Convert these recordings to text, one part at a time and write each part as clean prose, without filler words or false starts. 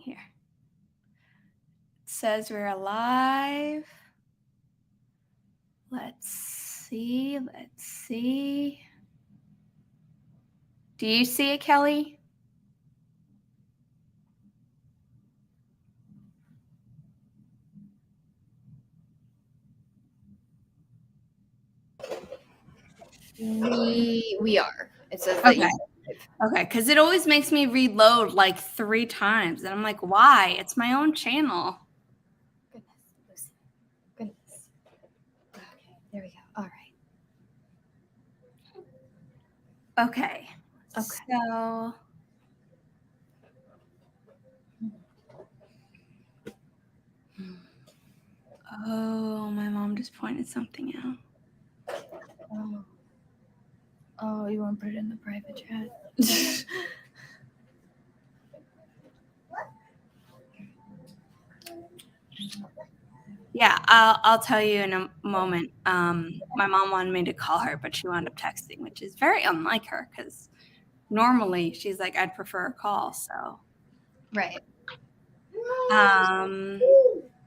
Here. It says we're alive. Let's see. Do you see it, Kelly? We are. It says that Okay. Okay, because it always makes me reload like 3 times. And I'm like, why? It's my own channel. Goodness, Lucy. Goodness. Okay, there we go. All right. Okay. So oh, my mom just pointed something out. Oh, you want to put it in the private chat? Yeah, I'll tell you in a moment. My mom wanted me to call her, but she wound up texting, which is very unlike her because normally she's like, I'd prefer a call. So Right.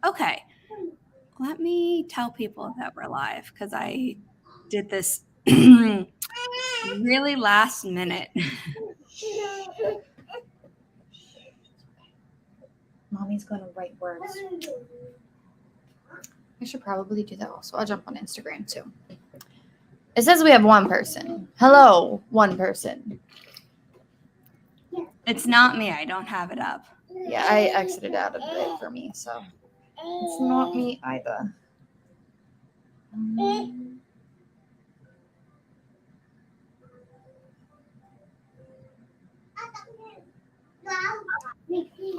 Okay. Let me tell people that we're live because I did this really last minute. Mommy's going to write words. I should probably do that also. I'll jump on Instagram too. It says we have one person. Hello, one person. It's not me. I don't have it up. Yeah, I exited out of it for me, so it's not me either.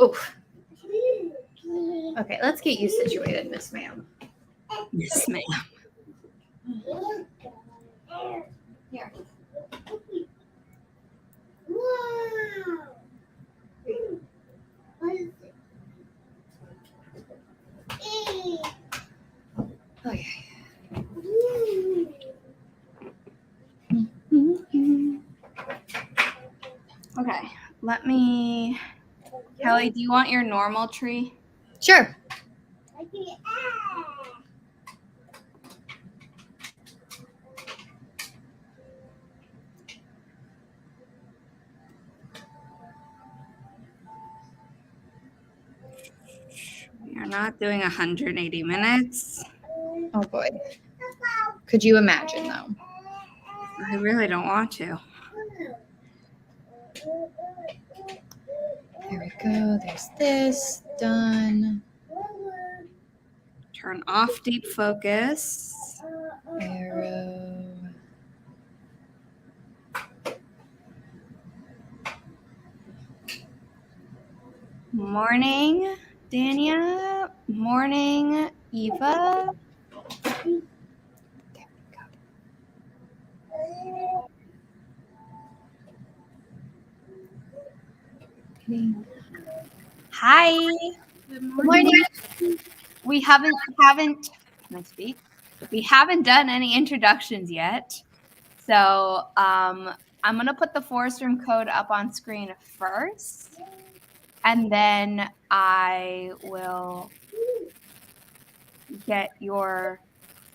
Oof. Okay, let's get you situated, Miss Ma'am. Yes, ma'am. Here. Okay. Okay, let me. Kelly, do you want your normal tree? Sure. We are not doing 180 minutes. Oh boy. Could you imagine though? I really don't want to. There we go. There's this. Done. Turn off deep focus. Arrow. Morning, Dania. Morning, Eva. There we go. Hi. Good morning. We haven't. Can I speak? We haven't done any introductions yet. So I'm gonna put the Forest Room code up on screen first, and then I will get your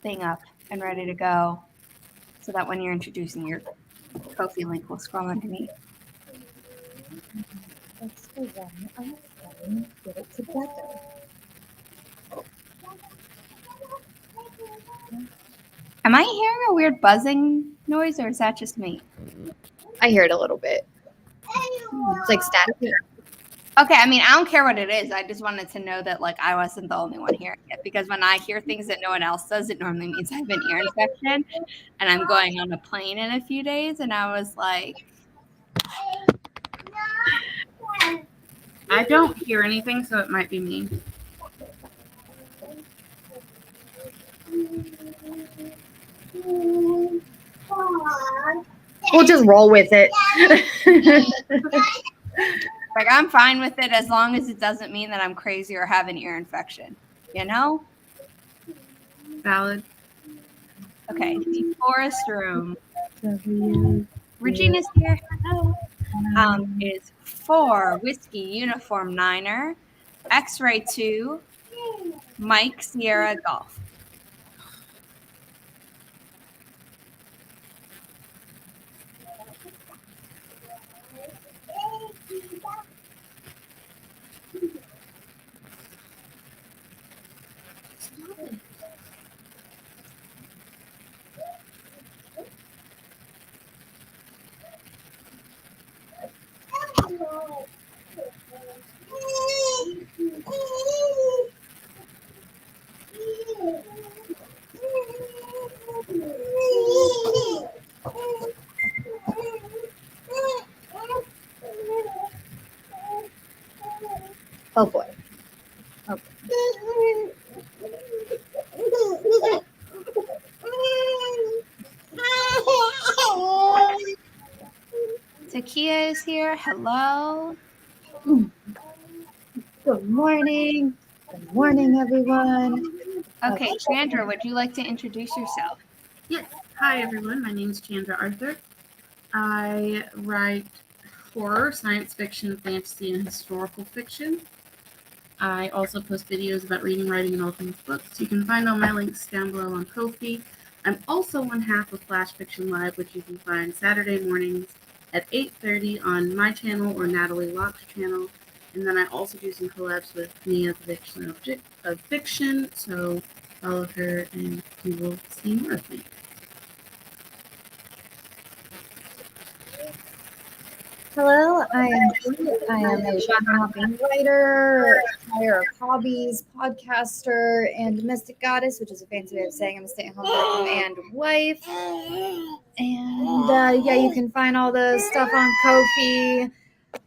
thing up and ready to go, so that when you're introducing your Ko-fi link will scroll underneath. Let's go one and get it together. Am I hearing a weird buzzing noise, or is that just me? I hear it a little bit. It's like static. Okay, I mean, I don't care what it is. I just wanted to know that, like, I wasn't the only one hearing it, because when I hear things that no one else does, it normally means I have an ear infection, and I'm going on a plane in a few days, and I was like, I don't hear anything, so it might be me. We'll just roll with it. Like, I'm fine with it as long as it doesn't mean that I'm crazy or have an ear infection, you know? Valid. Okay, the Forest Room. Regina's here. Hello. is 4 Whiskey Uniform Niner, X-Ray 2, Mike Sierra Golf. Oh boy. Oh. Tekia is here. Hello. Good morning. Good morning, everyone. Okay, Candra, would you like to introduce yourself? Yes. Hi, everyone. My name is Candra Arthur. I write horror, science fiction, fantasy, and historical fiction. I also post videos about reading, writing, and all things books. You can find all my links down below on Ko-fi. I'm also one half of Flash Fiction Live, which you can find Saturday mornings at 8:30 on my channel or Natalie Locke's channel. And then I also do some collabs with Nia, the Vixen of Fiction. So follow her and you will see more of me. Hello, I am a genre-hopping writer, tire of hobbies, podcaster, and domestic goddess, which is a fancy way of saying I'm a stay-at-home mom and wife. And yeah, you can find all the stuff on Ko-fi.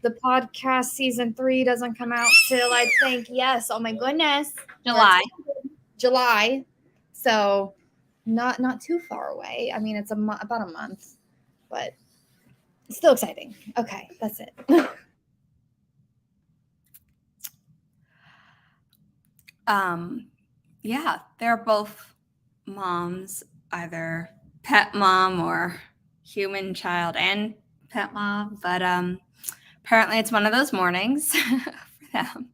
The podcast season 3 doesn't come out till I think, yes, oh my goodness, July. So not too far away. I mean, it's about a month, but it's still exciting. Okay, that's it. Yeah, they're both moms, either pet mom or human child and pet mom, but apparently it's one of those mornings for them.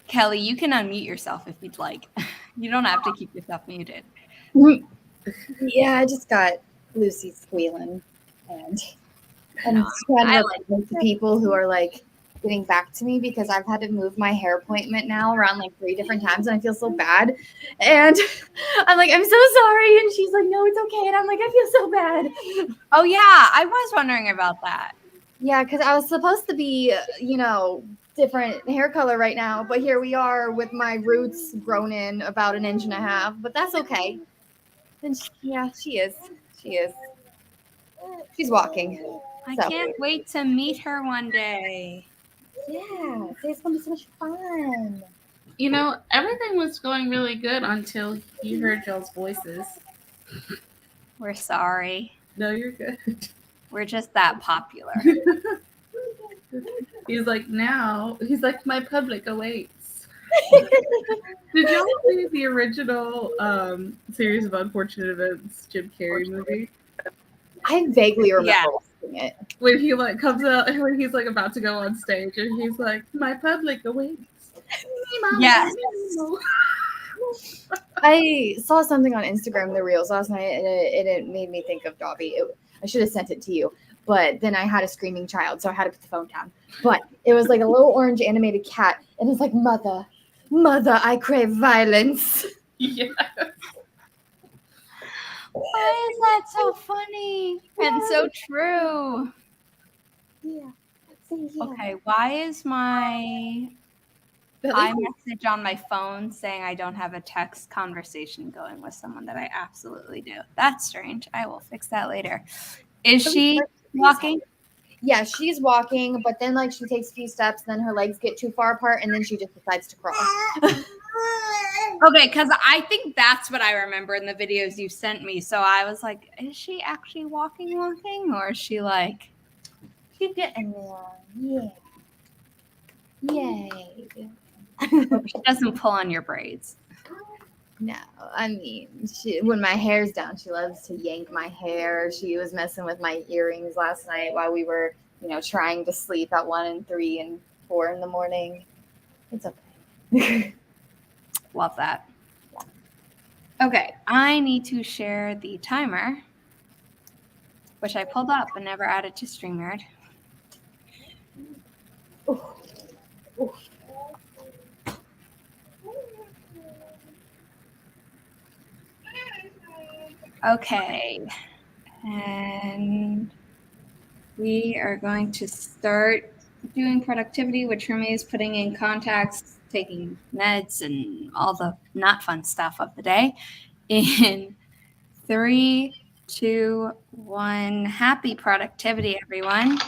Kelly, you can unmute yourself if you'd like. You don't have to keep yourself muted. Yeah, I just got Lucy squealing, and I'm trying to report to people who are like getting back to me because I've had to move my hair appointment now around like 3 different times, and I feel so bad. And I'm like, I'm so sorry, and she's like, no, it's okay, and I'm like, I feel so bad. Oh yeah, I was wondering about that. Yeah, because I was supposed to be, different hair color right now, but here we are with my roots grown in about 1.5 inches, but that's okay. And she is. She's walking. I can't wait to meet her one day. Yeah, it's gonna be so much fun. You know, everything was going really good until you heard y'all's voices. We're sorry. No, you're good. We're just that popular. He's like, my public awaits. Did y'all see the original series of unfortunate events Jim Carrey movie? I vaguely remember watching it. When he like comes out, when he's like about to go on stage, and he's like, "My public awaits." Yes. I saw something on Instagram, the reels last night, and it made me think of Dobby. I should have sent it to you, but then I had a screaming child, so I had to put the phone down. But it was like a little orange animated cat, and it's like, mother, I crave violence. Yeah. Why is that so funny and so true? Yeah. Okay, why is my iMessage on my phone saying I don't have a text conversation going with someone that I absolutely do? That's strange. I will fix that later. Is she walking? Yeah, she's walking, but then like she takes a few steps, then her legs get too far apart, and then she just decides to crawl. Okay, because I think that's what I remember in the videos you sent me. So I was like, is she actually walking, or is she like... She's getting there. Yeah. Yay. She doesn't pull on your braids. No, I mean, when my hair's down, she loves to yank my hair. She was messing with my earrings last night while we were, trying to sleep at 1 and 3 and 4 in the morning. It's okay. Love that. Okay, I need to share the timer, which I pulled up and never added to StreamYard. Okay, and we are going to start doing productivity, which for me is putting in contacts, taking meds, and all the not fun stuff of the day. In 3, 2, 1. Happy productivity, everyone.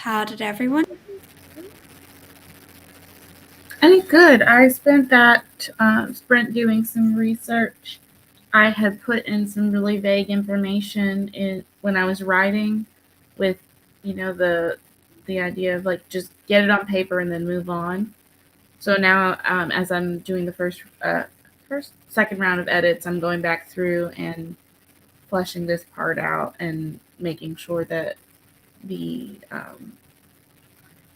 How did everyone? I think good. I spent that sprint doing some research. I had put in some really vague information in when I was writing, with the idea of like just get it on paper and then move on. So now, as I'm doing the second round of edits, I'm going back through and fleshing this part out and making sure that the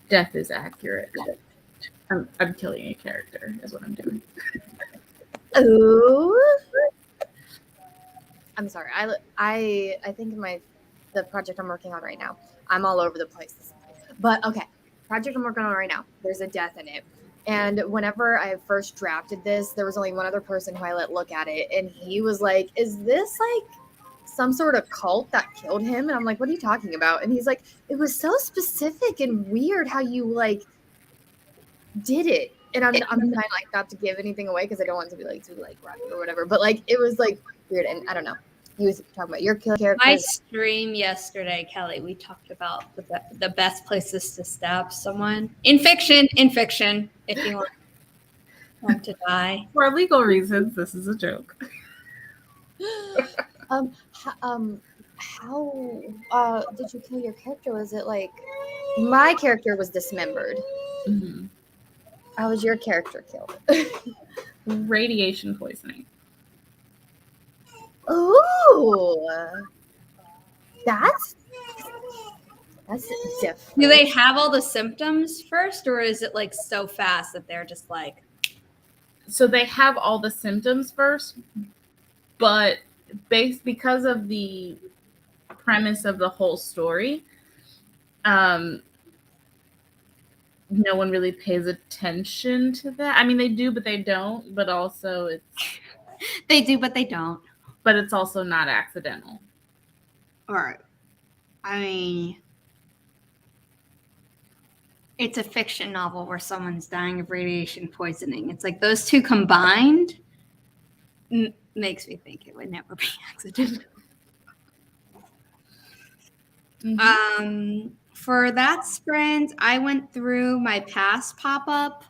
death is accurate. I'm killing a character is what I'm doing. Ooh. I'm sorry. I think the project I'm working on right now, I'm all over the place. But okay, project I'm working on right now, there's a death in it. And whenever I first drafted this, there was only one other person who I let look at it, and he was like, "Is this like some sort of cult that killed him?" And I'm like, "What are you talking about?" And he's like, "It was so specific and weird how you like did it." And I'm trying like not to give anything away because I don't want to be like too like graphic or whatever. But like it was like weird, and I don't know. He was talking about your character. My stream yesterday, Kelly, we talked about the best places to stab someone in fiction. If you want to die For legal reasons, this is a joke. How did you kill your character? Was it like my character was dismembered? Mm-hmm. How was your character killed? Radiation poisoning. Ooh, that's different. Do they have all the symptoms first, or is it like so fast that they're just like? So they have all the symptoms first, but because of the premise of the whole story, no one really pays attention to that. I mean, they do, but they don't. But also, it's they do, but they don't. But it's also not accidental. All right. I mean, it's a fiction novel where someone's dying of radiation poisoning. It's like those two combined makes me think it would never be accidental. Mm-hmm. For that sprint, I went through my past pop-up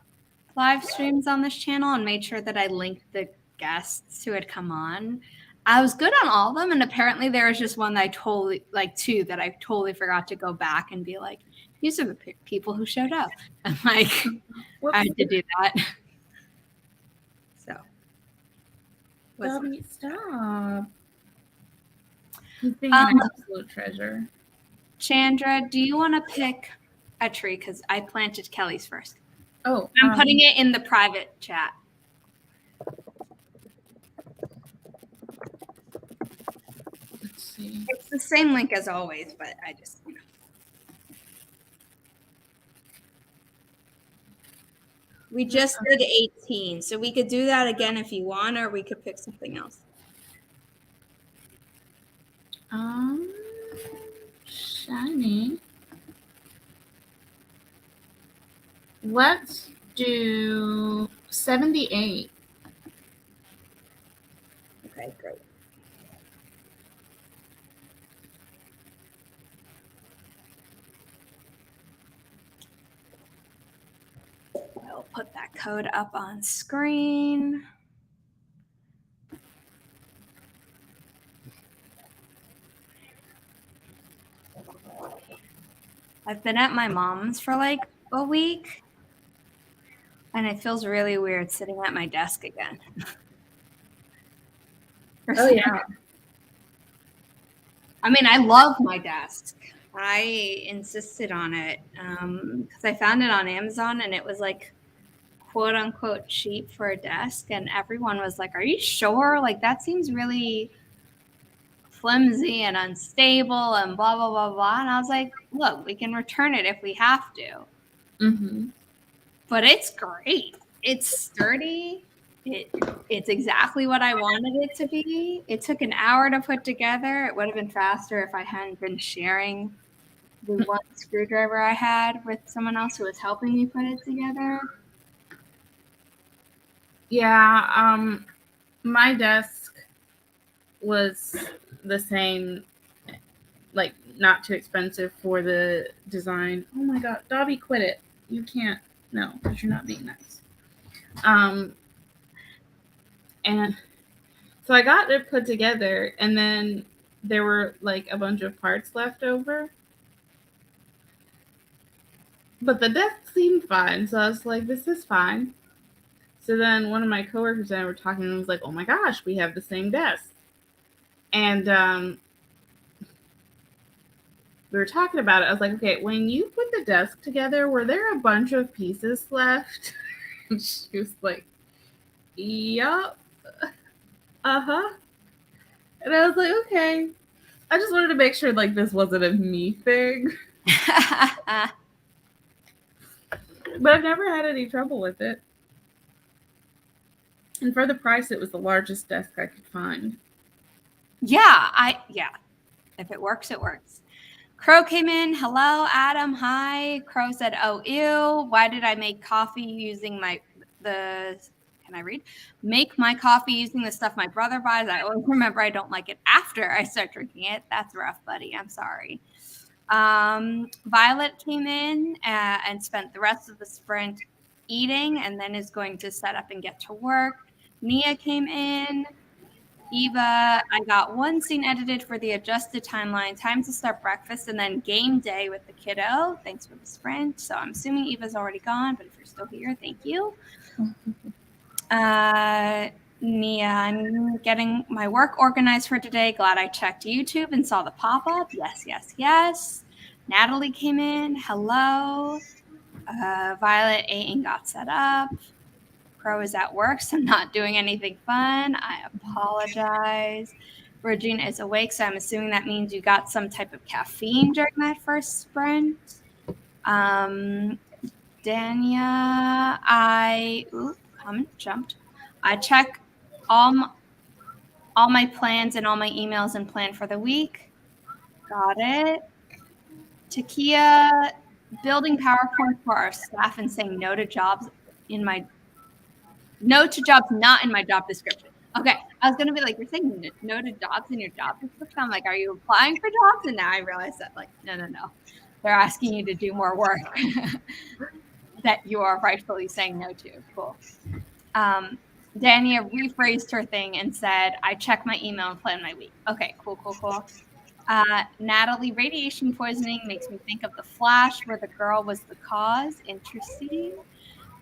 live streams on this channel and made sure that I linked the guests who had come on. I was good on all of them, and apparently there was just one that I totally, like two that I totally forgot to go back and be like, these are the people who showed up. I'm like, whoops. I had to do that. So. Stop. He's being an absolute treasure. Chandra, do you want to pick a tree? Because I planted Kelly's first. Oh. I'm putting it in the private chat. Let's see. It's the same link as always, but I just, We just did 18, so we could do that again if you want, or we could pick something else. Shiny. Let's do 78. Okay, great. I'll put that code up on screen. I've been at my mom's for like a week, and it feels really weird sitting at my desk again. Oh, yeah. I mean, I love my desk. I insisted on it because I found it on Amazon, and it was like quote unquote cheap for a desk, and everyone was like, are you sure? Like, that seems really flimsy and unstable and blah blah blah blah. And I was like, look, we can return it if we have to. Mm-hmm. But it's great. It's sturdy. It's exactly what I wanted it to be. It took an hour to put together. It would have been faster if I hadn't been sharing the one screwdriver I had with someone else who was helping me put it together. Yeah, my desk was the same, like not too expensive for the design. Oh my god, Dobby, quit it. You can't. No, because you're not being nice. And so I got it put together, and then there were like a bunch of parts left over. But the desk seemed fine, so I was like, this is fine. So then one of my coworkers and I were talking, and was like, oh my gosh, we have the same desk. And we were talking about it. I was like, okay, when you put the desk together, were there a bunch of pieces left? And she was like, yup. Uh-huh. And I was like, okay. I just wanted to make sure like this wasn't a me thing. But I've never had any trouble with it. And for the price, it was the largest desk I could find. Yeah. If it works, it works. Crow came in. Hello, Adam. Hi. Crow said, oh, ew. Why did I make coffee using can I read? Make my coffee using the stuff my brother buys. I always remember I don't like it after I start drinking it. That's rough, buddy. I'm sorry. Violet came in and spent the rest of the sprint eating and then is going to set up and get to work. Nia came in. Eva, I got one scene edited for the adjusted timeline, time to start breakfast, and then game day with the kiddo. Thanks for the sprint. So I'm assuming Eva's already gone, but if you're still here, thank you. Nia, I'm getting my work organized for today. Glad I checked YouTube and saw the pop-up. Yes. Natalie came in. Hello. Violet ate and got set up. Crow is at work, so I'm not doing anything fun. I apologize. Regina is awake, so I'm assuming that means you got some type of caffeine during that first sprint. Dania, comment jumped. I check all my plans and all my emails and plan for the week. Got it. Tekia, building PowerPoint for our staff and saying no to jobs not in my job description. Okay, I was gonna be like, you're saying no to jobs in your job description. I'm like, are you applying for jobs? And now I realize that, like, no. They're asking you to do more work that you are rightfully saying no to. Cool. Dania rephrased her thing and said, I check my email and plan my week. Okay, cool. Natalie, radiation poisoning makes me think of The Flash, where the girl was the cause. Interesting.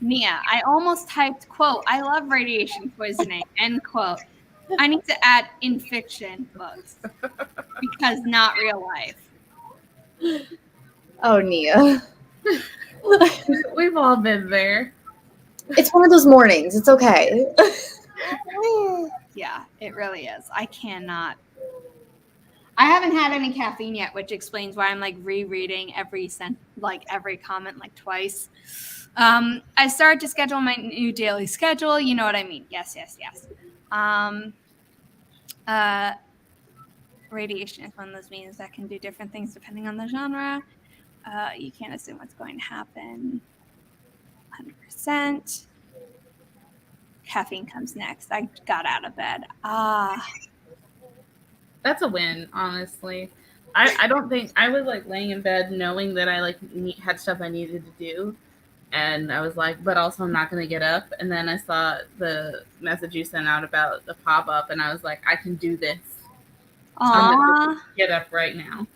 Mia, I almost typed, quote, I love radiation poisoning, end quote. I need to add in fiction books because not real life. Oh, Nia. We've all been there. It's one of those mornings. It's okay. Yeah, it really is. I haven't had any caffeine yet, which explains why I'm like rereading every comment like twice. I started to schedule my new daily schedule. You know what I mean? Yes. Radiation is one of those means that can do different things depending on the genre. You can't assume what's going to happen. 100%. Caffeine comes next. I got out of bed. That's a win, honestly. I don't think I was like laying in bed knowing that I had stuff I needed to do. And I was like, but also I'm not going to get up. And then I saw the message you sent out about the pop-up, and I was like, I can do this. I'm going to get up right now.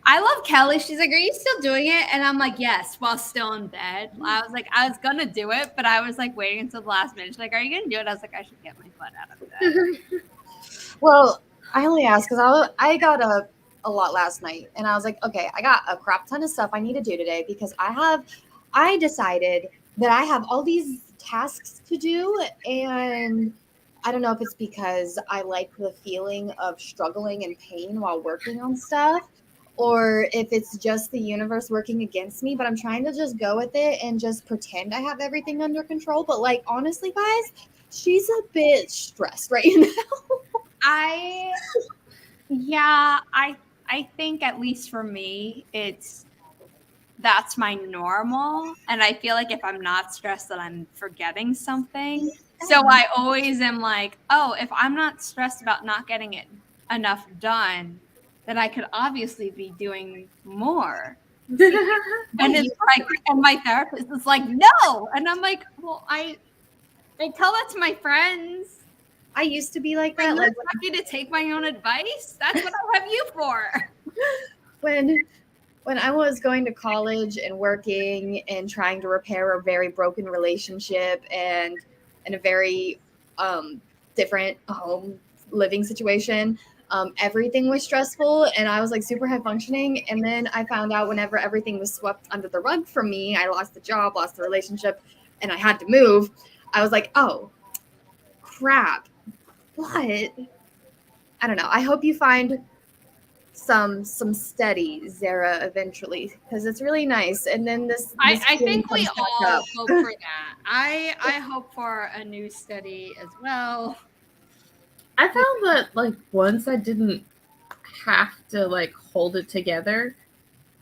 I love Kelly. She's like, are you still doing it? And I'm like, yes, while still in bed. I was like, I was going to do it, but I was like waiting until the last minute. She's like, are you going to do it? I was like, I should get my butt out of bed. Well, I only asked because I got up a lot last night, and I was like, okay, I got a crap ton of stuff I need to do today because I decided that I have all these tasks to do, and I don't know if it's because I like the feeling of struggling and pain while working on stuff, or if it's just the universe working against me, but I'm trying to just go with it and just pretend I have everything under control. But like, honestly, guys, she's a bit stressed right now. I think at least for me, that's my normal. And I feel like if I'm not stressed that I'm forgetting something. So I always am like, oh, if I'm not stressed about not getting it enough done, that I could obviously be doing more. And it's like, and my therapist is like, no. And I'm like, well, I tell that to my friends. I used to be like that. I'm Like happy to take my own advice. That's what I have you for. when I was going to college and working and trying to repair a very broken relationship and in a very different home living situation, everything was stressful and I was like super high functioning. And then I found out whenever everything was swept under the rug from me, I lost the job, lost the relationship, and I had to move. I was like, oh, crap. But I don't know. I hope you find some steady Zara eventually because it's really nice. And then this I think we comes back all up. hope for that. I hope for a new steady as well. I found that like once I didn't have to like hold it together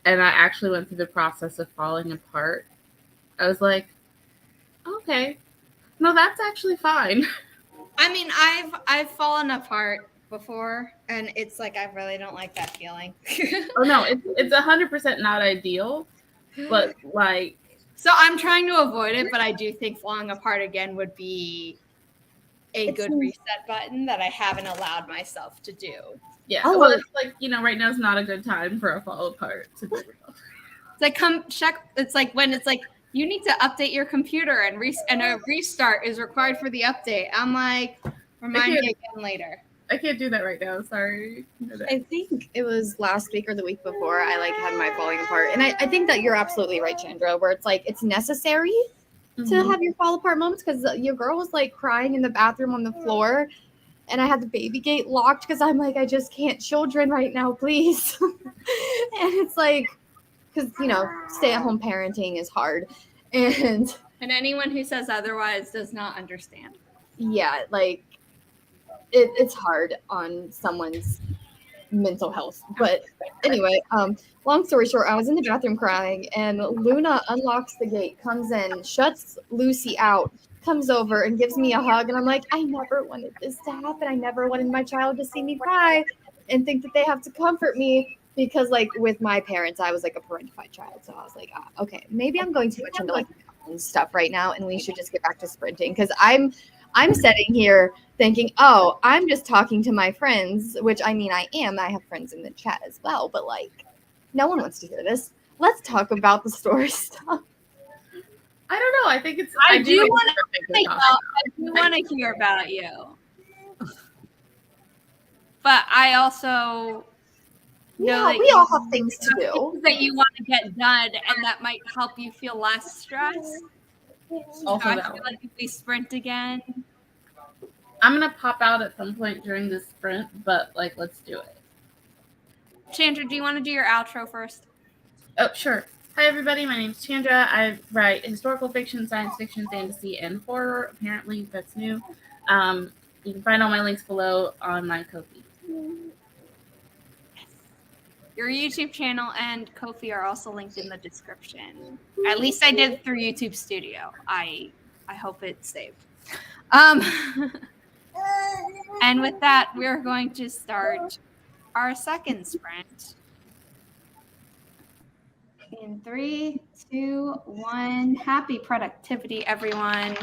and I actually went through the process of falling apart, I was like, okay, no, that's actually fine. I mean, I've fallen apart before, and it's like I really don't like that feeling. Oh no, it's 100% not ideal, but like. So I'm trying to avoid it, but I do think falling apart again would be a good reset button that I haven't allowed myself to do. Yeah, well, it's like, you know, right now is not a good time for a fall apart to be real. It's like come check. It's like when it's like you need to update your computer and a restart is required for the update. I'm like, remind me again later. I can't do that right now. Sorry. I think it was last week or the week before I like had my falling apart. And I think that you're absolutely right, Chandra, where it's like it's necessary to have your fall apart moments because your girl was like crying in the bathroom on the floor and I had the baby gate locked because I'm like, I just can't children right now, please. And it's like, because, you know, stay-at-home parenting is hard. And anyone who says otherwise does not understand. Yeah, like, it's hard on someone's mental health. But anyway, long story short, I was in the bathroom crying, and Luna unlocks the gate, comes in, shuts Lucy out, comes over and gives me a hug. And I'm like, I never wanted this to happen. I never wanted my child to see me cry and think that they have to comfort me. Because, like, with my parents, I was, like, a parentified child. So I was like, okay, maybe I'm going too much into, like, stuff right now, and we should just get back to sprinting. Because I'm sitting here thinking, oh, I'm just talking to my friends, which, I mean, I am. I have friends in the chat as well. But, like, no one wants to hear this. Let's talk about the story stuff. I don't know. I think it's. I do want to hear about you. But I also know that we all have things to do that you want to get done, and that might help you feel less stressed. Also, I feel like if we sprint again, I'm gonna pop out at some point during this sprint, but like, let's do it. Chandra, do you want to do your outro first? Oh, sure. Hi, everybody. My name's Chandra. I write historical fiction, science fiction, fantasy, and horror. Apparently, that's new. You can find all my links below on my Ko-fi. Your YouTube channel and Ko-fi are also linked in the description. At least I did through YouTube Studio. I hope it's saved. And with that, we're going to start our second sprint. In 3, 2, 1. Happy productivity, everyone.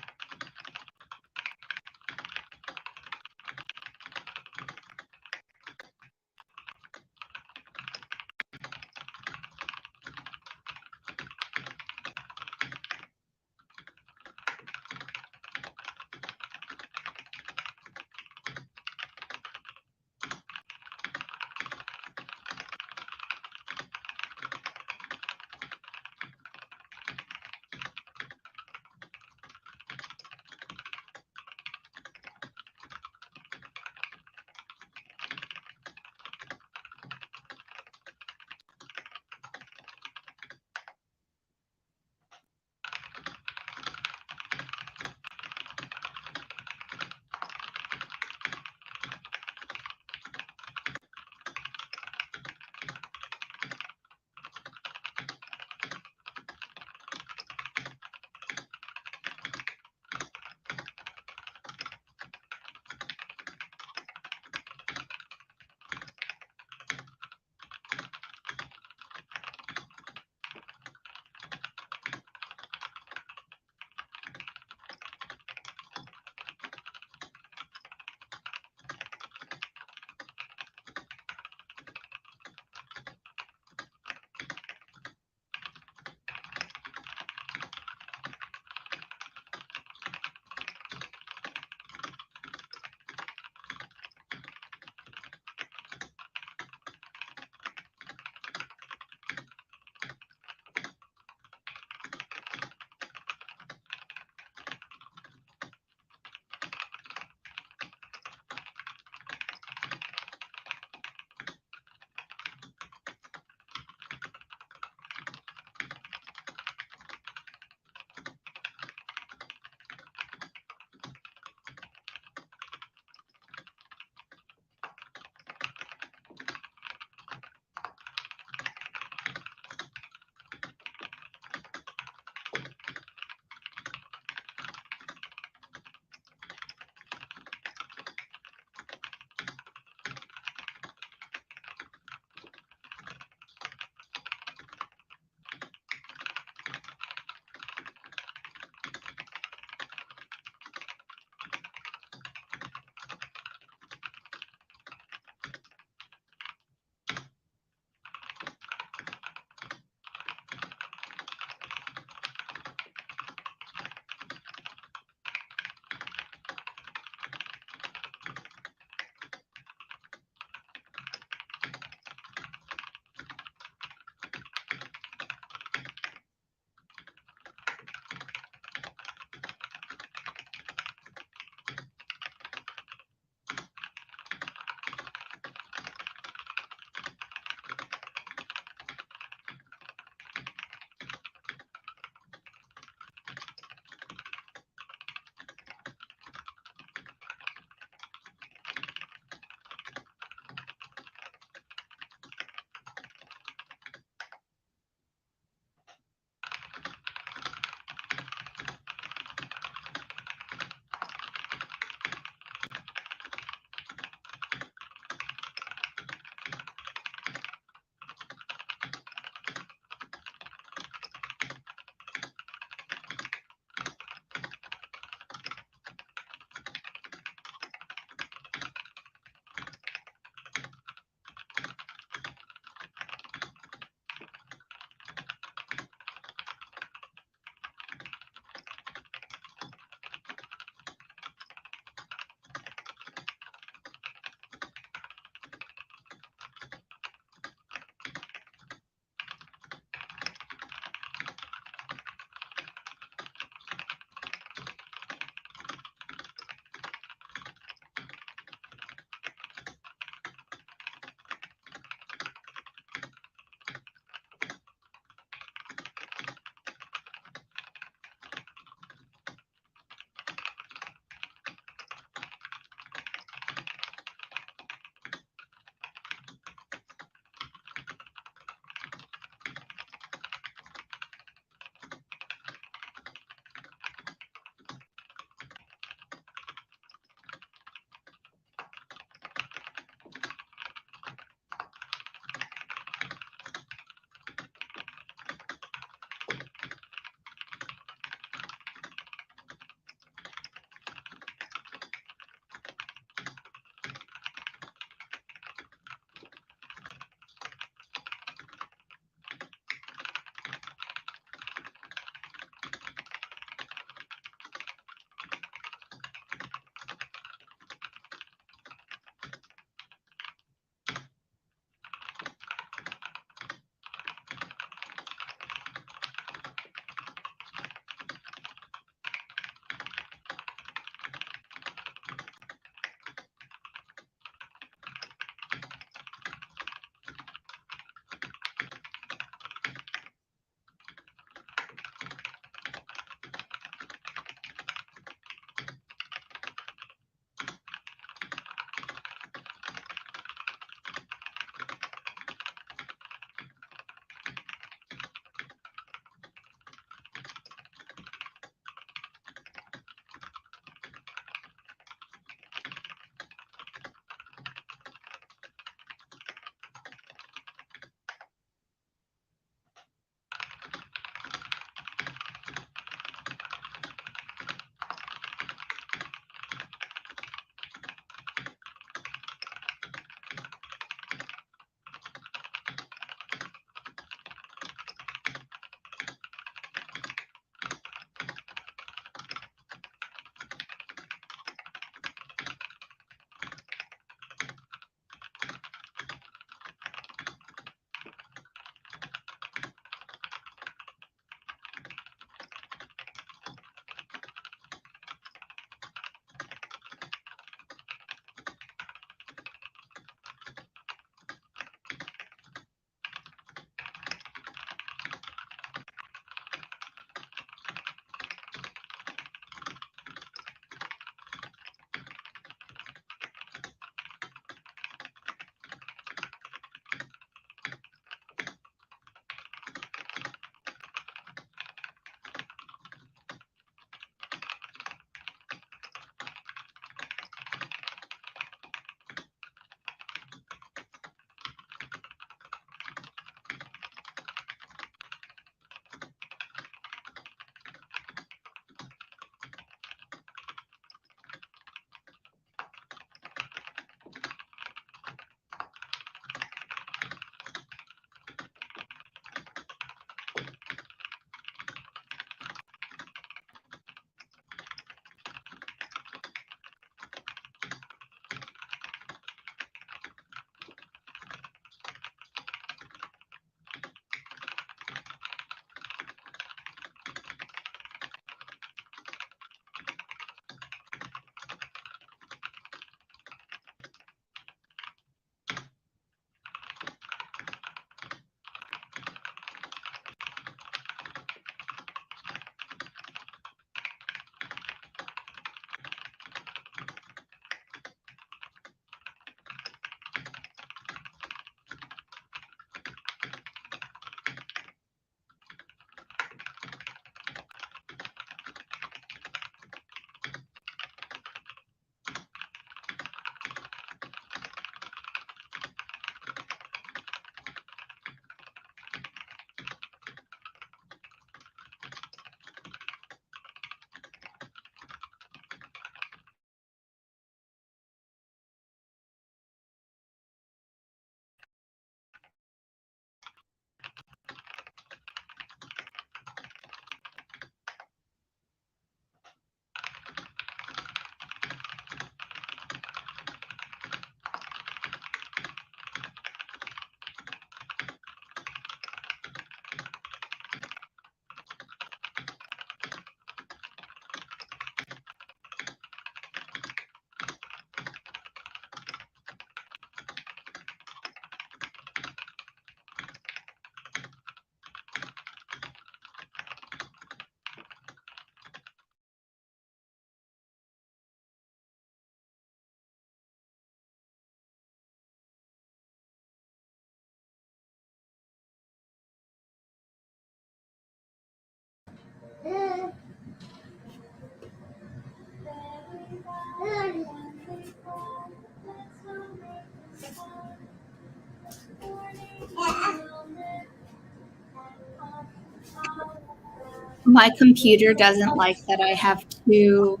My computer doesn't like that I have two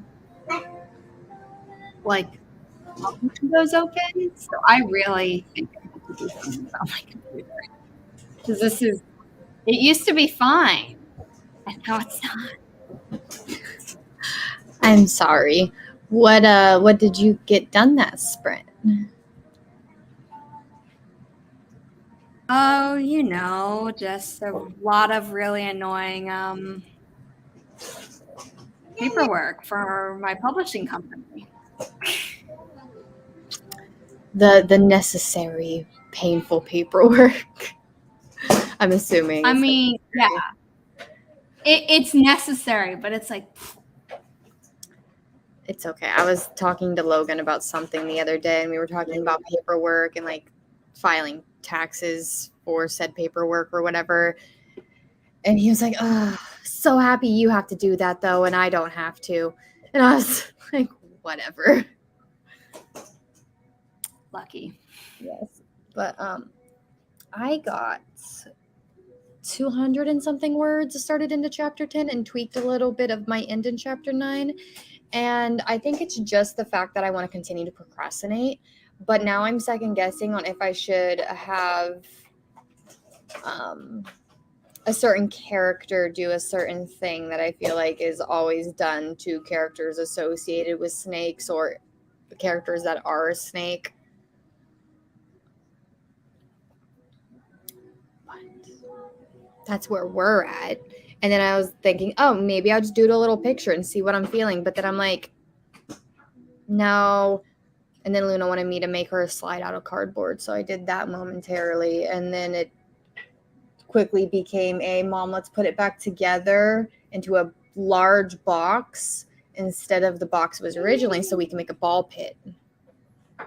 those open, so I really think I have to do something about my computer. Because it used to be fine, and now it's not. I'm sorry. What did you get done that sprint? Oh, just a lot of really annoying paperwork for my publishing company. The necessary painful paperwork. I'm assuming. I mean, yeah. It's necessary, but it's like it's okay. I was talking to Logan about something the other day, and we were talking about paperwork and like filing taxes for said paperwork or whatever. And he was like, "Oh, so happy you have to do that though, and I don't have to." And I was like, "Whatever." Lucky. Yes, but I got 200 and something words started into chapter 10 and tweaked a little bit of my end in chapter 9. And I think it's just the fact that I want to continue to procrastinate. But now I'm second guessing on if I should have a certain character do a certain thing that I feel like is always done to characters associated with snakes or characters that are a snake. That's where we're at. And then I was thinking, oh, maybe I'll just do a little picture and see what I'm feeling. But then I'm like, no. And then Luna wanted me to make her a slide out of cardboard. So I did that momentarily. And then it quickly became Mom, let's put it back together into a large box instead of the box it was originally so we can make a ball pit. So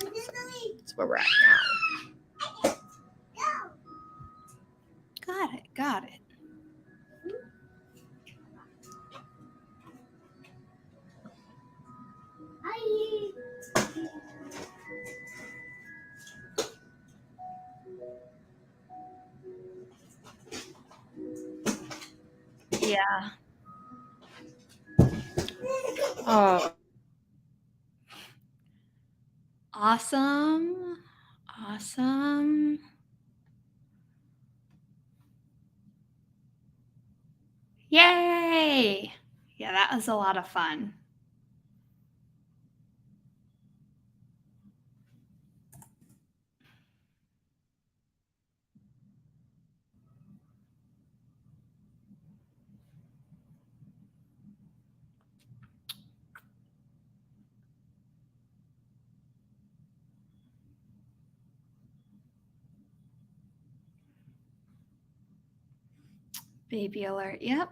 that's where we're at now. Got it. Yeah. Oh. Awesome. Yay! Yeah, that was a lot of fun. Baby alert. Yep.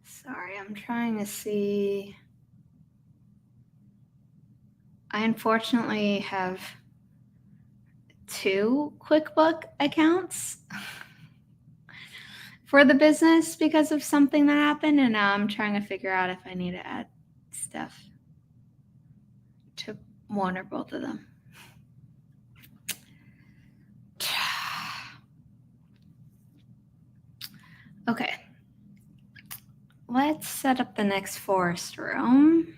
Sorry, I'm trying to see. I unfortunately have 2 QuickBook accounts for the business because of something that happened, and now I'm trying to figure out if I need to add stuff to one or both of them. Okay. Let's set up the next forest room.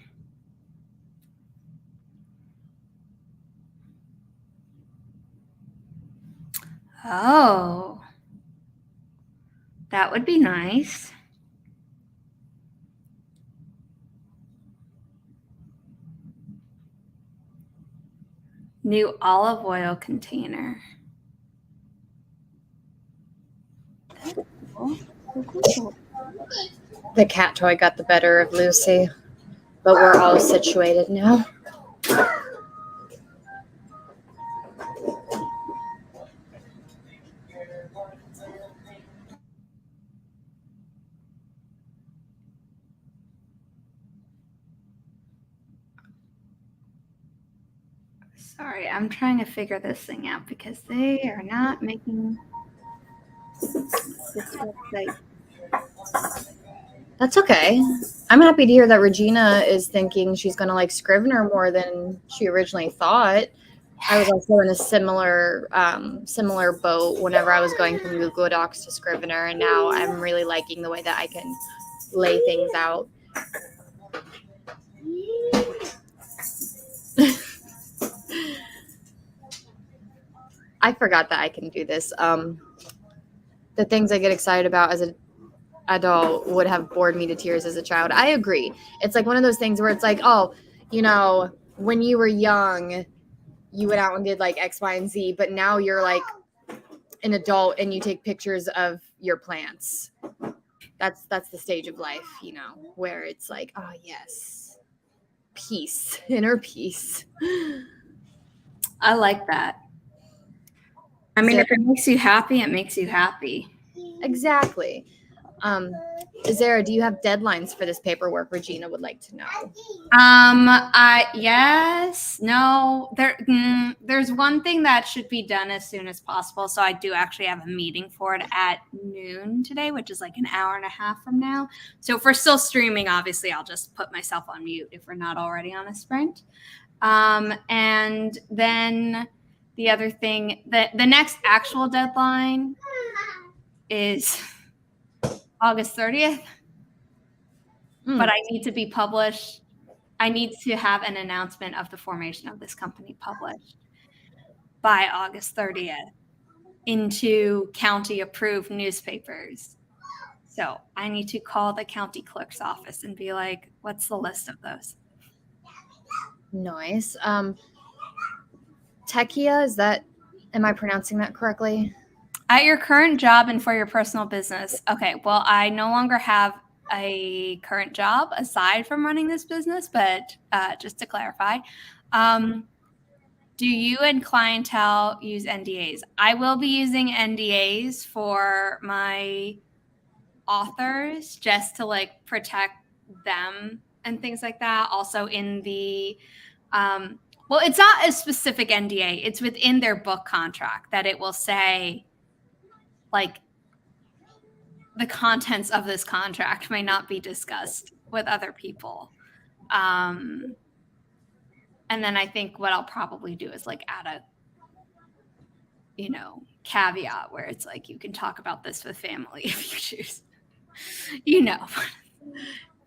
Oh, that would be nice. New olive oil container. Cool. The cat toy got the better of Lucy, but we're all situated now. I'm trying to figure this thing out because they are not making this website. That's okay. I'm happy to hear that Regina is thinking she's going to like Scrivener more than she originally thought. I was also in a similar boat whenever I was going from Google Docs to Scrivener, and now I'm really liking the way that I can lay things out. I forgot that I can do this. The things I get excited about as an adult would have bored me to tears as a child. I agree. It's like one of those things where it's like, oh, you know, when you were young, you went out and did like X, Y, and Z, but now you're like an adult and you take pictures of your plants. That's the stage of life, you know, where it's like, oh yes, peace, inner peace. I like that. I mean, if it makes you happy, it makes you happy. Exactly. Zara, do you have deadlines for this paperwork? Regina would like to know. Yes, no. There's one thing that should be done as soon as possible. So I do actually have a meeting for it at noon today, which is like an hour and a half from now. So if we're still streaming, obviously I'll just put myself on mute if we're not already on a sprint. And then the other thing, the next actual deadline is August 30th, but I need to be published. I need to have an announcement of the formation of this company published by August 30th into county-approved newspapers. So I need to call the county clerk's office and be like, what's the list of those? Nice. Tekia, am I pronouncing that correctly? At your current job and for your personal business. Okay, well, I no longer have a current job aside from running this business, but just to clarify, do you and clientele use NDAs? I will be using NDAs for my authors just to like protect them and things like that. Also in the, well, it's not a specific NDA. It's within their book contract that it will say, like, the contents of this contract may not be discussed with other people. And then I think what I'll probably do is like add a, caveat where it's like, you can talk about this with family if you choose,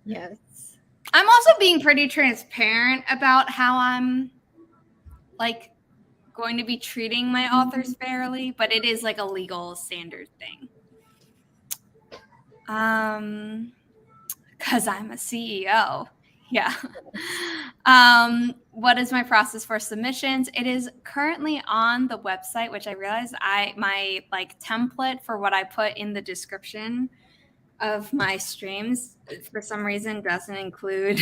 Yes. I'm also being pretty transparent about how I'm like going to be treating my authors fairly, but it is like a legal standard thing. Because I'm a CEO. Yeah. What is my process for submissions? It is currently on the website, which I realized my like template for what I put in the description of my streams for some reason doesn't include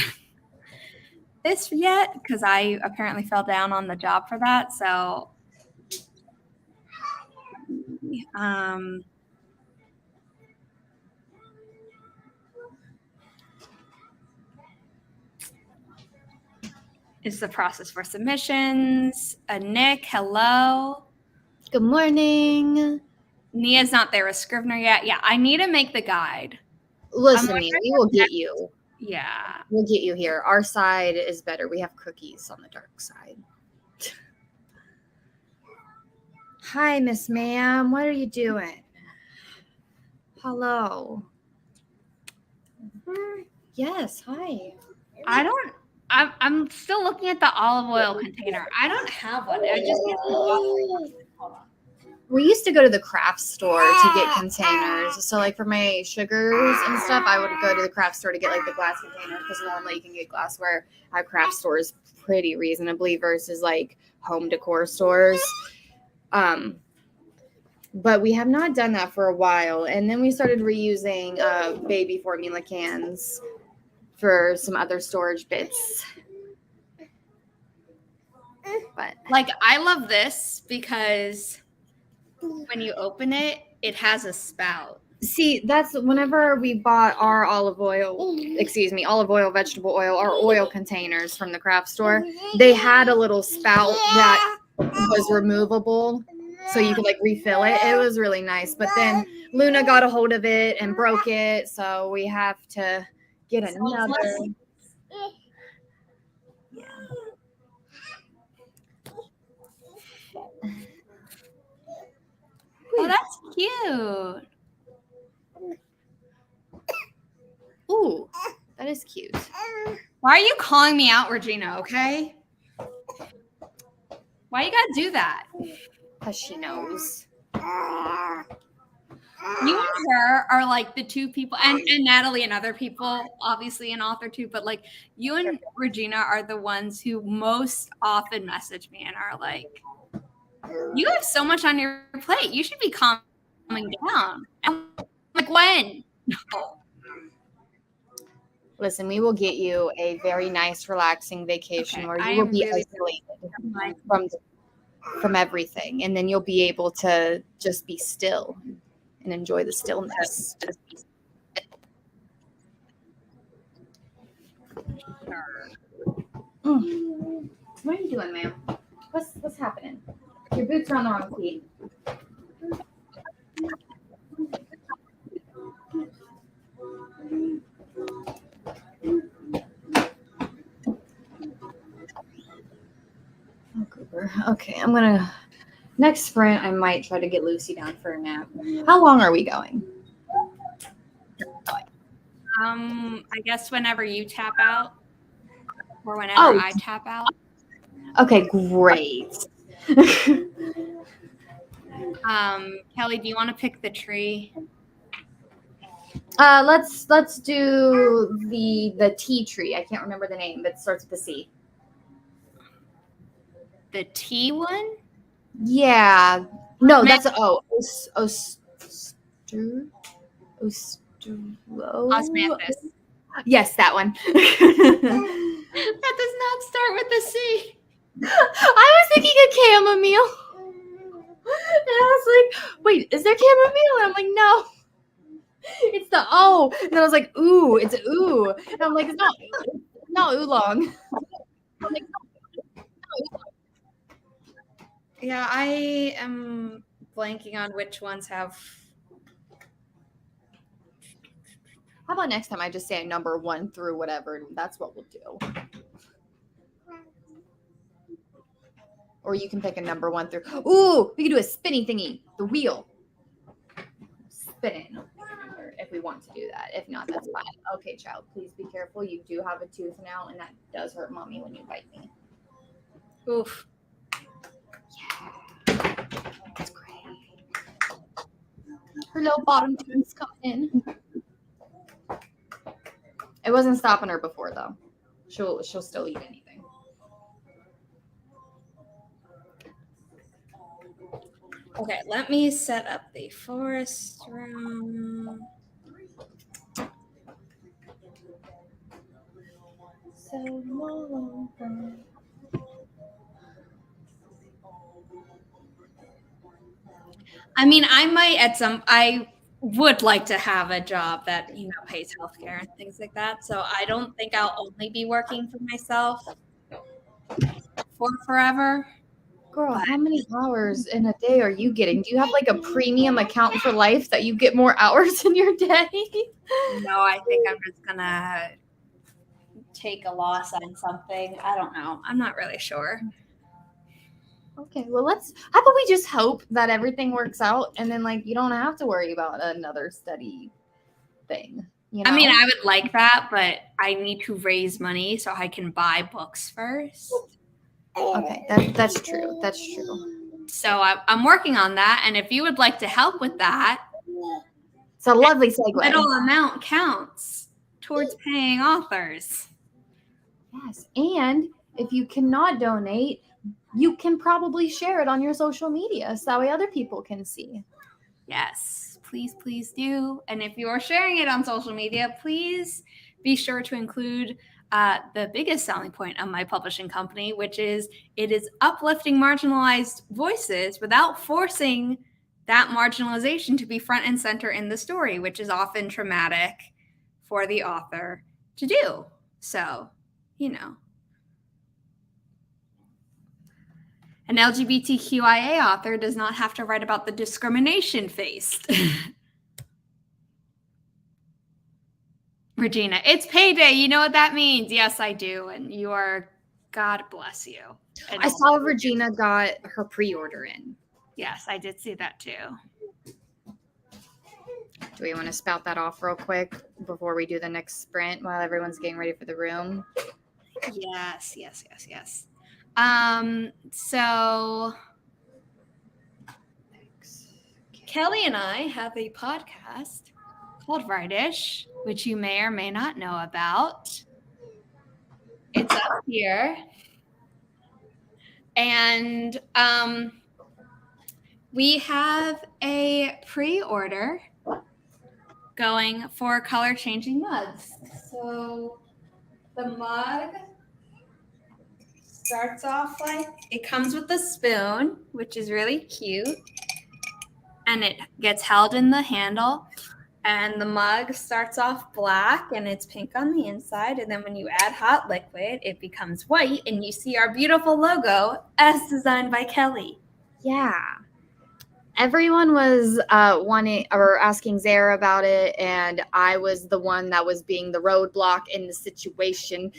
this yet, because I apparently fell down on the job for that. So is the process for submissions. Nick, hello. Good morning. Nia's not there with Scrivener yet. Yeah, I need to make the guide. Listen, Nia, we will get you. Yeah. We'll get you here. Our side is better. We have cookies on the dark side. Hi, Miss Ma'am. What are you doing? Hello. Yes, hi. I'm still looking at the olive oil container. I don't have one. I just get hold on. We used to go to the craft store to get containers. So like for my sugars and stuff, I would go to the craft store to get like the glass containers, because normally you can get glassware at craft stores pretty reasonably versus like home decor stores. But we have not done that for a while. And then we started reusing baby formula cans for some other storage bits. But like, I love this because when you open it, it has a spout. See, that's whenever we bought our olive oil, vegetable oil, our oil containers from the craft store, they had a little spout that was removable, so you could like refill it. It was really nice. But then Luna got a hold of it and broke it, so we have to get another. Yeah. Oh, that's cute. Ooh, that is cute. Why are you calling me out, Regina? Okay. Why you gotta do that? Because she knows. You and her are like the two people, and Natalie and other people, obviously, in AuthorTube, but like you and Regina are the ones who most often message me and are like, you have so much on your plate. You should be calming down. And I'm like, when? Listen, we will get you a very nice, relaxing vacation where you will be isolated from everything, and then you'll be able to just be still and enjoy the stillness. What are you doing, ma'am? What's happening? Your boots are on the wrong feet. Oh, Cooper. Okay, I'm gonna. Next sprint, I might try to get Lucy down for a nap. How long are we going? I guess whenever you tap out, or whenever I tap out. Okay, great. Kelly, do you want to pick the tree? Let's do the tea tree. I can't remember the name, but it starts with a C. The T one? Yeah. No, that's an O. Osmanthus. Yes, that one. That does not start with a C. I was thinking of chamomile. And I was like, wait, is there chamomile? And I'm like, no. It's the O. And I was like, ooh, it's ooh. And I'm like, it's not oolong. I'm like, yeah, I am blanking on which ones have. How about next time I just say a number 1 through whatever, and that's what we'll do. Or you can pick a number 1 through. Ooh, we can do a spinny thingy, the wheel. Spin it if we want to do that. If not, that's fine. Okay, child, please be careful. You do have a tooth now, and that does hurt mommy when you bite me. Oof. Yeah, that's great. Her little bottom tooth's coming in. It wasn't stopping her before though. She'll still eat anything. Okay, let me set up the forest room. I mean, I would like to have a job that, pays healthcare and things like that. So I don't think I'll only be working for myself for forever. Girl, how many hours in a day are you getting? Do you have like a premium account for life that you get more hours in your day? No, I think I'm just gonna take a loss on something. I don't know. I'm not really sure. Okay, well how about we just hope that everything works out, and then like you don't have to worry about another study thing. You know? I mean, I would like that, but I need to raise money so I can buy books first. Okay, that's true. That's true. So I'm working on that, and if you would like to help with that, it's a lovely segue. Little amount counts towards paying authors. Yes, and if you cannot donate, you can probably share it on your social media so that way other people can see. Yes, please do. And if you are sharing it on social media, please be sure to include the biggest selling point of my publishing company, which is it is uplifting marginalized voices without forcing that marginalization to be front and center in the story, which is often traumatic for the author to do. So, An LGBTQIA author does not have to write about the discrimination faced. Regina, it's payday. You know what that means. Yes, I do. And you are, God bless you. I saw Regina got her pre-order in. Yes, I did see that too. Do we want to spout that off real quick before we do the next sprint while everyone's getting ready for the room? Yes. So Kelly and I have a podcast called Rightish, which you may or may not know about. It's up here. And we have a pre-order going for color changing mugs. So the mug starts off like, it comes with a spoon, which is really cute. And it gets held in the handle. And the mug starts off black and it's pink on the inside. And then when you add hot liquid, it becomes white. And you see our beautiful logo as designed by Kelly. Yeah. Everyone was wanting or asking Zara about it. And I was the one that was being the roadblock in the situation.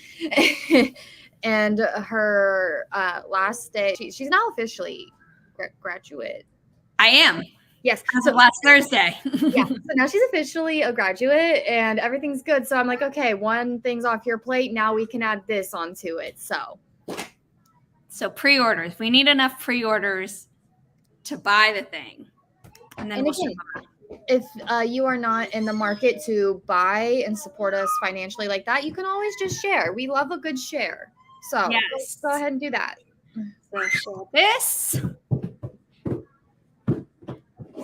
And her last day, she's now officially graduate. I am. Yes. As of last Thursday. Yeah. So now she's officially a graduate and everything's good. So I'm like, okay, one thing's off your plate. Now we can add this onto it. So pre-orders. We need enough pre-orders to buy the thing. And then we'll ship them out. If you are not in the market to buy and support us financially like that, you can always just share. We love a good share. So yes. Let's go ahead and do that. So share this.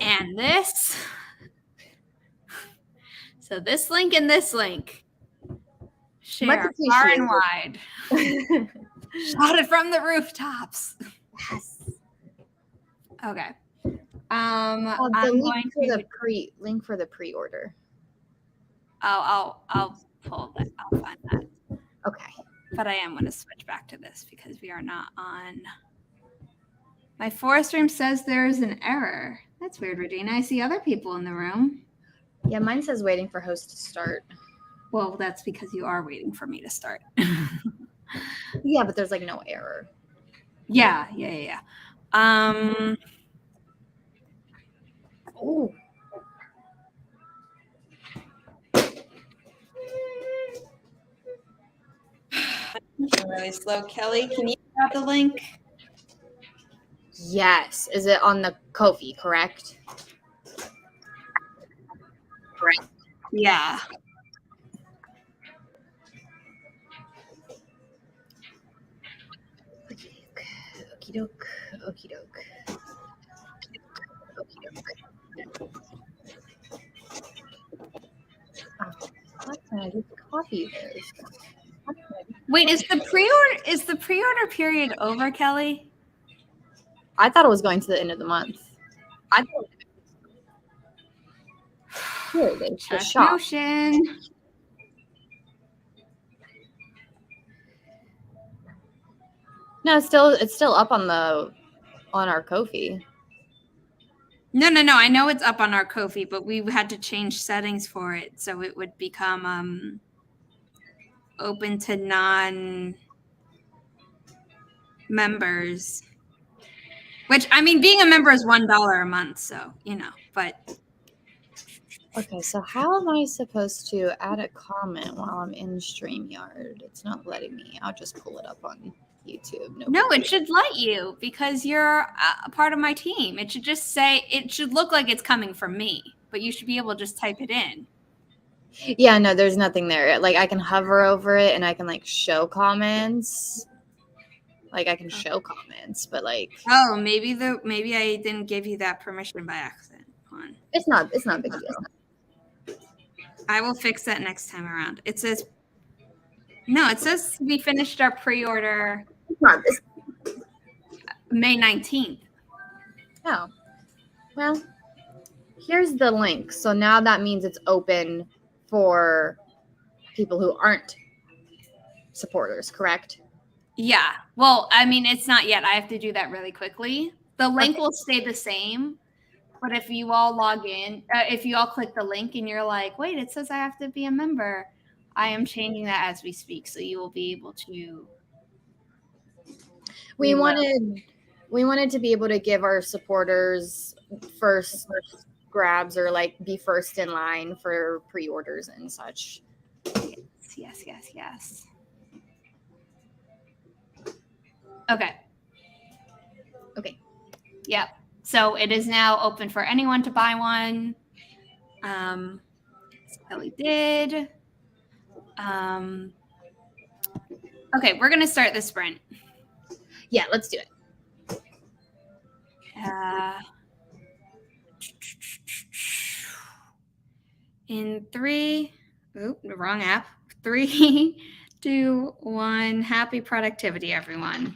And this. So this link and this link. Share far and wide. Shout it from the rooftops. Yes. Okay. I'm going to link for the pre-order. I'll pull that. I'll find that. Okay. But I am going to switch back to this because we are not on. My forest room says there is an error. That's weird, Regina. I see other people in the room. Yeah, mine says waiting for host to start. Well, that's because you are waiting for me to start. Yeah, but there's like no error. Yeah. Oh. Really slow, Kelly. Can you grab the link? Yes. Is it on the Ko-fi, correct? Right. Yeah. Okie doke. Okie doke. How can I do the copy this? Wait, is the pre-order period over, Kelly? I thought it was going to the end of the month. Here it is. The shop. Motion. No, it's still up on our Ko-fi. No. I know it's up on our Ko-fi, but we had to change settings for it so it would become open to non-members. Which, I mean, being a member is $1 a month, so, but. Okay, so how am I supposed to add a comment while I'm in StreamYard? It's not letting me. I'll just pull it up on YouTube. No, it should let you because you're a part of my team. It should just say, it should look like it's coming from me, but you should be able to just type it in. Yeah, no, there's nothing there. Like I can hover over it and I can like show comments. Like I can show comments, but like oh, maybe I didn't give you that permission by accident. Hold on. It's not a big deal. I will fix that next time around. It says we finished our pre-order May 19th. Oh. Well, here's the link. So now that means it's open for people who aren't supporters, correct? Yeah. Well, I mean, it's not yet. I have to do that really quickly. The link Okay. will stay the same. But if you all log in, if you all click the link and you're like, wait, it says I have to be a member, I am changing that as we speak. So you will be able to. We wanted to be able to give our supporters first grabs or like be first in line for pre-orders and such. Yes. Okay. Yep. So it is now open for anyone to buy one. Kelly did. Okay, we're gonna start the sprint. Yeah, let's do it. In 3, wrong app. 3, 2, 1. Happy productivity, everyone.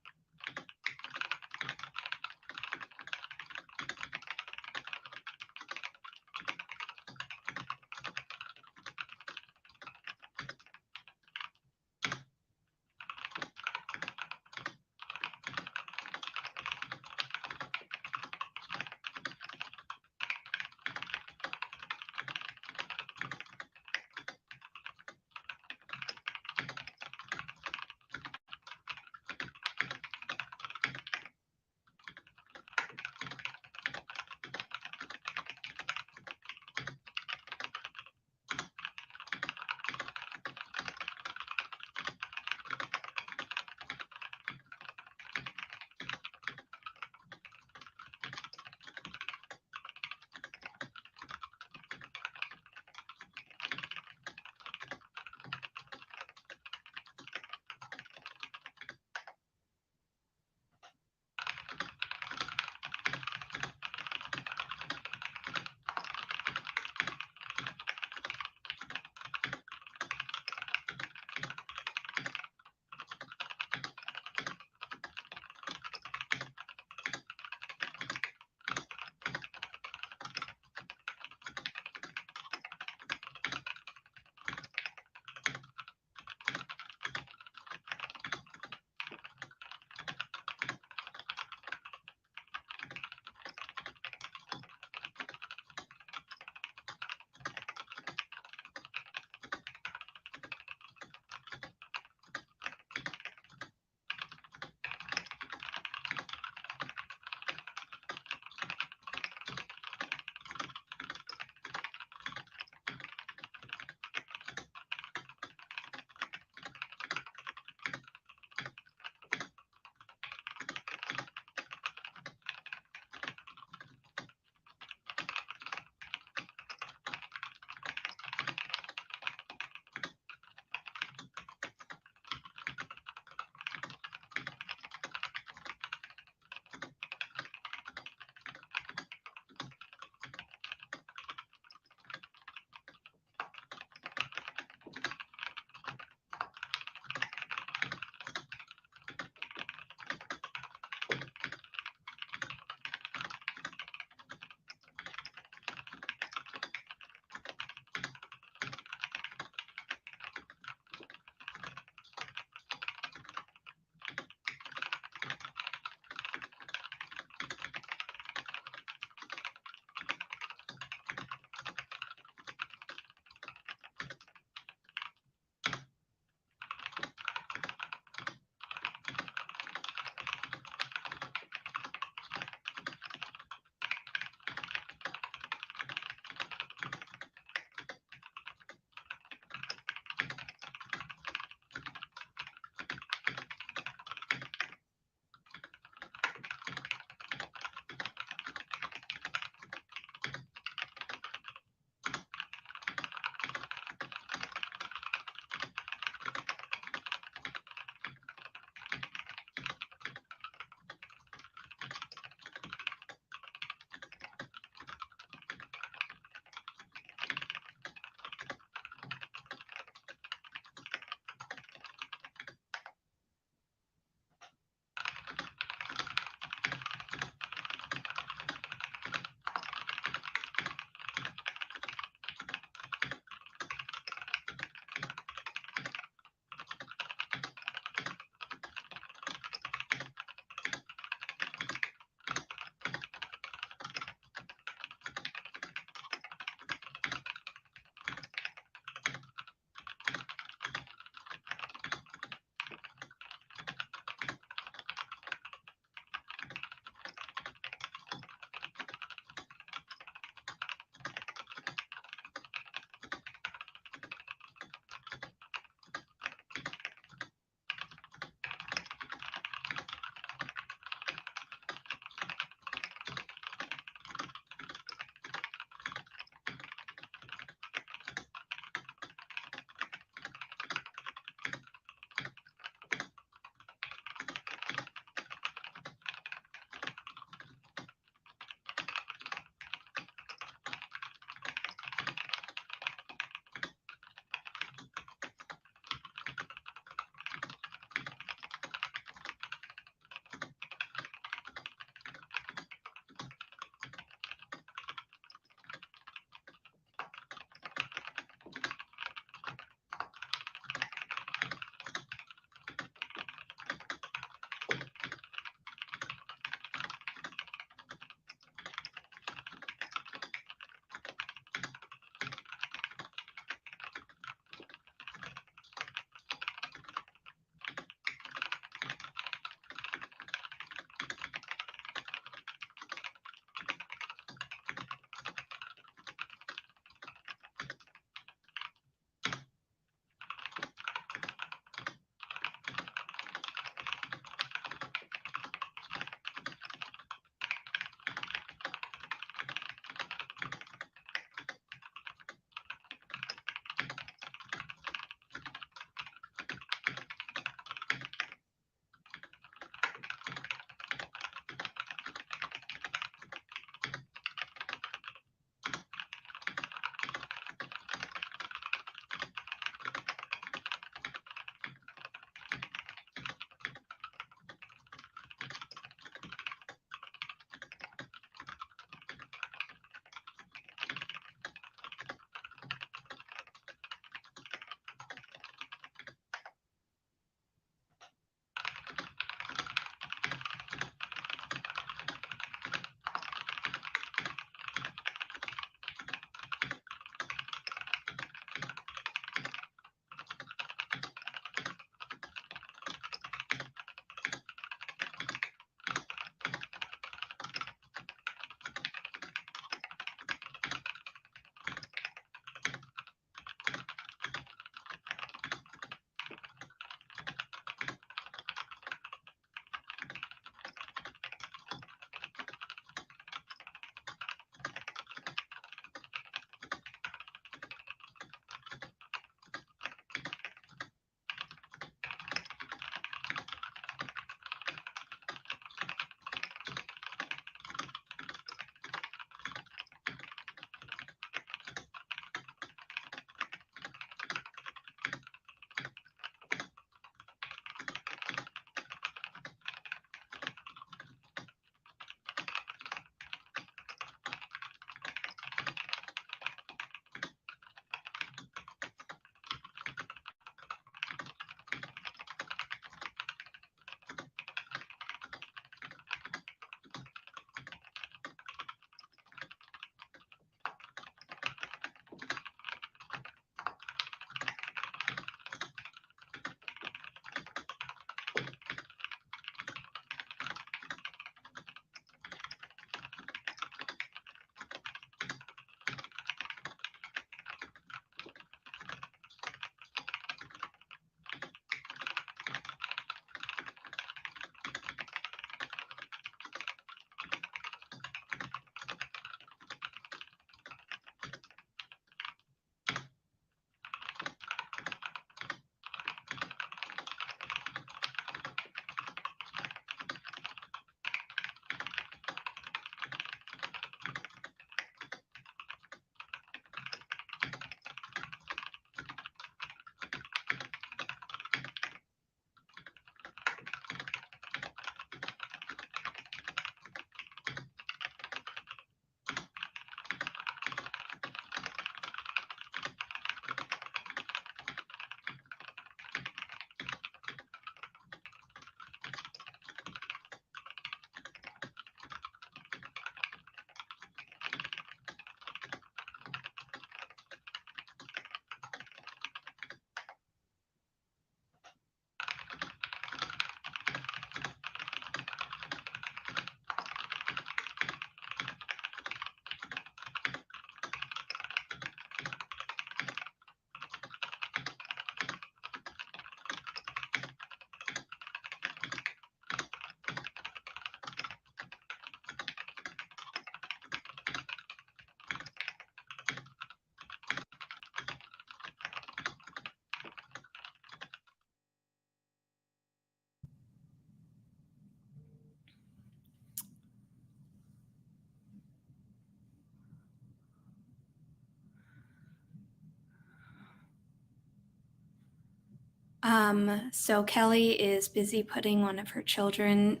So Kelly is busy putting one of her children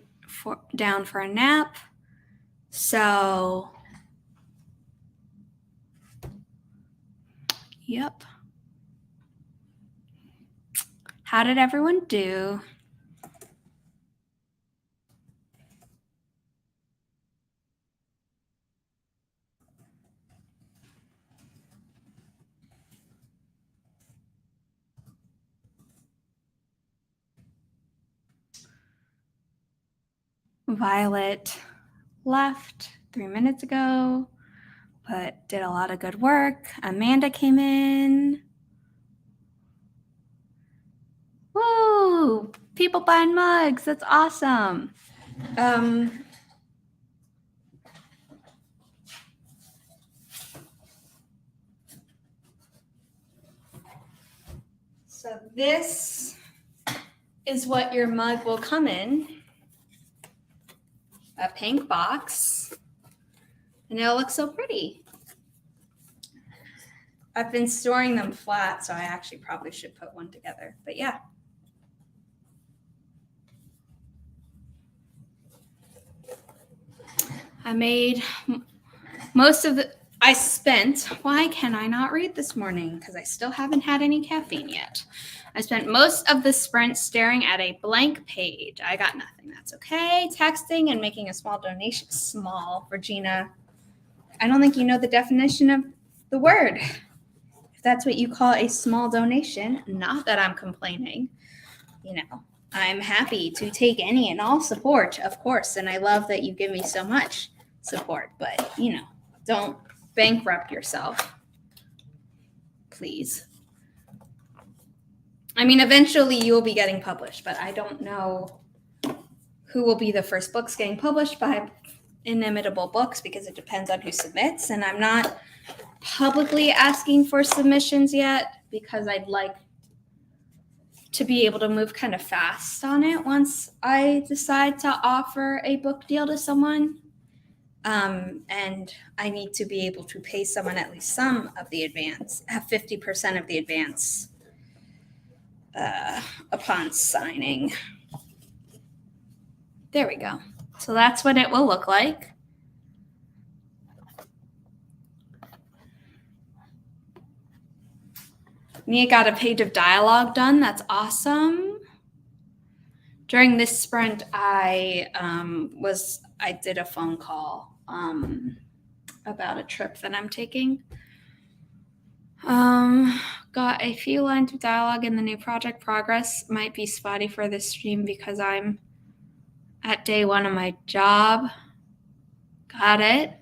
down for a nap. So, yep. How did everyone do? Violet left 3 minutes ago, but did a lot of good work. Amanda came in. Woo! People buying mugs. That's awesome. So this is what your mug will come in. A pink box. And it'll look so pretty. I've been storing them flat, so I actually probably should put one together. But yeah. I made why can I not read this morning? Because I still haven't had any caffeine yet. I spent most of the sprint staring at a blank page. I got nothing. That's okay. Texting and making a small donation. Small, Regina. I don't think you know the definition of the word. If that's what you call a small donation, not that I'm complaining. I'm happy to take any and all support, of course. And I love that you give me so much support. But, don't bankrupt yourself. Please. I mean, eventually you'll be getting published, but I don't know who will be the first books getting published by Inimitable Books because it depends on who submits. And I'm not publicly asking for submissions yet because I'd like to be able to move kind of fast on it once I decide to offer a book deal to someone. And I need to be able to pay someone at least some of the advance, have 50% of the advance upon signing. There we go. So that's what it will look like. Mia got a page of dialogue done. That's awesome. During this sprint, I did a phone call about a trip that I'm taking. Got a few lines of dialogue in the new project. Progress might be spotty for this stream because I'm at day 1 of my job. Got it.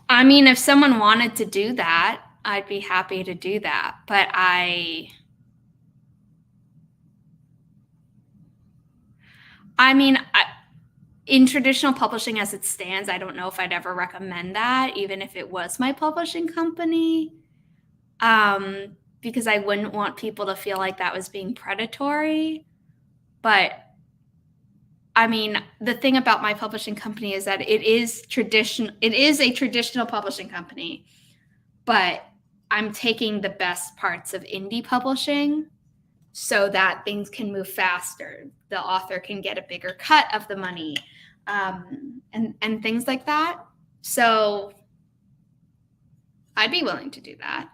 I mean, if someone wanted to do that, I'd be happy to do that. But in traditional publishing as it stands, I don't know if I'd ever recommend that, even if it was my publishing company, because I wouldn't want people to feel like that was being predatory. But I mean, the thing about my publishing company is that it is a traditional publishing company, but I'm taking the best parts of indie publishing so that things can move faster. The author can get a bigger cut of the money, and things like that. So I'd be willing to do that.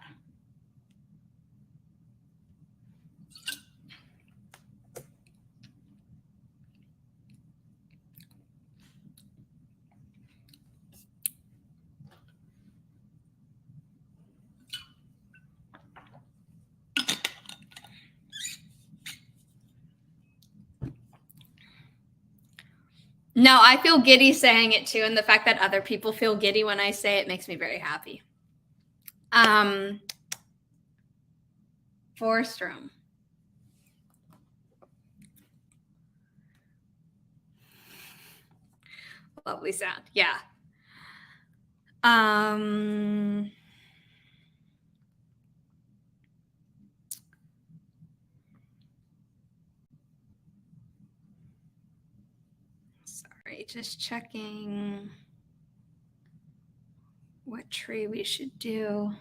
No, I feel giddy saying it too, and the fact that other people feel giddy when I say it makes me very happy. Forest room. Lovely sound. Yeah. Sorry, just checking what tree we should do.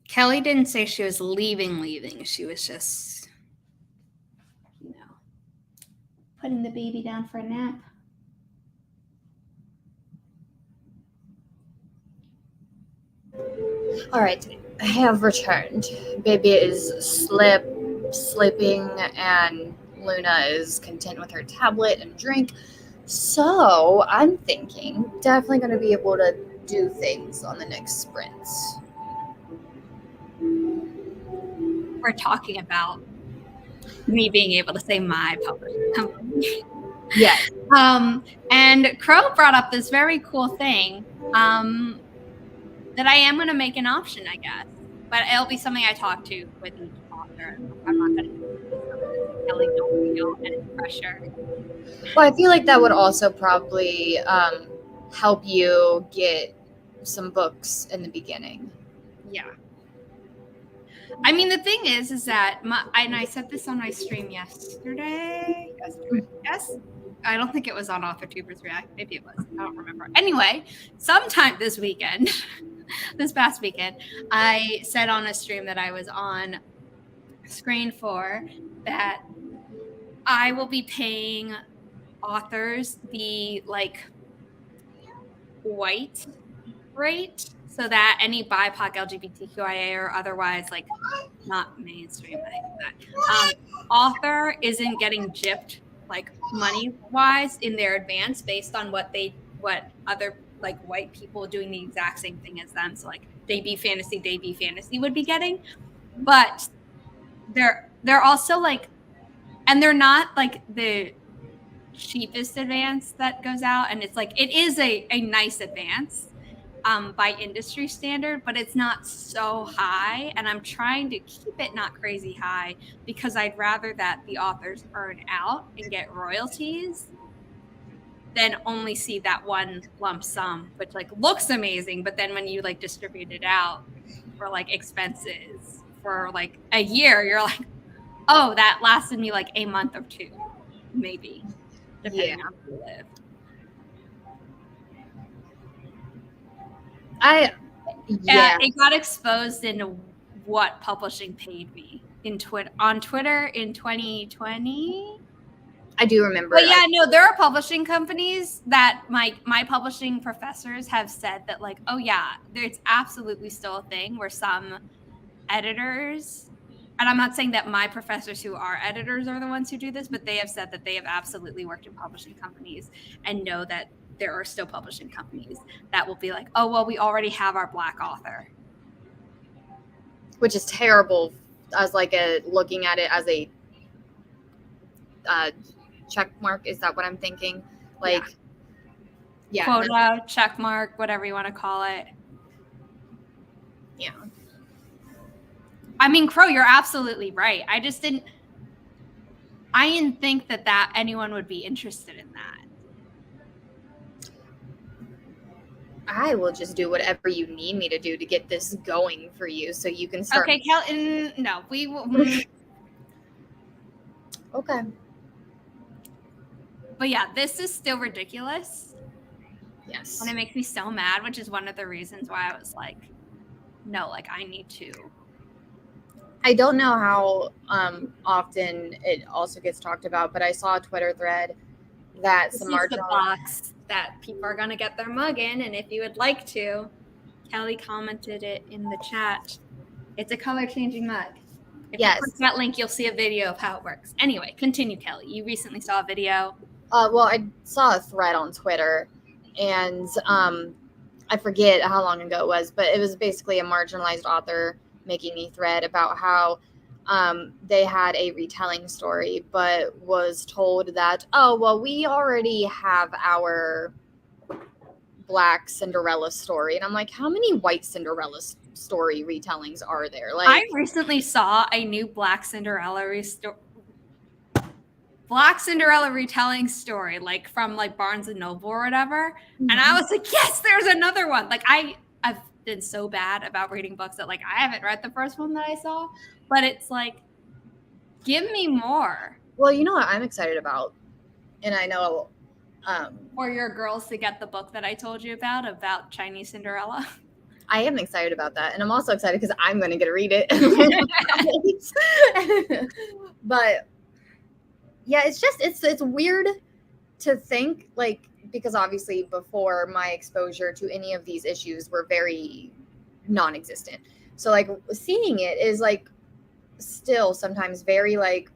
Kelly didn't say she was leaving. She was just, putting the baby down for a nap. All right, I have returned. Baby is sleeping, and Luna is content with her tablet and drink. So I'm thinking definitely going to be able to do things on the next sprints. We're talking about me being able to say my publishing company. Yes. And Crow brought up this very cool thing that I am going to make an option, I guess. But it'll be something I talk to with each author. I'm not going to Kelly don't feel any pressure. Well, I feel like that would also probably help you get some books in the beginning. Yeah. I mean, the thing is that and I said this on my stream yesterday. Yes. I don't think it was on AuthorTubers React. Maybe it was. I don't remember. Anyway, sometime this weekend, this past weekend, I said on a stream that I was on screen for that I will be paying authors the white rate so that any BIPOC, LGBTQIA or otherwise not mainstream author isn't getting gypped money wise in their advance based on what other white people doing the exact same thing as them. So debut fantasy would be getting, but they're also and they're not the cheapest advance that goes out, and it's it is a nice advance by industry standard, but it's not so high, and I'm trying to keep it not crazy high because I'd rather that the authors earn out and get royalties than only see that one lump sum, which looks amazing, but then when you distribute it out for expenses for a year, you're oh, that lasted me a month or two, maybe, depending on where you live. It got exposed into what publishing paid me on Twitter in 2020. I do remember. But yeah, no, there are publishing companies that my publishing professors have said that oh yeah, it's absolutely still a thing where some editors, and I'm not saying that my professors who are editors are the ones who do this, but they have said that they have absolutely worked in publishing companies and know that there are still publishing companies that will be oh, well, we already have our Black author. Which is terrible as looking at it as a check mark. Is that what I'm thinking? Yeah. Quota, check mark, whatever you want to call it. Yeah. I mean, Crow, you're absolutely right. I didn't think that anyone would be interested in that. I will just do whatever you need me to do to get this going for you so you can start. Okay, Kelly, no, we will. Okay. But yeah, this is still ridiculous. Yes. And it makes me so mad, which is one of the reasons why I was no, I need to. I don't know how often it also gets talked about, but I saw a Twitter thread that this some is marginal the box that people are going to get their mug in, and if you would like to, Kelly commented it in the chat. It's a color-changing mug. If you click that link, you'll see a video of how it works. Anyway, continue, Kelly. You recently saw a video. Well, I saw a thread on Twitter, and I forget how long ago it was, but it was basically a marginalized author making a thread about how they had a retelling story, but was told that, oh, well, we already have our Black Cinderella story. And I'm how many white Cinderella story retellings are there? I recently saw a new Black Cinderella retelling story, from Barnes and Noble or whatever. Mm-hmm. And I was yes, there's another one. been so bad about reading books that like I haven't read the first one that I saw, but it's like, give me more. Well, you know what I'm excited about, and I know for your girls to get the book that I told you about Chinese Cinderella. I am excited about that, and I'm also excited because I'm going to get to read it. But yeah, it's weird to think, like, because obviously before my exposure to any of these issues were very non-existent. So like seeing it is like still sometimes very like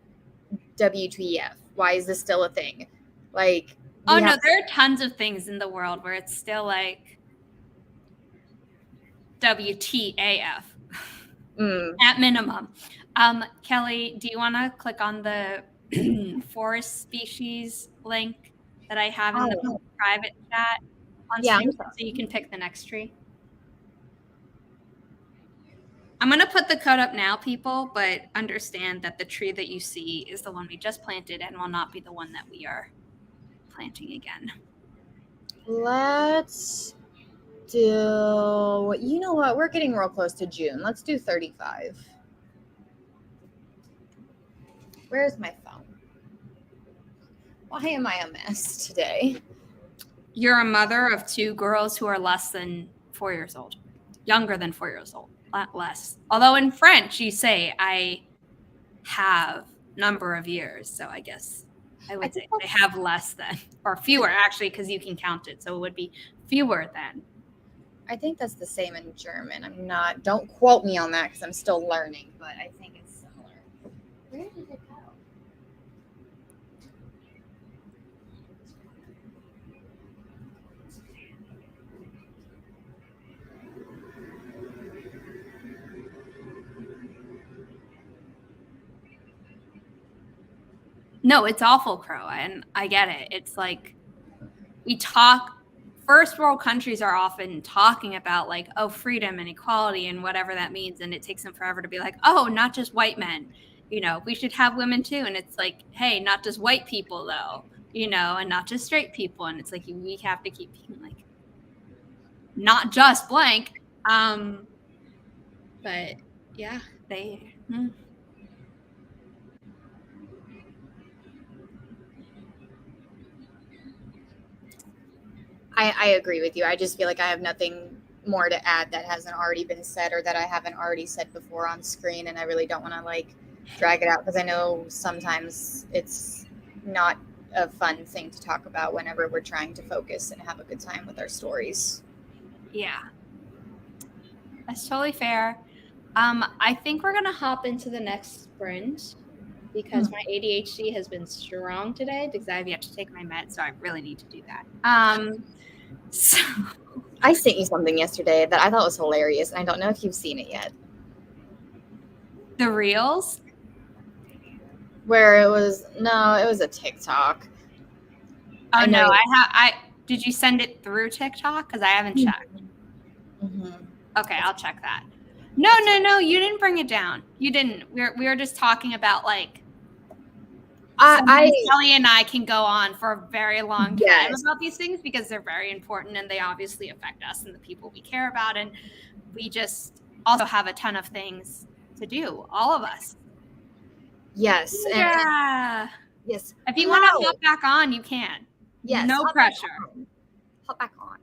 WTF. Why is this still a thing? Like, oh no, there are tons of things in the world where it's still like WTAF at minimum. Kelly, do you want to click on the forest species link that I have in the private chat on screen so you can pick the next tree? I'm going to put the code up now, people, but understand that the tree that you see is the one we just planted and will not be the one that we are planting again. Let's do, you know what? We're getting real close to June. Let's do 35. Where's my phone? Why am I a mess today? You're a mother of 2 girls who are less than 4 years old. Younger than 4 years old. Less. Although in French, you say, I have number of years. So I guess I would say they have less than, or fewer actually, because you can count it. So it would be fewer than. I think that's the same in German. Don't quote me on that because I'm still learning, but I think it's similar. Where did it go? No, it's awful, Crow, and I get it. It's like first world countries are often talking about like, oh, freedom and equality and whatever that means. And it takes them forever to be like, oh, not just white men, we should have women too. And it's like, hey, not just white people though, and not just straight people. And it's like, we have to keep being like, not just blank. But yeah, I agree with you. I just feel like I have nothing more to add that hasn't already been said or that I haven't already said before on screen. And I really don't want to like drag it out because I know sometimes it's not a fun thing to talk about whenever we're trying to focus and have a good time with our stories. Yeah, that's totally fair. I think we're going to hop into the next sprint because my ADHD has been strong today because I have yet to take my meds, so I really need to do that. So I sent you something yesterday that I thought was hilarious, and I don't know if you've seen it yet. The reels? Where it was a TikTok. Oh no, did you send it through TikTok? Because I haven't checked. Mm-hmm. Okay, I'll check that. No, you didn't bring it down. You didn't. We were just talking about like Kelly and I can go on for a very long time about these things because they're very important and they obviously affect us and the people we care about. And we just also have a ton of things to do, all of us. Yes. Yeah. Yes. If you want to hop back on, you can. Yes. No pressure. Hop back on.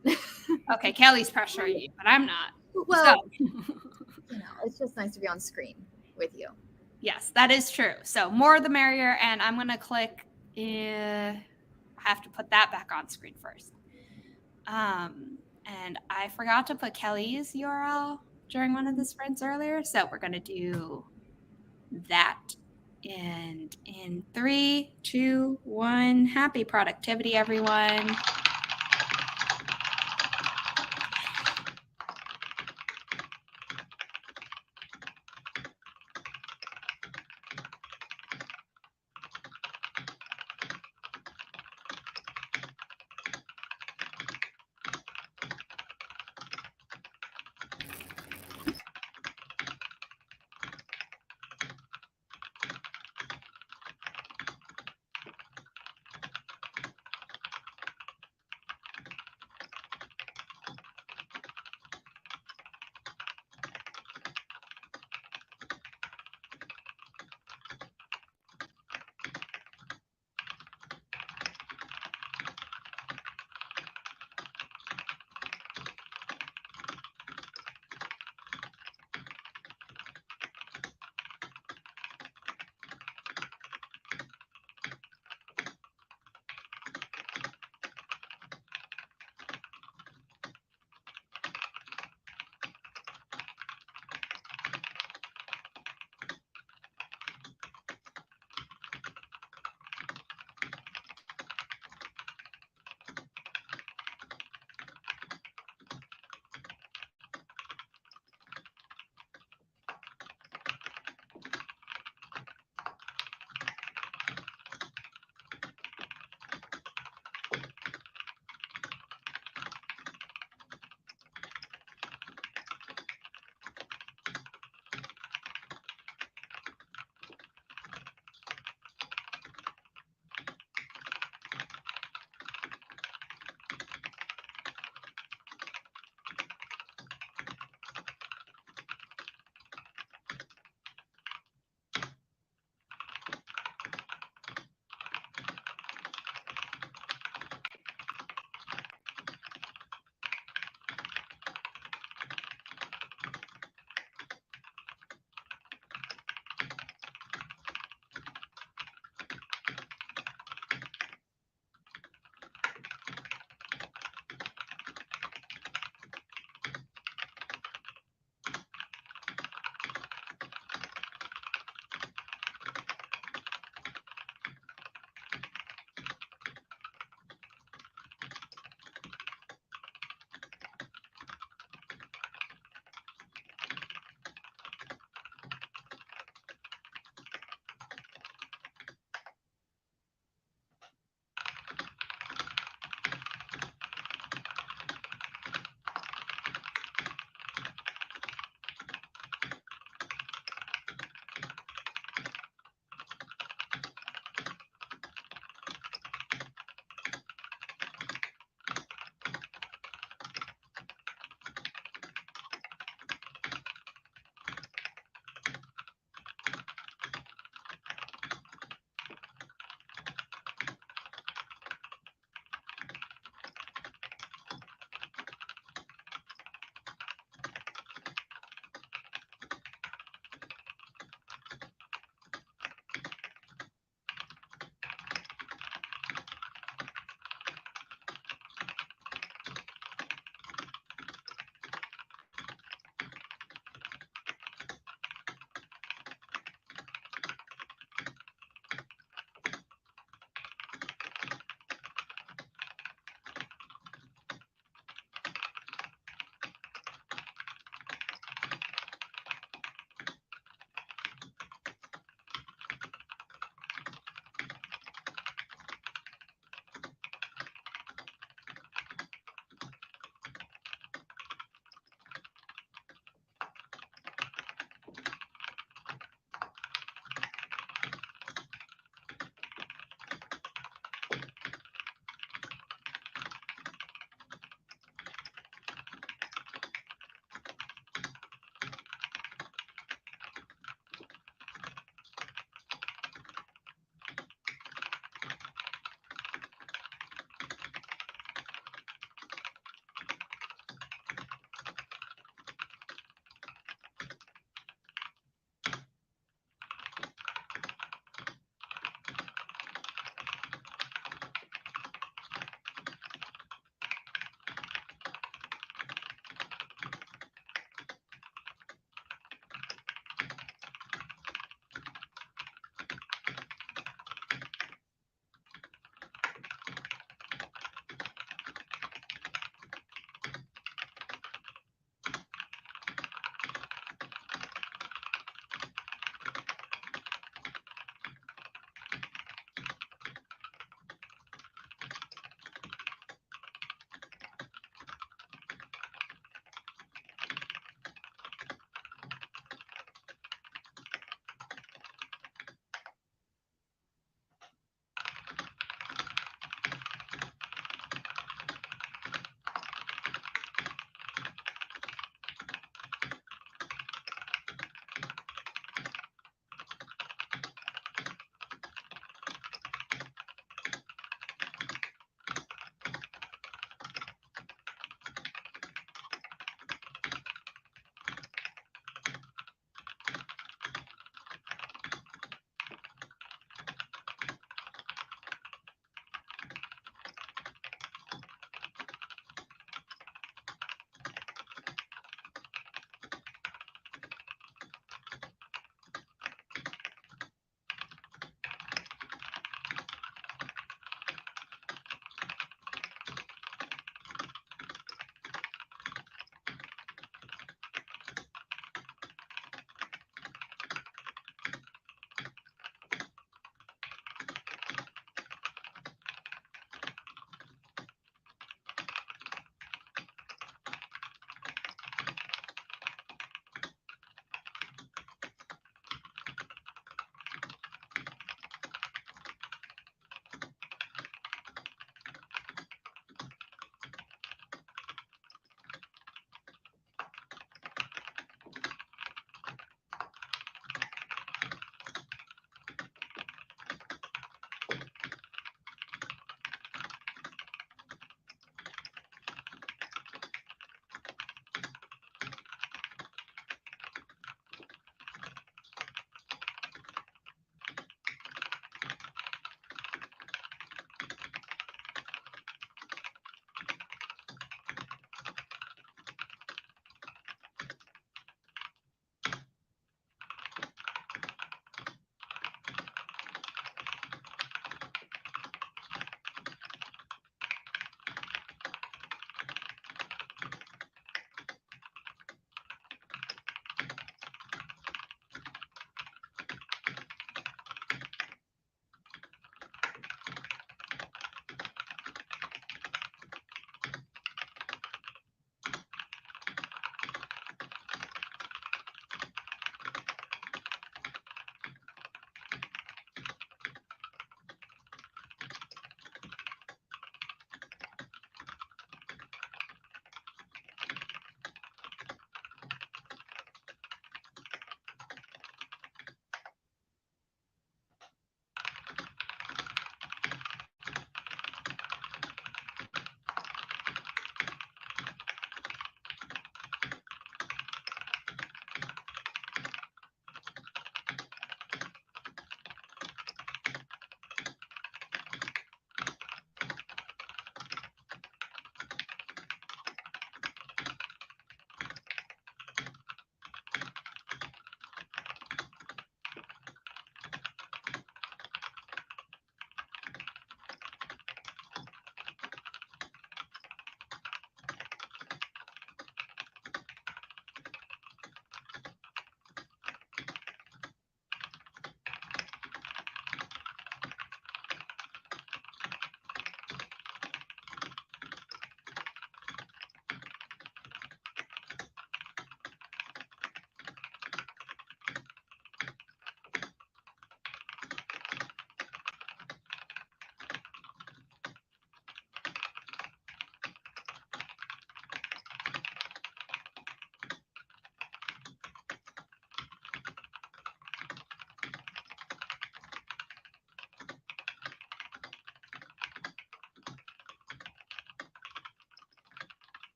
Okay, Kelly's pressuring you, but I'm not. Well, it's just nice to be on screen with you. Yes, that is true. So more the merrier. And I'm going to click. I have to put that back on screen first. And I forgot to put Kelly's URL during one of the sprints earlier. So we're going to do that. And in 3, 2, 1, happy productivity, everyone.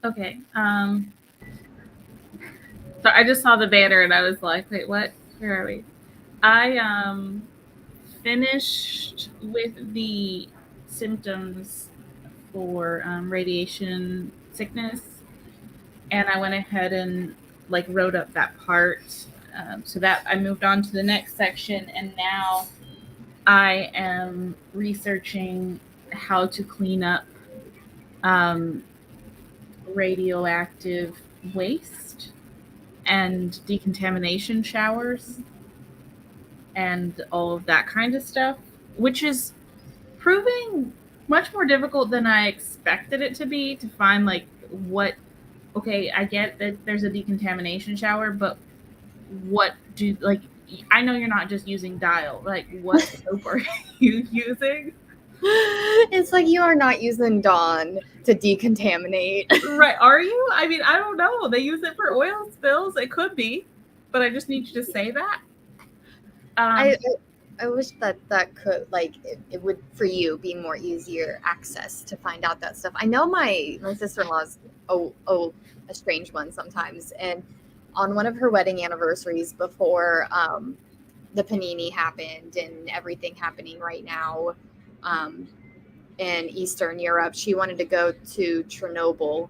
Okay. So I just saw the banner and I was like, wait, what? Where are we? I finished with the symptoms for radiation sickness, and I went ahead and like wrote up that part. So that I moved on to the next section, and now I am researching how to clean up um, radioactive waste and decontamination showers and all of that kind of stuff, which is proving much more difficult than I expected it to be to find like what okay, I get that there's a decontamination shower, but what do like I know you're not just using Dial. Like what soap are you using? It's like you are not using Dawn to decontaminate. Right. Are you? I mean, I don't know. They use it for oil spills. It could be, but I just need you to say that. I wish that could like it would for you be more easier access to find out that stuff. I know my sister-in-law's a strange one sometimes, and on one of her wedding anniversaries before the panini happened and everything happening right now in Eastern Europe, she wanted to go to Chernobyl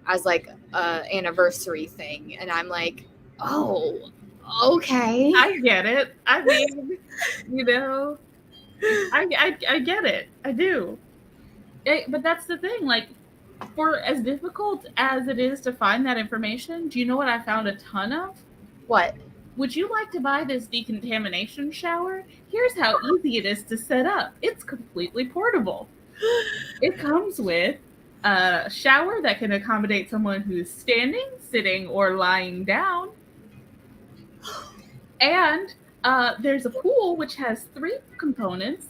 as like a anniversary thing, and I'm like, oh, okay. I get it. I mean, you know, I get it. I do. But that's the thing. Like, for as difficult as it is to find that information, do you know what I found a ton of? What? Would you like to buy this decontamination shower? Here's how easy it is to set up. It's completely portable. It comes with a shower that can accommodate someone who's standing, sitting, or lying down. And there's a pool which has 3 components,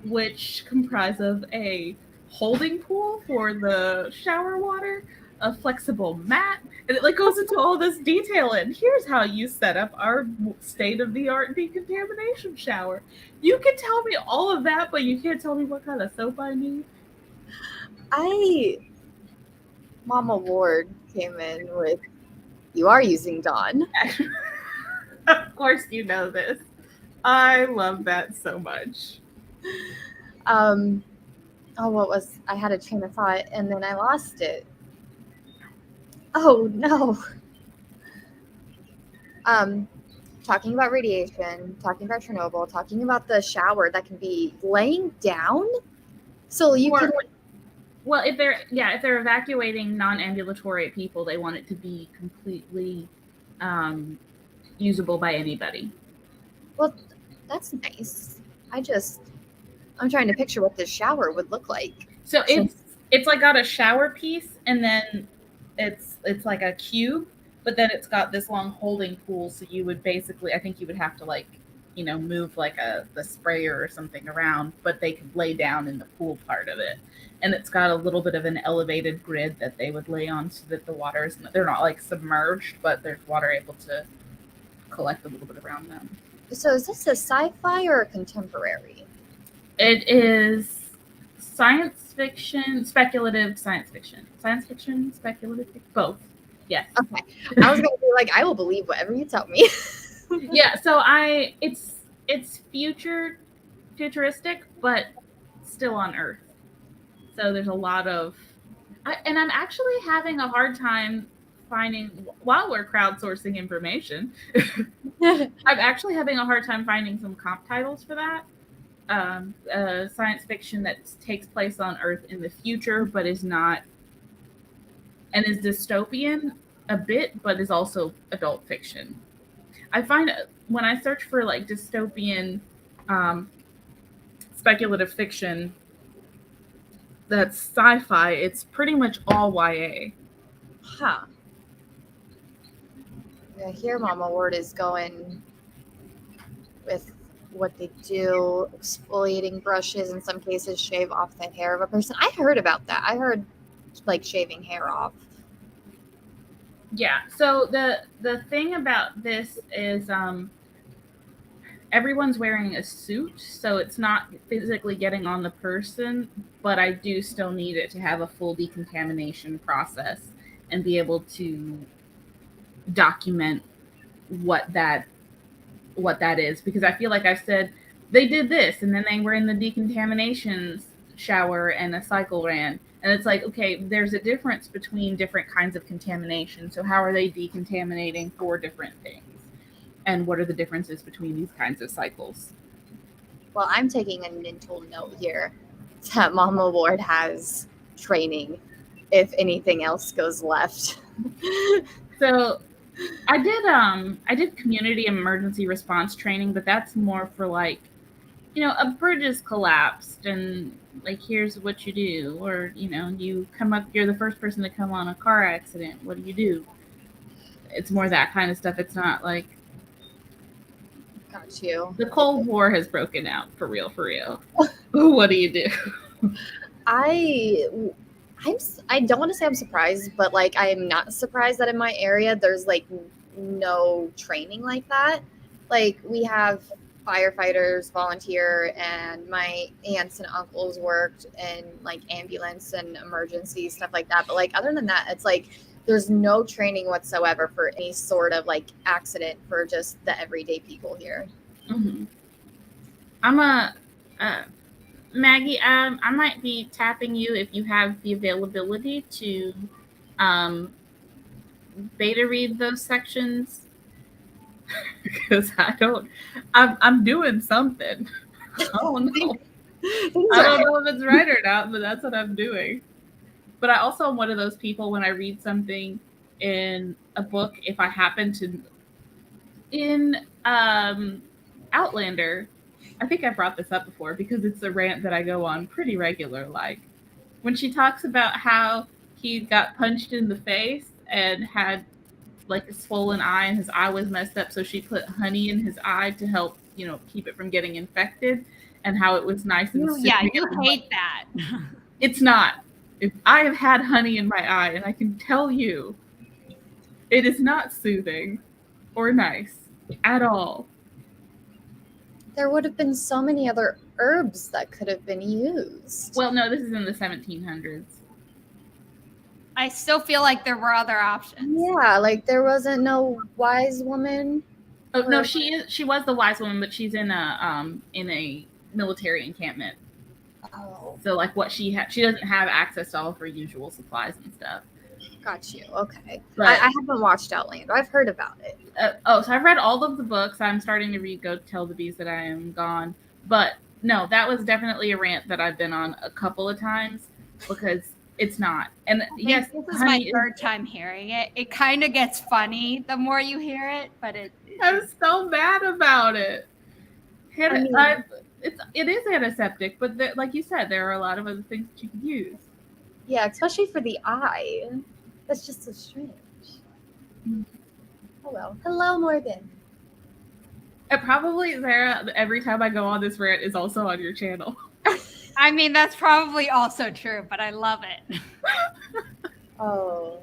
which comprise of a holding pool for the shower water, a flexible mat, and it like goes into all this detail. And here's how you set up our state-of-the-art decontamination shower. You can tell me all of that, but you can't tell me what kind of soap I need. Mama Ward came in with, you are using Dawn. Of course you know this. I love that so much. I had a train of thought and then I lost it. Oh no. Talking about radiation, talking about Chernobyl, talking about the shower that can be laying down. So you can. Well, if they're evacuating non-ambulatory people, they want it to be completely usable by anybody. Well, that's nice. I'm trying to picture what this shower would look like. So it's like got a shower piece, and then it's like a cube, but then it's got this long holding pool. So you would basically, I think you would have to like, move like the sprayer or something around, but they could lay down in the pool part of it. And it's got a little bit of an elevated grid that they would lay on so that the water is, they're not like submerged, but there's water able to collect a little bit around them. So is this a sci-fi or a contemporary? It is science fiction, speculative science fiction. Science fiction, speculative, both. Yes. Okay. I was going to be like, I will believe whatever you tell me. Yeah, so it's futuristic, but still on Earth. So there's a lot of, and I'm actually having a hard time finding, while we're crowdsourcing information, I'm actually having a hard time finding some comp titles for that. Science fiction that takes place on Earth in the future, but is not, and is dystopian a bit, but is also adult fiction. I find when I search for like dystopian speculative fiction that's sci-fi, it's pretty much all YA. Huh. Yeah, here Mama Ward is going with what they do, exfoliating brushes, in some cases shave off the hair of a person. I heard about that. I heard like shaving hair off. Yeah, so the thing about this is everyone's wearing a suit, so it's not physically getting on the person, but I do still need it to have a full decontamination process and be able to document what that is, because I feel like I've said they did this and then they were in the decontamination shower and a cycle ran, and it's like, okay, there's a difference between different kinds of contamination, so how are they decontaminating for different things, and what are the differences between these kinds of cycles? Well, I'm taking a mental note here that Mama Ward has training if anything else goes left. So I did community emergency response training, but that's more for like, a bridge has collapsed and like, here's what you do. Or, you come up, you're the first person to come on a car accident. What do you do? It's more that kind of stuff. It's not like, got you. The Cold War has broken out for real, for real. What do you do? I don't want to say I'm surprised, but like I'm not surprised that in my area there's like no training like that. Like we have firefighters volunteer, and my aunts and uncles worked in like ambulance and emergency stuff like that. But like other than that, it's like there's no training whatsoever for any sort of like accident for just the everyday people here. Mm-hmm. Maggie, I might be tapping you if you have the availability to beta read those sections, because I'm doing something. I don't know. I don't know if it's right or not, but that's what I'm doing. But I also am one of those people, when I read something in a book, if I happen to, in Outlander, I think I brought this up before because it's a rant that I go on pretty regular. Like when she talks about how he got punched in the face and had like a swollen eye and his eye was messed up, so she put honey in his eye to help, keep it from getting infected, and how it was nice and yeah, you hate that. It's not. If I have had honey in my eye, and I can tell you, it is not soothing or nice at all. There would have been so many other herbs that could have been used. Well, no, this is in the 1700s. I still feel like there were other options. Yeah, like there wasn't no wise woman. Oh no, she was the wise woman, but she's in a military encampment. Oh. So like what she doesn't have access to all of her usual supplies and stuff. Got you. Okay. But, I haven't watched Outlander. I've heard about it. So I've read all of the books. I'm starting to read Go Tell the Bees That I Am Gone. But no, that was definitely a rant that I've been on a couple of times, because it's not. And yes, this is my third time hearing it. It kind of gets funny the more you hear it, but I'm so mad about it. It is antiseptic, but like you said, there are a lot of other things that you can use. Yeah, especially for the eye. That's just so strange. Oh well. Hello, Morgan. And probably Sarah, every time I go on this rant, is also on your channel. I mean, that's probably also true, but I love it. Oh,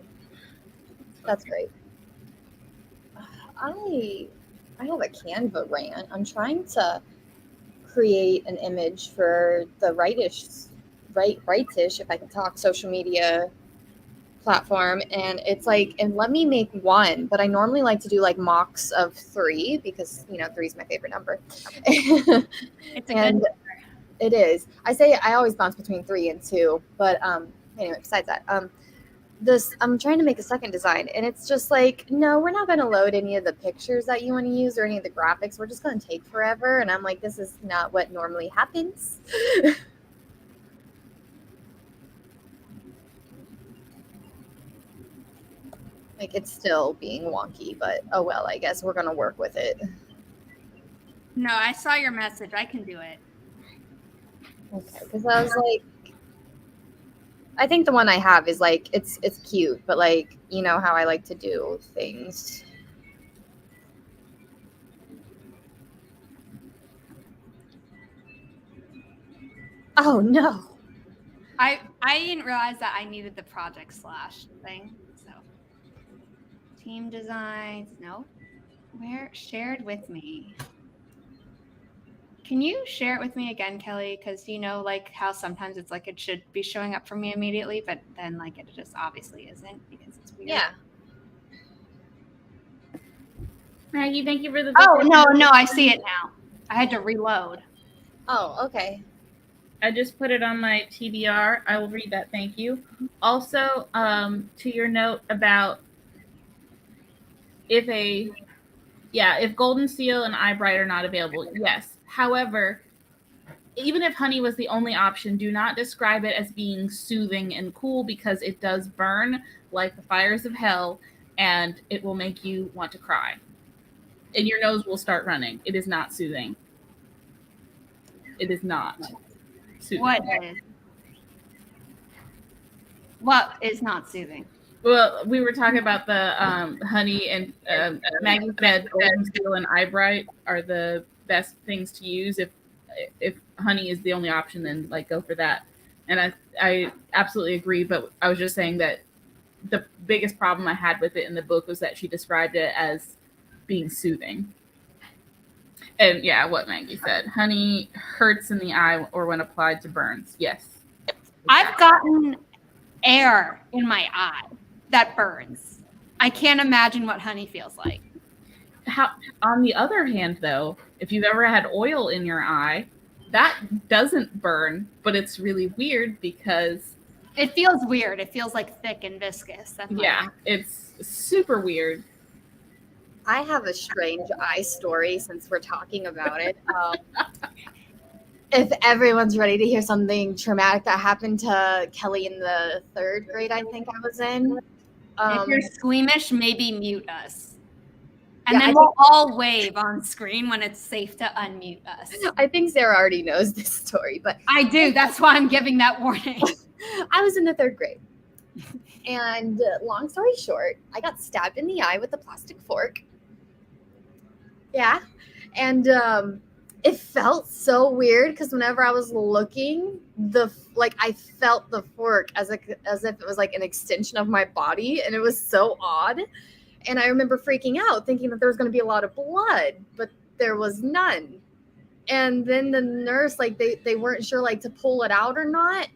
that's great. I have a Canva rant. I'm trying to create an image for the rightish, if I can talk, social media platform, and it's like, and let me make one, but I normally like to do like mocks of 3 because 3 is my favorite number. It's a good number. It is. I always bounce between 3 and 2, but anyway, besides that, I'm trying to make a second design, and it's just like, no, we're not going to load any of the pictures that you want to use or any of the graphics. We're just going to take forever. And I'm like, this is not what normally happens. Like, it's still being wonky, but oh well, I guess we're going to work with it. No, I saw your message. I can do it. Okay, because I was like, I think the one I have is like, it's cute, but like, you know how I like to do things. Oh no. I didn't realize that I needed the project / thing. So team designs, no. Where shared with me? Can you share it with me again, Kelly? Because you know, like how sometimes it's like it should be showing up for me immediately, but then like it just obviously isn't because it's weird. Yeah. Maggie, thank you for the. Oh no, I see it now. I had to reload. Oh, okay. I just put it on my TBR. I will read that. Thank you. Also, to your note about if Golden Seal and Eye Bright are not available, yes. However, even if honey was the only option, do not describe it as being soothing and cool because it does burn like the fires of hell and it will make you want to cry. And your nose will start running. It is not soothing. It is not soothing. What is not soothing? Well, we were talking about the honey and Maggie said Golden Seal and Eye Bright are the best things to use. If honey is the only option, then like go for that. And I absolutely agree. But I was just saying that the biggest problem I had with it in the book was that she described it as being soothing. And yeah, what Maggie said, honey hurts in the eye or when applied to burns. Yes. I've gotten air in my eye that burns. I can't imagine what honey feels like. On the other hand, though, if you've ever had oil in your eye, that doesn't burn, but it's really weird because it feels weird. It feels like thick and viscous. It's super weird. I have a strange eye story since we're talking about it. If everyone's ready to hear something traumatic that happened to Kelly in the 3rd grade, I think I was in. If you're squeamish, maybe mute us. And then we'll all wave on screen when it's safe to unmute us. I think Sarah already knows this story, but I do. That's why I'm giving that warning. I was in the 3rd grade. And long story short, I got stabbed in the eye with a plastic fork. Yeah. And it felt so weird because whenever I was looking, I felt the fork as if it was like an extension of my body, and it was so odd. And I remember freaking out, thinking that there was going to be a lot of blood, but there was none. And then the nurse, like they weren't sure like to pull it out or not.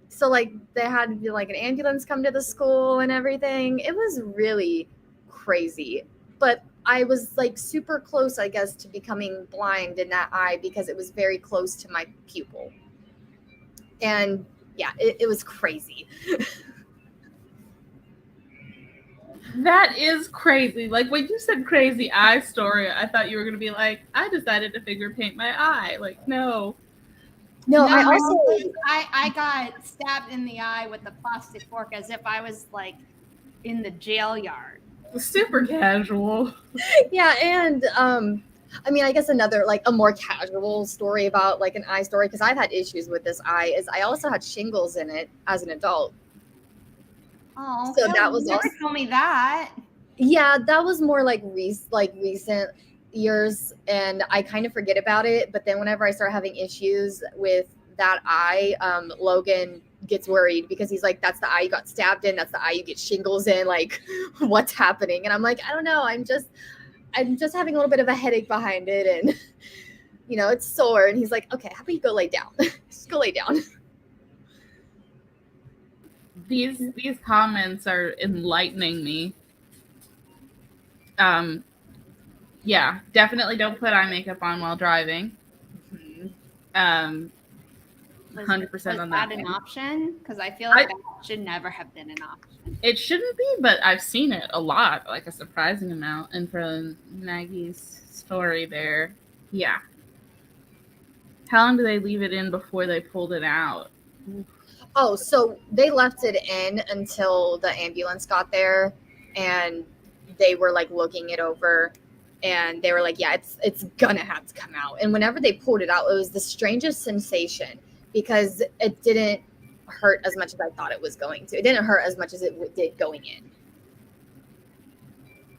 So like they had to be like an ambulance come to the school and everything. It was really crazy. But I was like super close, I guess, to becoming blind in that eye because it was very close to my pupil. And yeah, it was crazy. That is crazy. Like when you said crazy eye story, I thought you were going to be like, I decided to finger paint my eye. Like, no. I got stabbed in the eye with a plastic fork as if I was like in the jail yard. Super casual. Yeah, and I mean, I guess another like a more casual story about like an eye story, because I've had issues with this eye, is I also had shingles in it as an adult. Oh, so that was never told me that. Yeah, that was more like recent years, and I kind of forget about it. But then whenever I start having issues with that eye, Logan gets worried because he's like, that's the eye you got stabbed in, that's the eye you get shingles in, like what's happening? And I'm like, I don't know, I'm just having a little bit of a headache behind it, and you know, it's sore. And he's like, okay, how about you go lay down? Just go lay down. These comments are enlightening me. Yeah, definitely don't put eye makeup on while driving. 100% on that. Was that an option? Because I feel like that should never have been an option. It shouldn't be, but I've seen it a lot, like a surprising amount. And from Maggie's story there, yeah. How long do they leave it in before they pulled it out? Oh, so they left it in until the ambulance got there, and they were like looking it over, and they were like, yeah, it's gonna have to come out. And whenever they pulled it out, it was the strangest sensation because it didn't hurt as much as I thought it was going to. It didn't hurt as much as it did going in.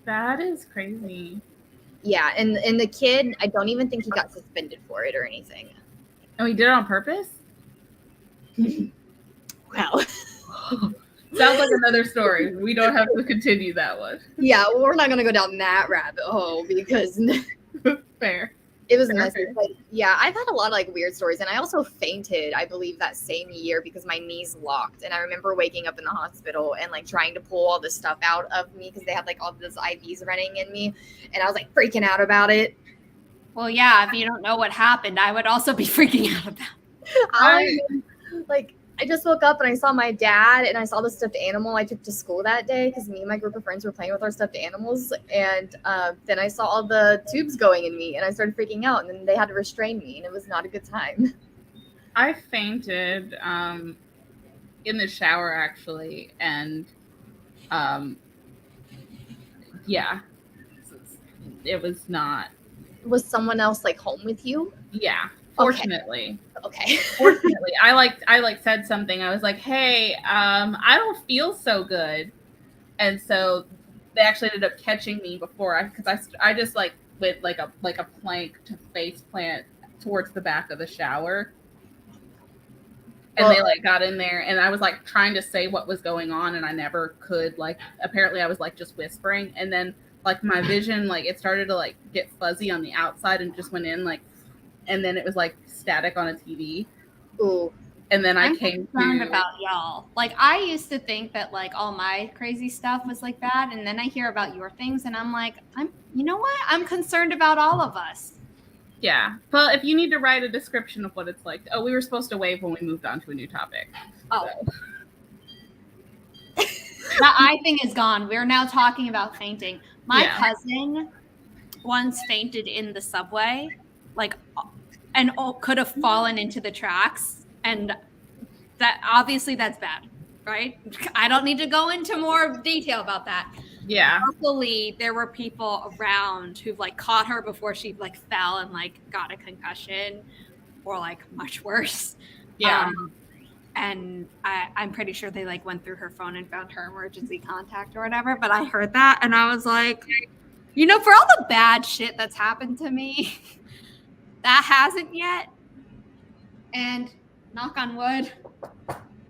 That is crazy. Yeah, and the kid, I don't even think he got suspended for it or anything. Oh, he did it on purpose? Well, sounds like another story. We don't have to continue that one. Yeah, well, we're not going to go down that rabbit hole because... Fair. It was nice. But yeah, I've had a lot of like weird stories, and I also fainted, I believe, that same year because my knees locked. And I remember waking up in the hospital and like trying to pull all this stuff out of me because they had like all those IVs running in me, and I was like freaking out about it. Well, yeah, if you don't know what happened, I would also be freaking out about it. I just woke up and I saw my dad and I saw the stuffed animal I took to school that day because me and my group of friends were playing with our stuffed animals. And then I saw all the tubes going in me and I started freaking out, and then they had to restrain me, and it was not a good time. I fainted in the shower, actually. And yeah, it was not. Was someone else like home with you? Yeah. Fortunately. Okay. Fortunately, I said something. I was like, "Hey, I don't feel so good," and so they actually ended up catching me before because I just like went like a plank to face plant towards the back of the shower, and they like got in there, and I was like trying to say what was going on, and I never could. Like apparently, I was like just whispering, and then like my vision like it started to like get fuzzy on the outside and just went in like. And then it was like static on a TV. Ooh. And then I'm concerned about y'all. Like I used to think that like all my crazy stuff was like that, and then I hear about your things, and I'm like, you know what? I'm concerned about all of us. Yeah. Well, if you need to write a description of what it's like. Oh, we were supposed to wave when we moved on to a new topic. Oh. So. That eye thing is gone. We're now talking about fainting. My cousin once fainted in the subway, like, and could have fallen into the tracks, and that obviously that's bad, right? I don't need to go into more detail about that. Yeah. Luckily, there were people around who've like caught her before she like fell and like got a concussion, or like much worse. Yeah. And I'm pretty sure they like went through her phone and found her emergency contact or whatever. But I heard that and I was like, you know, for all the bad shit that's happened to me, that hasn't yet. And knock on wood,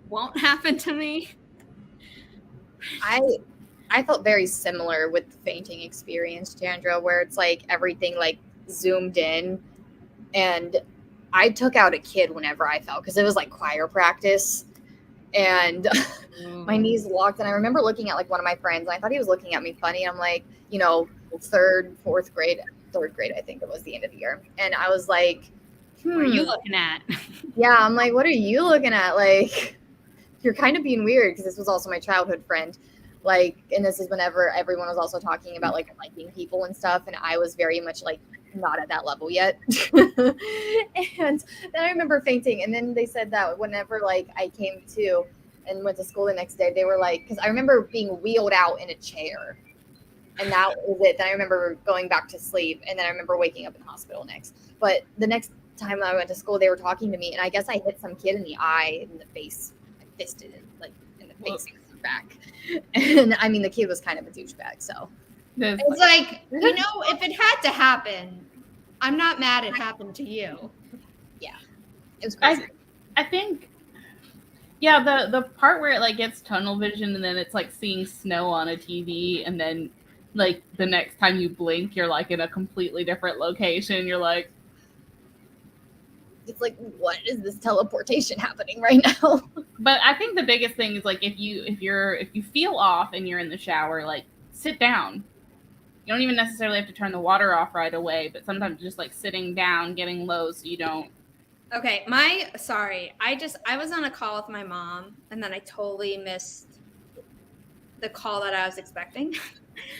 won't happen to me. I felt very similar with the fainting experience, Candra, where it's like everything like zoomed in, and I took out a kid whenever I fell because it was like choir practice, and my knees locked. And I remember looking at like one of my friends, and I thought he was looking at me funny. I'm like, you know, third grade, I think it was the end of the year, and I was like, what are you looking at? Yeah, I'm like, what are you looking at? Like, you're kind of being weird, because this was also my childhood friend. Like, and this is whenever everyone was also talking about like liking people and stuff, and I was very much like not at that level yet. And then I remember fainting, and then they said that whenever like I came to and went to school the next day, they were like, because I remember being wheeled out in a chair, and that was it. Then I remember going back to sleep, and then I remember waking up in the hospital next. But the next time I went to school, they were talking to me, and I guess I hit some kid in the eye, in the face. I fisted it like in the face. Back. And I mean, the kid was kind of a douchebag, so it's like, you know, if it had to happen, I'm not mad it happened to you. Yeah, it was crazy. I think, yeah, the part where it like gets tunnel vision, and then it's like seeing snow on a TV, and then like the next time you blink, you're like in a completely different location. You're like, it's like, what is this teleportation happening right now? But I think the biggest thing is like if you feel off and you're in the shower, like sit down. You don't even necessarily have to turn the water off right away, but sometimes just like sitting down, getting low so you don't. Okay, I was on a call with my mom, and then I totally missed the call that I was expecting.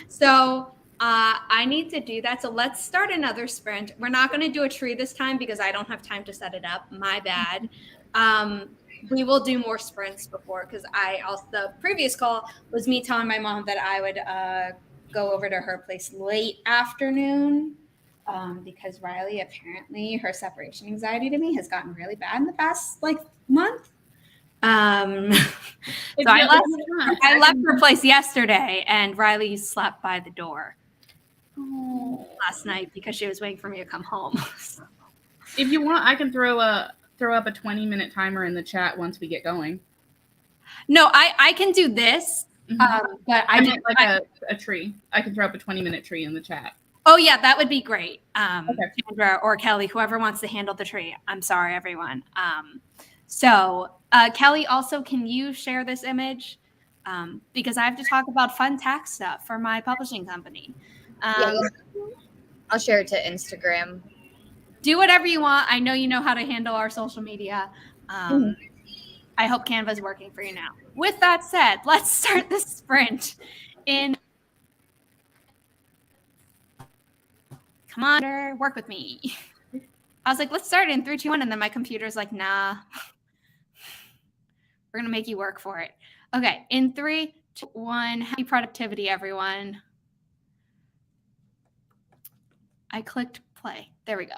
So I need to do that. So let's start another sprint. We're not going to do a tree this time because I don't have time to set it up. My bad. We will do more sprints before, because the previous call was me telling my mom that I would go over to her place late afternoon because Riley, apparently her separation anxiety to me has gotten really bad in the past like month. So I left her place yesterday, and Riley slept by the door last night because she was waiting for me to come home. If you want, I can throw up a 20-minute timer in the chat once we get going. No, I can do this, but I meant like a tree. I can throw up a 20-minute tree in the chat. Oh yeah, that would be great. Okay. Candra or Kelly, whoever wants to handle the tree. I'm sorry, everyone. Kelly, also, can you share this image? Because I have to talk about fun tax stuff for my publishing company. Yeah, I'll share it to Instagram. Do whatever you want. I know you know how to handle our social media. I hope Canva's working for you now. With that said, let's start the sprint in. Come on, work with me. I was like, let's start in 3, 2, 1. And then my computer's like, nah, we're going to make you work for it. Okay. In 3, 2, 1, happy productivity, everyone. I clicked play. There we go.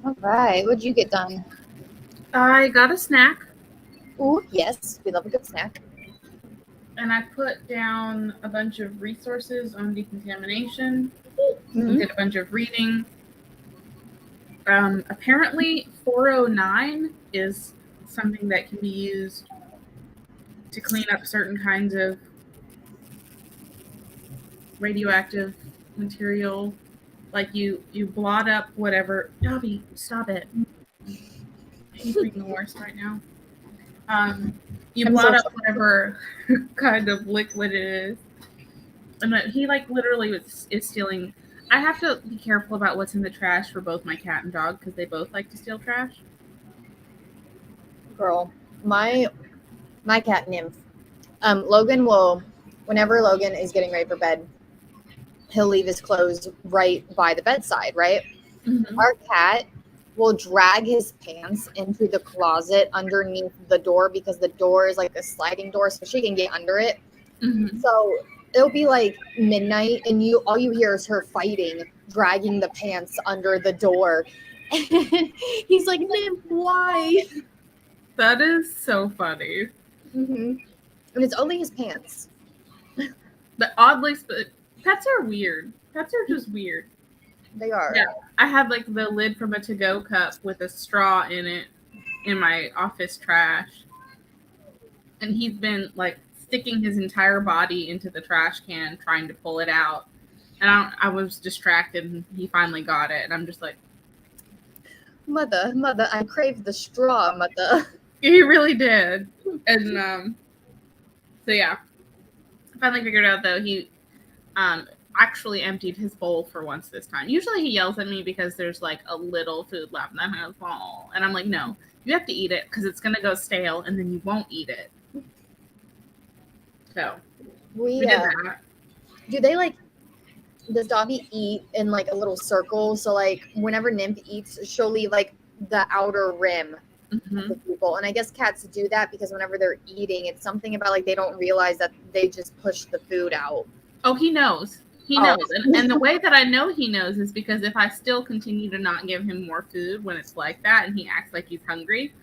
All right. What'd you get done? I got a snack. Ooh, yes. We love a good snack. And I put down a bunch of resources on decontamination. Mm-hmm. Did a bunch of reading. Apparently, 409 is something that can be used to clean up certain kinds of radioactive material. Like you blot up whatever. Dobby, stop it. He's being the worst right now. You blot up whatever kind of liquid it is. And he literally is stealing. I have to be careful about what's in the trash for both my cat and dog because they both like to steal trash. Girl, my cat Nymph. Logan will, whenever Logan is getting ready for bed, he'll leave his clothes right by the bedside, right? Mm-hmm. Our cat will drag his pants into the closet underneath the door because the door is like a sliding door, so she can get under it. Mm-hmm. So it'll be like midnight, and all you hear is her fighting, dragging the pants under the door. And he's like, "Nymph, why?" That is so funny. Mm-hmm. And it's only his pants. But oddly, pets are weird. Pets are just weird. They are. Yeah, I had the lid from a to-go cup with a straw in it in my office trash, and he's been sticking his entire body into the trash can trying to pull it out. And I was distracted, and he finally got it, and I'm just like, Mother, I crave the straw, mother. he really did. And so yeah, I finally figured out though he actually emptied his bowl for once this time. Usually he yells at me because there's a little food left and I'm like, oh. And I'm like, no, you have to eat it because it's gonna go stale and then you won't eat it. So we did that. Do they does Dobby eat in a little circle? So whenever Nymph eats, she'll leave the outer rim for people. And I guess cats do that because whenever they're eating, it's something about they don't realize that they just push the food out. Oh, he knows. He knows. And the way that I know he knows is because if I still continue to not give him more food when it's like that and he acts like he's hungry,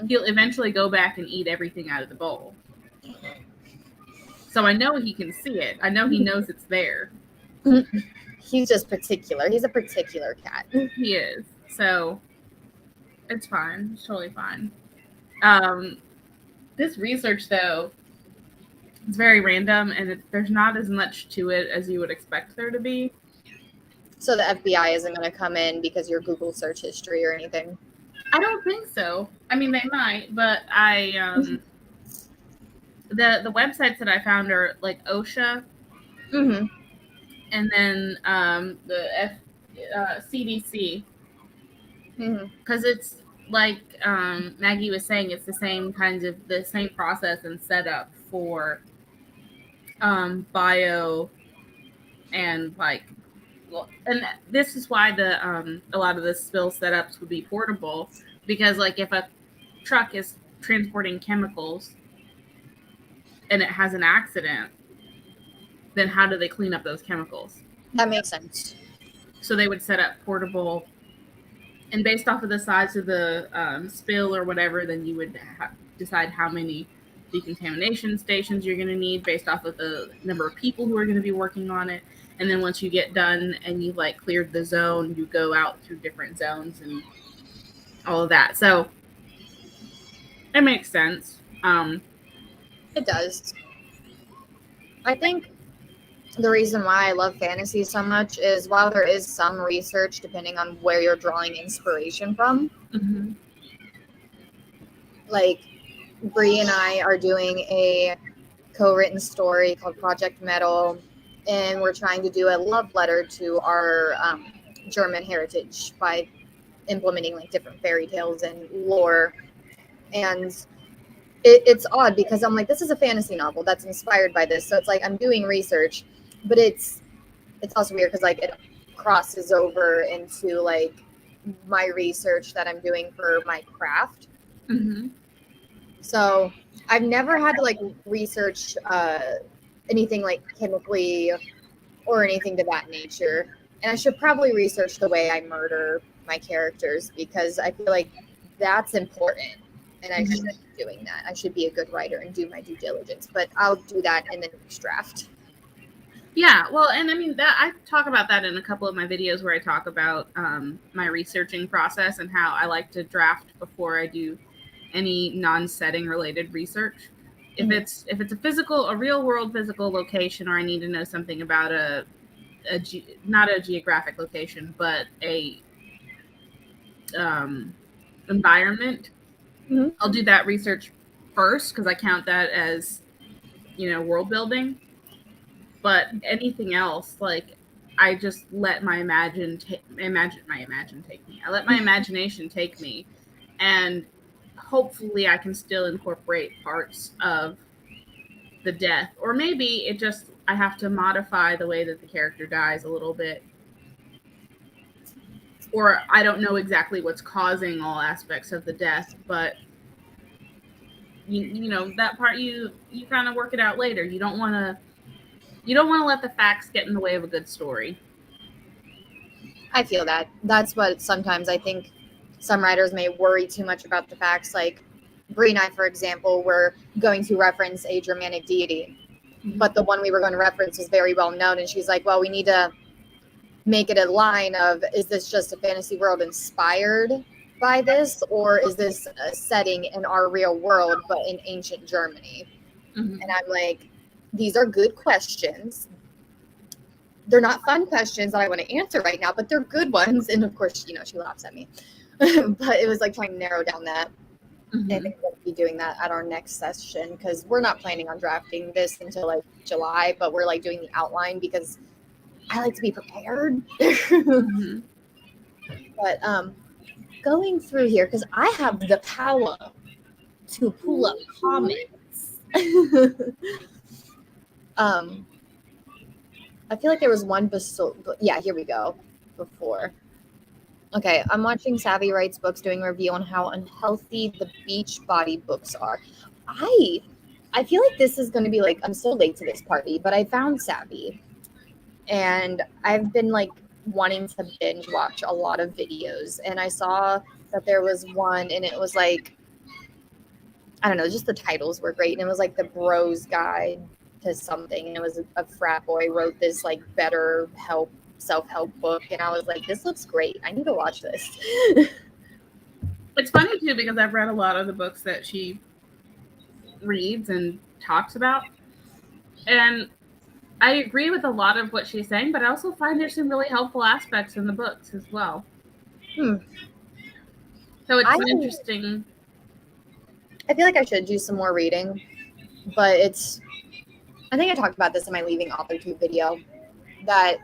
he'll eventually go back and eat everything out of the bowl. So I know he can see it. I know he knows it's there. He's just particular. He's a particular cat. He is. So it's fine. It's totally fine. This research, though, it's very random, and there's not as much to it as you would expect there to be. So the FBI isn't going to come in because your Google search history or anything? I don't think so. I mean, they might, but the websites that I found are OSHA, and then the CDC, because it's Maggie was saying, it's the same process and setup for bio and and this is why a lot of the spill setups would be portable, because if a truck is transporting chemicals and it has an accident, then how do they clean up those chemicals? That makes sense. So they would set up portable, and based off of the size of the spill or whatever, then you would decide how many decontamination stations you're going to need based off of the number of people who are going to be working on it. And then once you get done and you've cleared the zone, you go out through different zones and all of that. So it makes sense. It does. I think the reason why I love fantasy so much is while there is some research depending on where you're drawing inspiration from, Bree and I are doing a co-written story called Project Metal, and we're trying to do a love letter to our German heritage by implementing different fairy tales and lore. And it's odd because I'm this is a fantasy novel that's inspired by this, so it's I'm doing research, but it's also weird because it crosses over into my research that I'm doing for my craft. So I've never had to research anything chemically or anything to that nature. And I should probably research the way I murder my characters, because I feel like that's important. And I should be doing that. I should be a good writer and do my due diligence. But I'll do that in the next draft. Yeah, well, and I mean, that I talk about that in a couple of my videos where I talk about my researching process and how I like to draft before I do any non-setting related research. If it's a real world physical location, or I need to know something about not a geographic location, but a environment, I'll do that research first because I count that as, world building. But anything else, like, I just let my imagination take me. I let my imagination take me, and hopefully I can still incorporate parts of the death, or maybe I have to modify the way that the character dies a little bit, or I don't know exactly what's causing all aspects of the death, but you know that part you kind of work it out later. You don't want to let the facts get in the way of a good story. I feel that. That's what sometimes I think some writers may worry too much about the facts. Like Bree and I, for example, were going to reference a Germanic deity, but the one we were going to reference was very well known. And she's like, well, we need to make it a line of, is this just a fantasy world inspired by this, or is this a setting in our real world, but in ancient Germany? And I'm like, these are good questions. They're not fun questions that I want to answer right now, but they're good ones. And of course, she laughs at me. But it was like trying to narrow down that. I think we'll be doing that at our next session, because we're not planning on drafting this until like July, but we're like doing the outline because I like to be prepared. But going through here, because I have the power to pull up comments. I feel like there was one yeah, here we go. Before. Okay, I'm watching Savvy Writes Books doing a review on how unhealthy the Beachbody books are. I feel like this is going to be like, I'm so late to this party, but I found Savvy. And I've been like wanting to binge watch a lot of videos. And I saw that there was one, and it was like, I don't know, just the titles were great. And it was like the Bros Guide to something. And it was a frat boy wrote this like better self-help book. And I was like, this looks great. I need to watch this. It's funny too, because I've read a lot of the books that she reads and talks about. And I agree with a lot of what she's saying, but I also find there's some really helpful aspects in the books as well. So it's interesting. I feel like I should do some more reading, but I think I talked about this in my Leaving AuthorTube video, that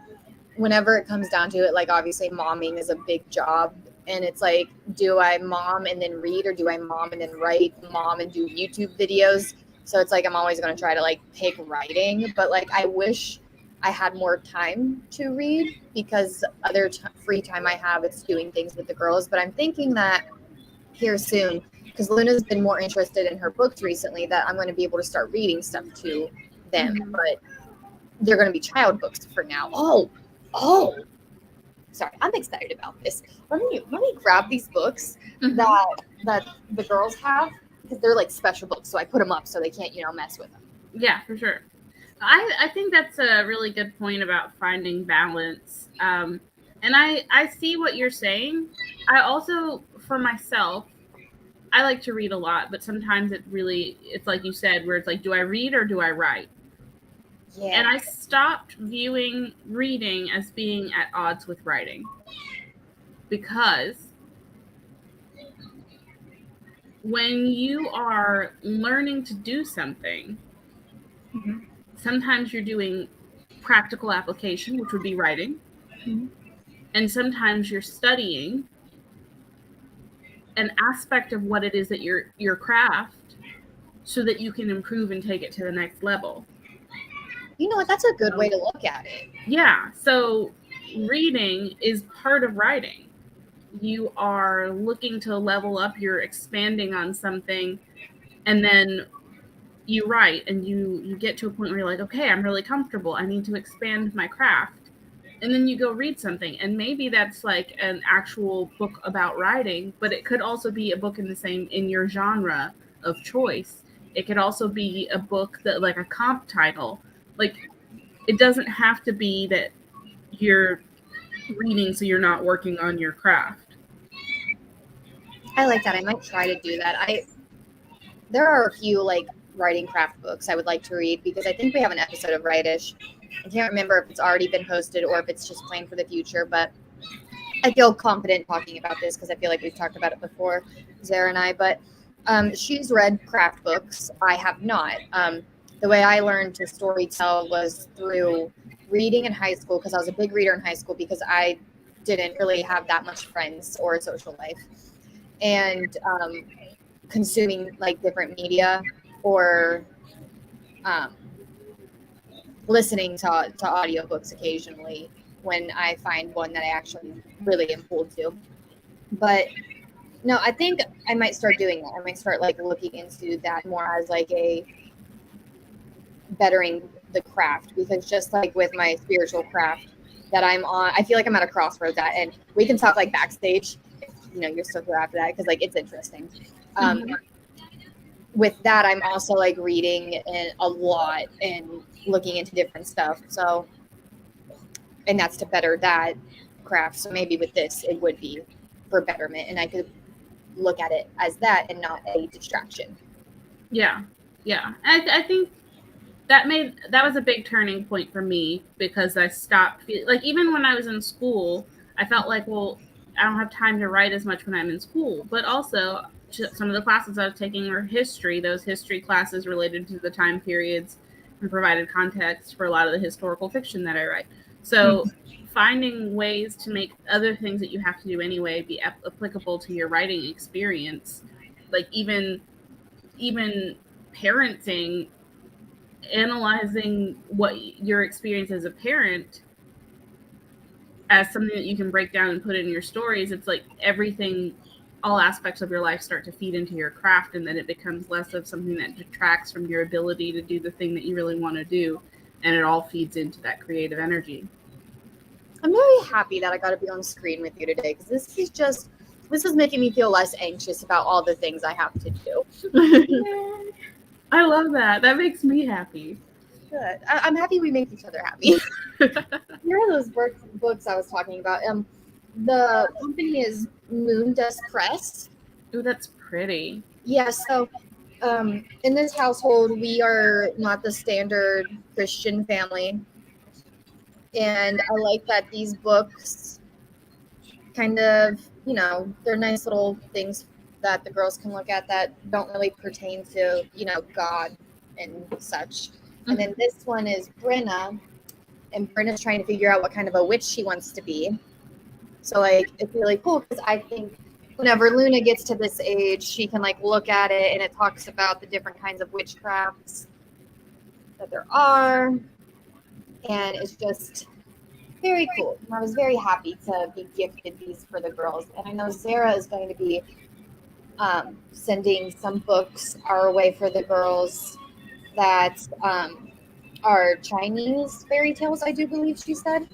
whenever it comes down to it, like obviously momming is a big job. And it's like, do I mom and then read, or do I mom and then write, mom and do YouTube videos? So it's like, I'm always going to try to like pick writing, but like, I wish I had more time to read, because other free time I have, it's doing things with the girls. But I'm thinking that here soon, because Luna's been more interested in her books recently, that I'm going to be able to start reading stuff to them, but they're going to be child books for now. Oh, sorry. I'm excited about this. Let me grab these books that the girls have, because they're like special books, so I put them up so they can't, mess with them. Yeah, for sure. I think that's a really good point about finding balance. And I see what you're saying. I also, for myself, I like to read a lot, but sometimes it's like you said, where it's like, do I read or do I write? Yeah. And I stopped viewing reading as being at odds with writing, because when you are learning to do something, sometimes you're doing practical application, which would be writing, and sometimes you're studying an aspect of what it is that your craft, so that you can improve and take it to the next level. You know what? That's a good way to look at it. Yeah. So reading is part of writing. You are looking to level up, you're expanding on something, and then you write, and you get to a point where you're like, okay, I'm really comfortable. I need to expand my craft. and then you go read something, and maybe that's like an actual book about writing, but it could also be a book in your genre of choice. It could also be a book that, like, a comp title. Like, it doesn't have to be that you're reading so you're not working on your craft. I like that. I might try to do that. There are a few like writing craft books I would like to read, because I think we have an episode of Write-ish. I can't remember if it's already been posted or if it's just planned for the future, but I feel confident talking about this because I feel like we've talked about it before, Zara and I. But she's read craft books. I have not. The way I learned to storytell was through reading in high school, because I was a big reader in high school because I didn't really have that much friends or a social life. And consuming like different media, or listening to audiobooks occasionally when I find one that I actually really am pulled to. But no, I think I might start doing that. I might start like looking into that more as like a bettering the craft, because just like with my spiritual craft that I'm on, I feel like I'm at a crossroads at, and we can talk like backstage if you're still here after that, because like it's interesting. With that, I'm also like reading a lot and looking into different stuff. So, and that's to better that craft. So maybe with this, it would be for betterment, and I could look at it as that and not a distraction. Yeah. I think that was a big turning point for me, because I stopped like, even when I was in school, I felt like, well, I don't have time to write as much when I'm in school. But also, some of the classes I was taking were history. Those history classes related to the time periods and provided context for a lot of the historical fiction that I write. So finding ways to make other things that you have to do anyway be applicable to your writing experience, like even parenting, analyzing what your experience as a parent as something that you can break down and put in your stories. It's like everything, all aspects of your life start to feed into your craft, and then it becomes less of something that detracts from your ability to do the thing that you really want to do, and it all feeds into that creative energy. I'm really happy that I got to be on screen with you today, because this is making me feel less anxious about all the things I have to do. I love that. That makes me happy. Good. I'm happy we make each other happy. Here are those books I was talking about. The company is Moon Dust Press. Oh, that's pretty. Yeah, so in this household, we are not the standard Christian family. And I like that these books kind of, they're nice little things that the girls can look at that don't really pertain to, God and such. And then this one is Brenna, and Brenna's trying to figure out what kind of a witch she wants to be. So, like, it's really cool, because I think whenever Luna gets to this age, she can, like, look at it, and it talks about the different kinds of witchcrafts that there are. And it's just very cool. And I was very happy to be gifted these for the girls. And I know Zara is going to be sending some books our way for the girls that are Chinese fairy tales, I do believe she said.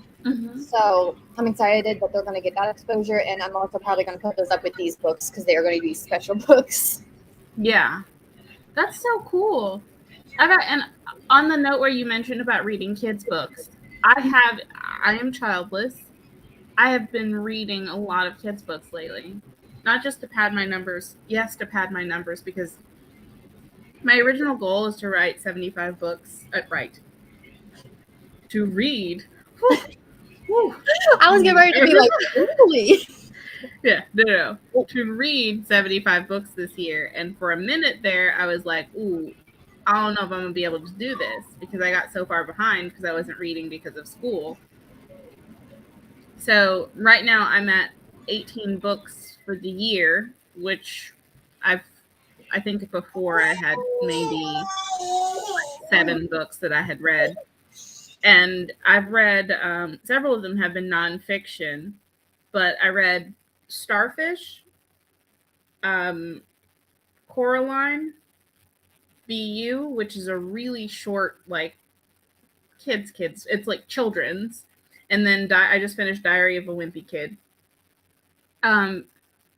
So I'm excited that they're going to get that exposure, and I'm also probably going to put those up with these books, because they are going to be special books. Yeah, that's so cool. And on the note where you mentioned about reading kids' books, I am childless. I have been reading a lot of kids' books lately. Not just to pad my numbers. Yes, to pad my numbers, because my original goal is to write 75 books. To read. Whew. I was getting ready to be like, holy. Yeah, no. To read 75 books this year. And for a minute there, I was like, ooh, I don't know if I'm going to be able to do this, because I got so far behind because I wasn't reading because of school. So right now I'm at 18 books for the year, which I think before I had maybe 7 books that I had read. And I've read, several of them have been nonfiction, but I read Starfish, Coraline, BU, which is a really short, like, kids. It's like children's. and then I just finished Diary of a Wimpy Kid.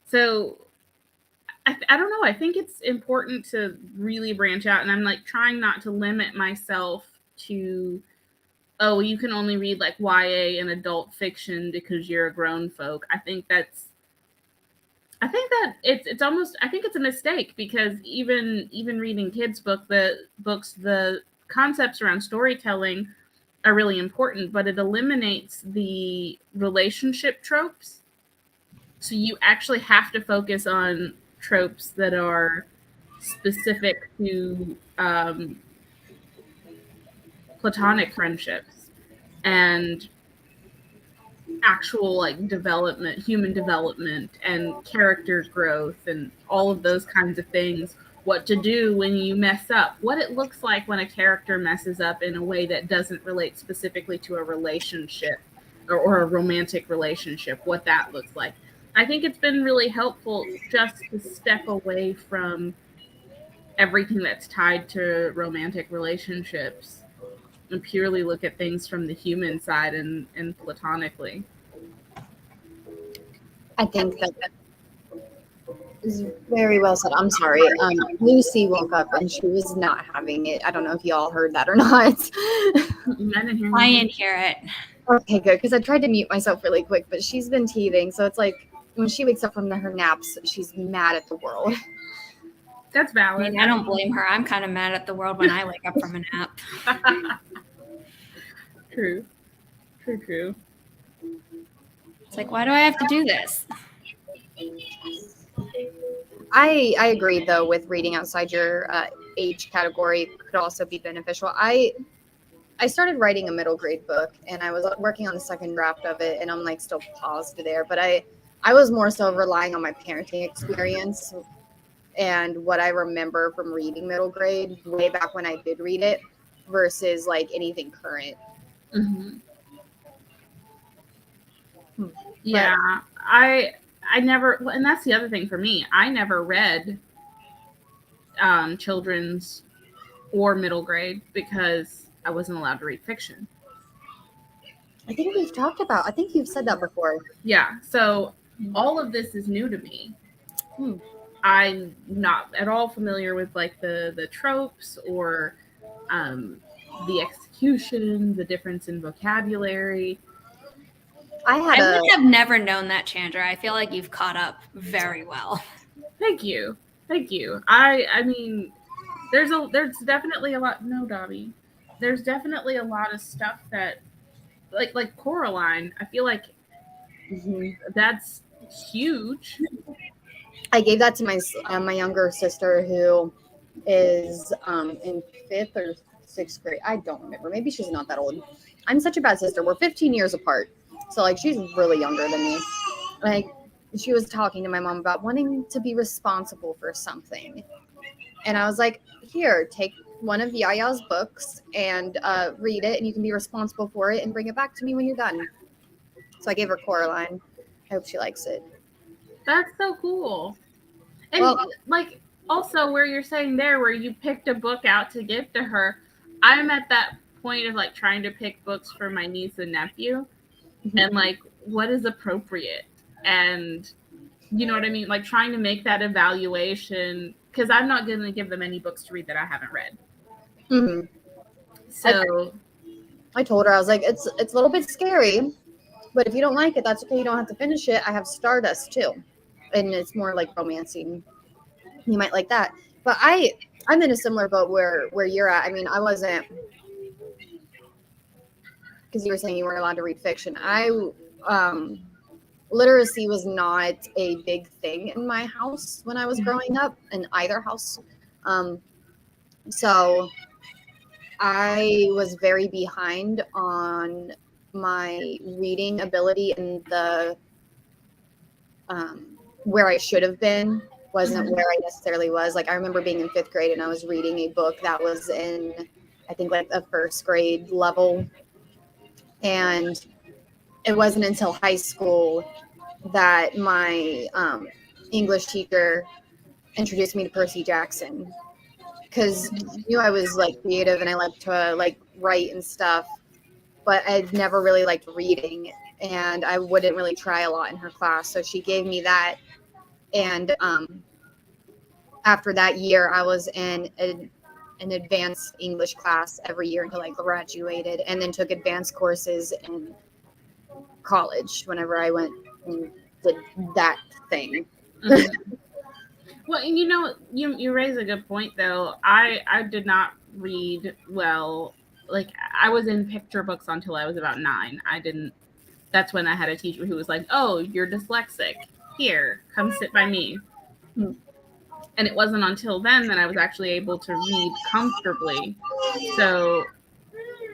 So I don't know. I think it's important to really branch out, and I'm like trying not to limit myself to, oh, you can only read like YA and adult fiction because you're a grown folk. I think that it's almost, I think it's a mistake, because even reading kids' books, the concepts around storytelling are really important, but it eliminates the relationship tropes. So you actually have to focus on tropes that are specific to platonic friendships and actual like development, human development, and character growth, and all of those kinds of things. What to do when you mess up, what it looks like when a character messes up in a way that doesn't relate specifically to a relationship or a romantic relationship, what that looks like. I think it's been really helpful just to step away from everything that's tied to romantic relationships and purely look at things from the human side and platonically. I think that is very well said. I'm sorry. Lucy woke up and she was not having it. I don't know if y'all heard that or not. I didn't hear it. Okay, good, because I tried to mute myself really quick, but she's been teething, so it's like when she wakes up from her naps, she's mad at the world. That's valid. I mean, I don't blame her. I'm kind of mad at the world when I wake up from a nap. True. It's like, why do I have to do this? I agree, though, with reading outside your age category could also be beneficial. I started writing a middle grade book, and I was working on the second draft of it, and I'm like still paused there. But I was more so relying on my parenting experience and what I remember from reading middle grade way back when I did read it versus like anything current. Mm-hmm. Yeah, I never, and that's the other thing for me. I never read children's or middle grade because I wasn't allowed to read fiction. I think you've said that before. Yeah, so all of this is new to me. I'm not at all familiar with like the tropes or the execution, the difference in vocabulary. I would have never known that, Chandra. I feel like you've caught up very well. Thank you. I mean, there's definitely a lot. No, Dobby. There's definitely a lot of stuff that, like Coraline. I feel like that's huge. I gave that to my younger sister, who is in 5th or 6th grade. I don't remember. Maybe she's not that old. I'm such a bad sister. We're 15 years apart. So, like, she's really younger than me. Like, she was talking to my mom about wanting to be responsible for something. And I was like, here, take one of Yaya's books and read it, and you can be responsible for it and bring it back to me when you're done. So I gave her Coraline. I hope she likes it. That's so cool. And, like, also where you're saying there, where you picked a book out to give to her, I'm at that point of, like, trying to pick books for my niece and nephew. And like, what is appropriate? And you know what I mean? Like trying to make that evaluation, because I'm not going to give them any books to read that I haven't read. Mm-hmm. So I told her, I was like, it's a little bit scary, but if you don't like it, that's okay. You don't have to finish it. I have Stardust too. And it's more like romancing. You might like that. But I'm in a similar boat where you're at. I mean, I wasn't, because you were saying you weren't allowed to read fiction. Literacy was not a big thing in my house when I was growing up, in either house. So I was very behind on my reading ability, and the where I should have been wasn't where I necessarily was. Like, I remember being in 5th grade and I was reading a book that was in, I think, like a 1st grade level. And it wasn't until high school that my English teacher introduced me to Percy Jackson, because she knew I was like creative and I liked to like write and stuff. but I'd never really liked reading, and I wouldn't really try a lot in her class. So she gave me that. And after that year, I was in an advanced English class every year until I graduated, and then took advanced courses in college whenever I went and did that thing. Mm-hmm. Well, and you raise a good point though. I did not read well. Like I was in picture books until I was about 9. I didn't. That's when I had a teacher who was like, "Oh, you're dyslexic. Here, come sit by me." And it wasn't until then that I was actually able to read comfortably. So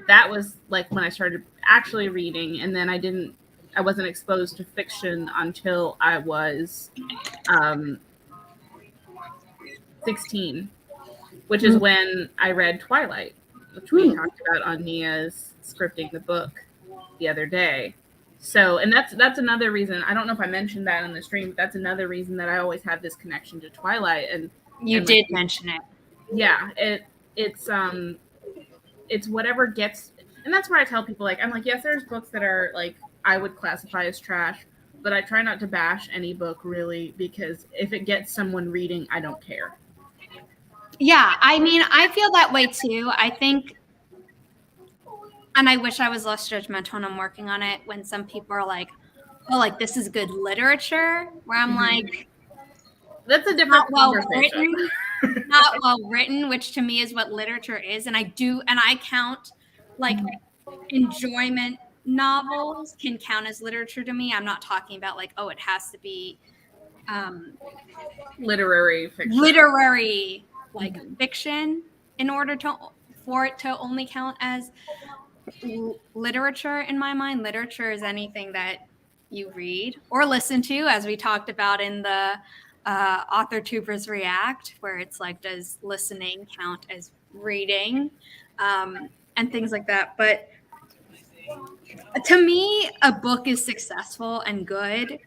that was like when I started actually reading, and then I wasn't exposed to fiction until I was 16, which is when I read Twilight, which we talked about on Nia's scripting the book the other day. So, and that's another reason. I don't know if I mentioned that in the stream, but that's another reason that I always had this connection to Twilight. And you did mention it. Yeah, it's whatever gets, and that's where I tell people, like, I'm like, yes, there's books that are like I would classify as trash, but I try not to bash any book really, because if it gets someone reading, I don't care. Yeah, I mean, I feel that way too. I think, and I wish I was less judgmental when I'm working on it, when some people are like, oh, like this is good literature, where I'm like, that's a different conversation. Not well written, which to me is what literature is. And I count like enjoyment novels can count as literature to me. I'm not talking about like, oh, it has to be literary fiction. Like fiction in order for it to only count as literature. In my mind, literature is anything that you read or listen to, as we talked about in the AuthorTubers React, where it's like, does listening count as reading, and things like that. But to me, a book is successful and good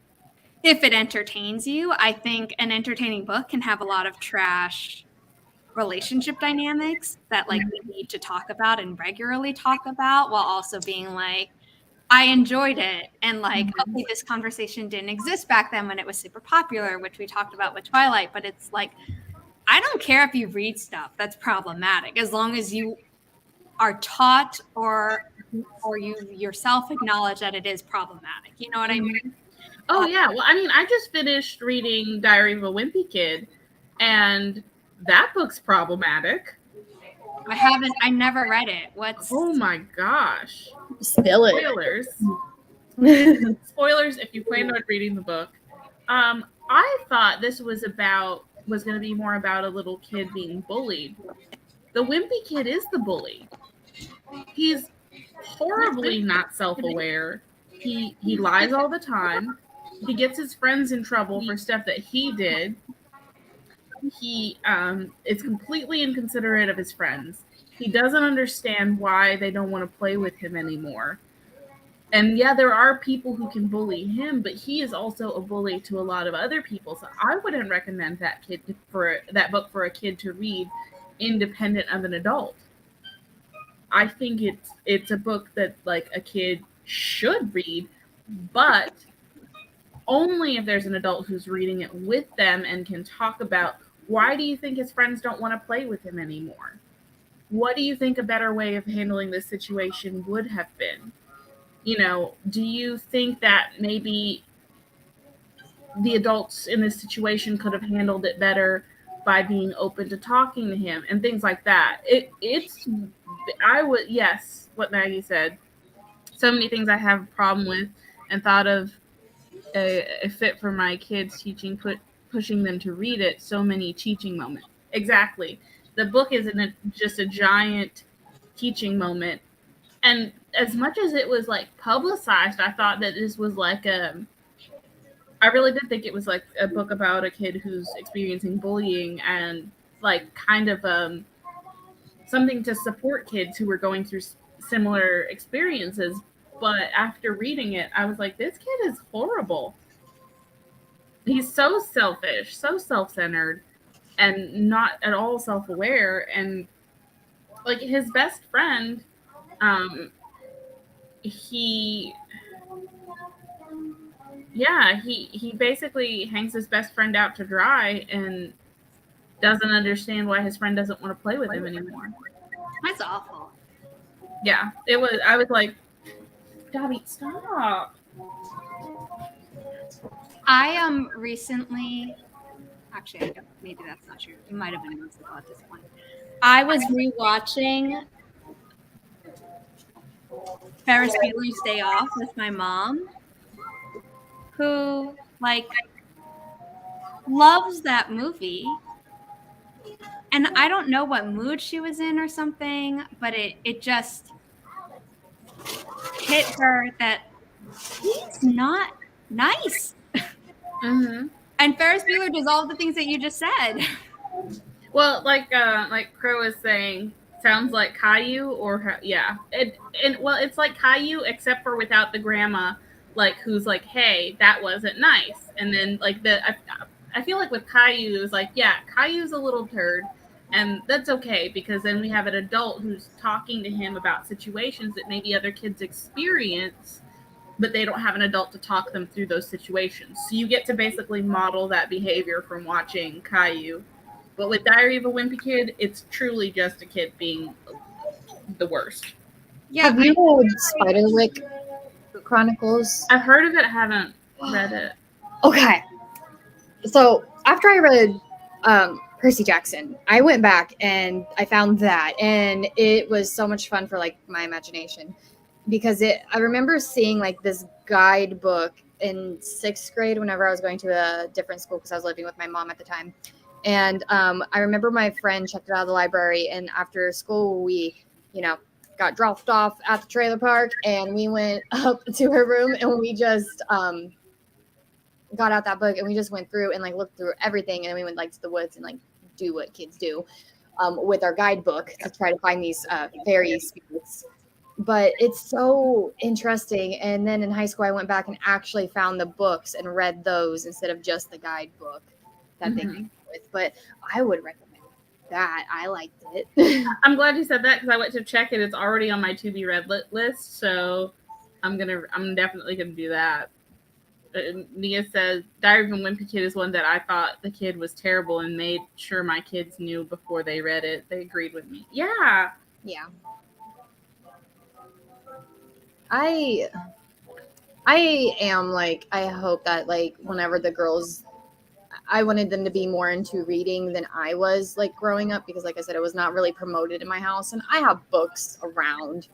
if it entertains you. I think an entertaining book can have a lot of trash relationship dynamics that like we need to talk about and regularly talk about, while also being like, I enjoyed it. And like, okay, this conversation didn't exist back then when it was super popular, which we talked about with Twilight. But it's like, I don't care if you read stuff that's problematic, as long as you are taught or you yourself acknowledge that it is problematic. You know what I mean? Oh, yeah. Well, I mean, I just finished reading Diary of a Wimpy Kid, and that book's problematic. I never read it. Oh my gosh. Spill it. Spoilers. Spoilers if you planned on reading the book. I thought this was going to be more about a little kid being bullied. The Wimpy Kid is the bully. He's horribly not self-aware. He lies all the time. He gets his friends in trouble for stuff that he did. He is completely inconsiderate of his friends. He doesn't understand why they don't want to play with him anymore. And yeah, there are people who can bully him, but he is also a bully to a lot of other people. So I wouldn't recommend that book for a kid to read independent of an adult. I think it's a book that like a kid should read, but only if there's an adult who's reading it with them and can talk about, why do you think his friends don't want to play with him anymore? What do you think a better way of handling this situation would have been? You know, do you think that maybe the adults in this situation could have handled it better by being open to talking to him and things like that? Yes, what Maggie said. So many things I have a problem with, and thought of a fit for my kids teaching, pushing them to read it. So many teaching moments. Exactly. The book isn't just a giant teaching moment. And as much as it was like publicized, I thought that this was like I really did think it was like a book about a kid who's experiencing bullying, and like kind of something to support kids who were going through similar experiences. But after reading it, I was like, this kid is horrible. He's so selfish, so self-centered, and not at all self-aware. And like his best friend he basically hangs his best friend out to dry and doesn't understand why his friend doesn't want to play with him anymore. That's awful. Yeah, it was. I was like, Dobby, stop. I recently, actually, I don't. Maybe that's not true. It might have been months ago at this point. I was rewatching Ferris Bueller's Day Off with my mom, who loves that movie. And I don't know what mood she was in or something, but it just hit her that he's not nice. Mm-hmm. And Ferris Bueller does all the things that you just said. Well, like Crow was saying, sounds like Caillou or yeah. It's like Caillou except for without the grandma, like who's like, hey, that wasn't nice. And then like I feel like with Caillou, it was like, yeah, Caillou's a little turd. And that's okay because then we have an adult who's talking to him about situations that maybe other kids experience, but they don't have an adult to talk them through those situations. So you get to basically model that behavior from watching Caillou. But with Diary of a Wimpy Kid, it's truly just a kid being the worst. Yeah, have you read Spiderwick Chronicles? I've heard of it, haven't read it. Okay. So after I read Percy Jackson, I went back and I found that, and it was so much fun for like my imagination because I remember seeing like this guidebook in 6th grade whenever I was going to a different school because I was living with my mom at the time. And I remember my friend checked it out of the library, and after school we, got dropped off at the trailer park, and we went up to her room, and we just got out that book, and we just went through and like looked through everything, and then we went like to the woods and like do what kids do with our guidebook to try to find these fairy spirits. But it's so interesting. And then in high school, I went back and actually found the books and read those instead of just the guidebook that they came with. But I would recommend that. I liked it. I'm glad you said that because I went to check it. It's already on my to be read list, so I'm definitely gonna do that. Nia says Diary of a Wimpy Kid is one that I thought the kid was terrible and made sure my kids knew before they read it. They agreed with me. Yeah. I am like, I hope that like whenever the girls, I wanted them to be more into reading than I was like growing up because like I said, it was not really promoted in my house, and I have books around.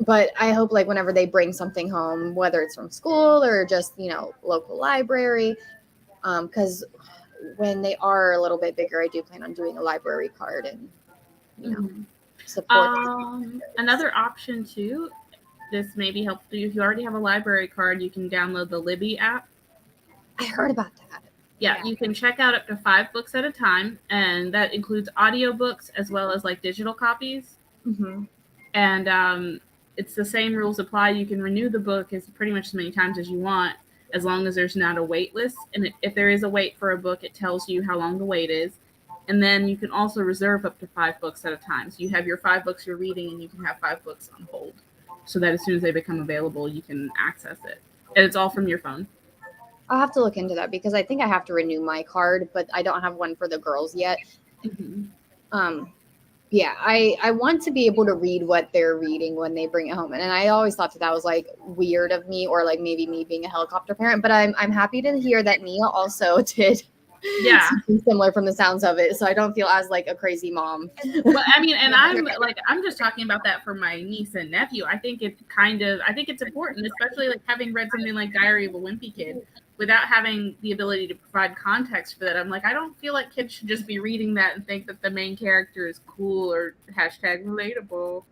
But I hope like whenever they bring something home, whether it's from school or just, local library, because when they are a little bit bigger, I do plan on doing a library card and, support. Another option too, this maybe helps you if you already have a library card, you can download the Libby app. I heard about that. Yeah, you can check out up to 5 books at a time, and that includes audiobooks as well as like digital copies. And it's the same rules apply. You can renew the book as pretty much as many times as you want, as long as there's not a wait list. And if there is a wait for a book, it tells you how long the wait is. And then you can also reserve up to 5 books at a time. So you have your 5 books you're reading, and you can have 5 books on hold, so that as soon as they become available, you can access it. And it's all from your phone. I'll have to look into that because I think I have to renew my card, but I don't have one for the girls yet. Yeah, I want to be able to read what they're reading when they bring it home. And I always thought that was like weird of me, or like maybe me being a helicopter parent, but I'm happy to hear that Nia also did something similar from the sounds of it. So I don't feel as like a crazy mom. Well, I mean, and I'm just talking about that for my niece and nephew. I think it's important, especially like having read something like Diary of a Wimpy Kid without having the ability to provide context for that. I'm like, I don't feel like kids should just be reading that and think that the main character is cool or #relatable.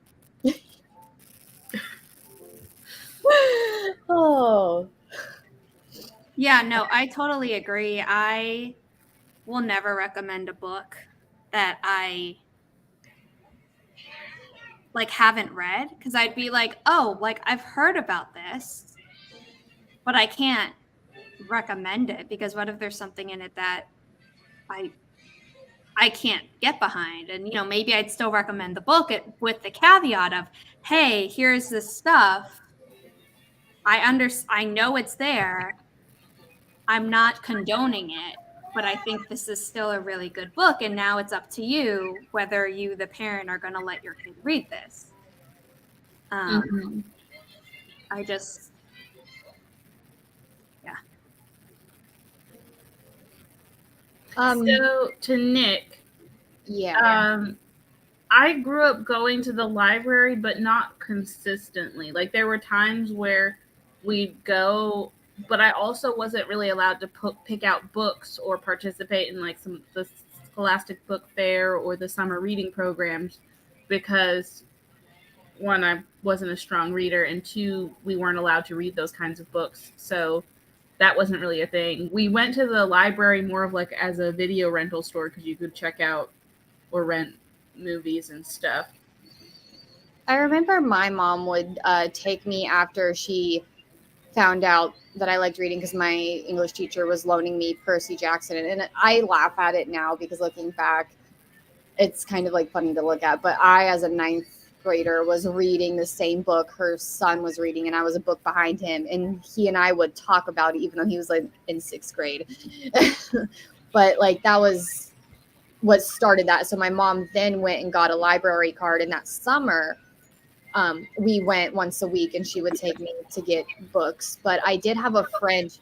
Oh. Yeah, no, I totally agree. I will never recommend a book that I like haven't read, because I'd be like, oh, like I've heard about this, but I can't recommend it because what if there's something in it that I I can't get behind. And, maybe I'd still recommend the book with the caveat of, hey, here's this stuff. I know it's there. I'm not condoning it, but I think this is still a really good book. And now it's up to you whether you, the parent, are going to let your kid read this. I just, yeah. So to Nick, I grew up going to the library, but not consistently. Like there were times where we'd go, but I also wasn't really allowed to pick out books or participate in like the Scholastic Book Fair or the summer reading programs because one, I wasn't a strong reader, and two, we weren't allowed to read those kinds of books. So that wasn't really a thing. We went to the library more of like as a video rental store because you could check out or rent movies and stuff. I remember my mom would take me after she found out that I liked reading because my English teacher was loaning me Percy Jackson. And I laugh at it now because looking back, it's kind of like funny to look at. But I, as a 9th grader, was reading the same book her son was reading, and I was a book behind him. And he and I would talk about it, even though he was like in 6th grade. But like that was what started that. So my mom then went and got a library card, and that summer we went once a week, and she would take me to get books. But I did have a friend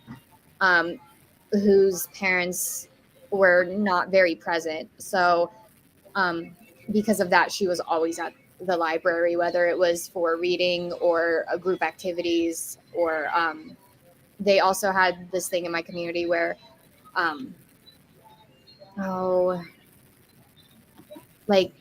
whose parents were not very present, so because of that, she was always at the library, whether it was for reading or group activities, or they also had this thing in my community where like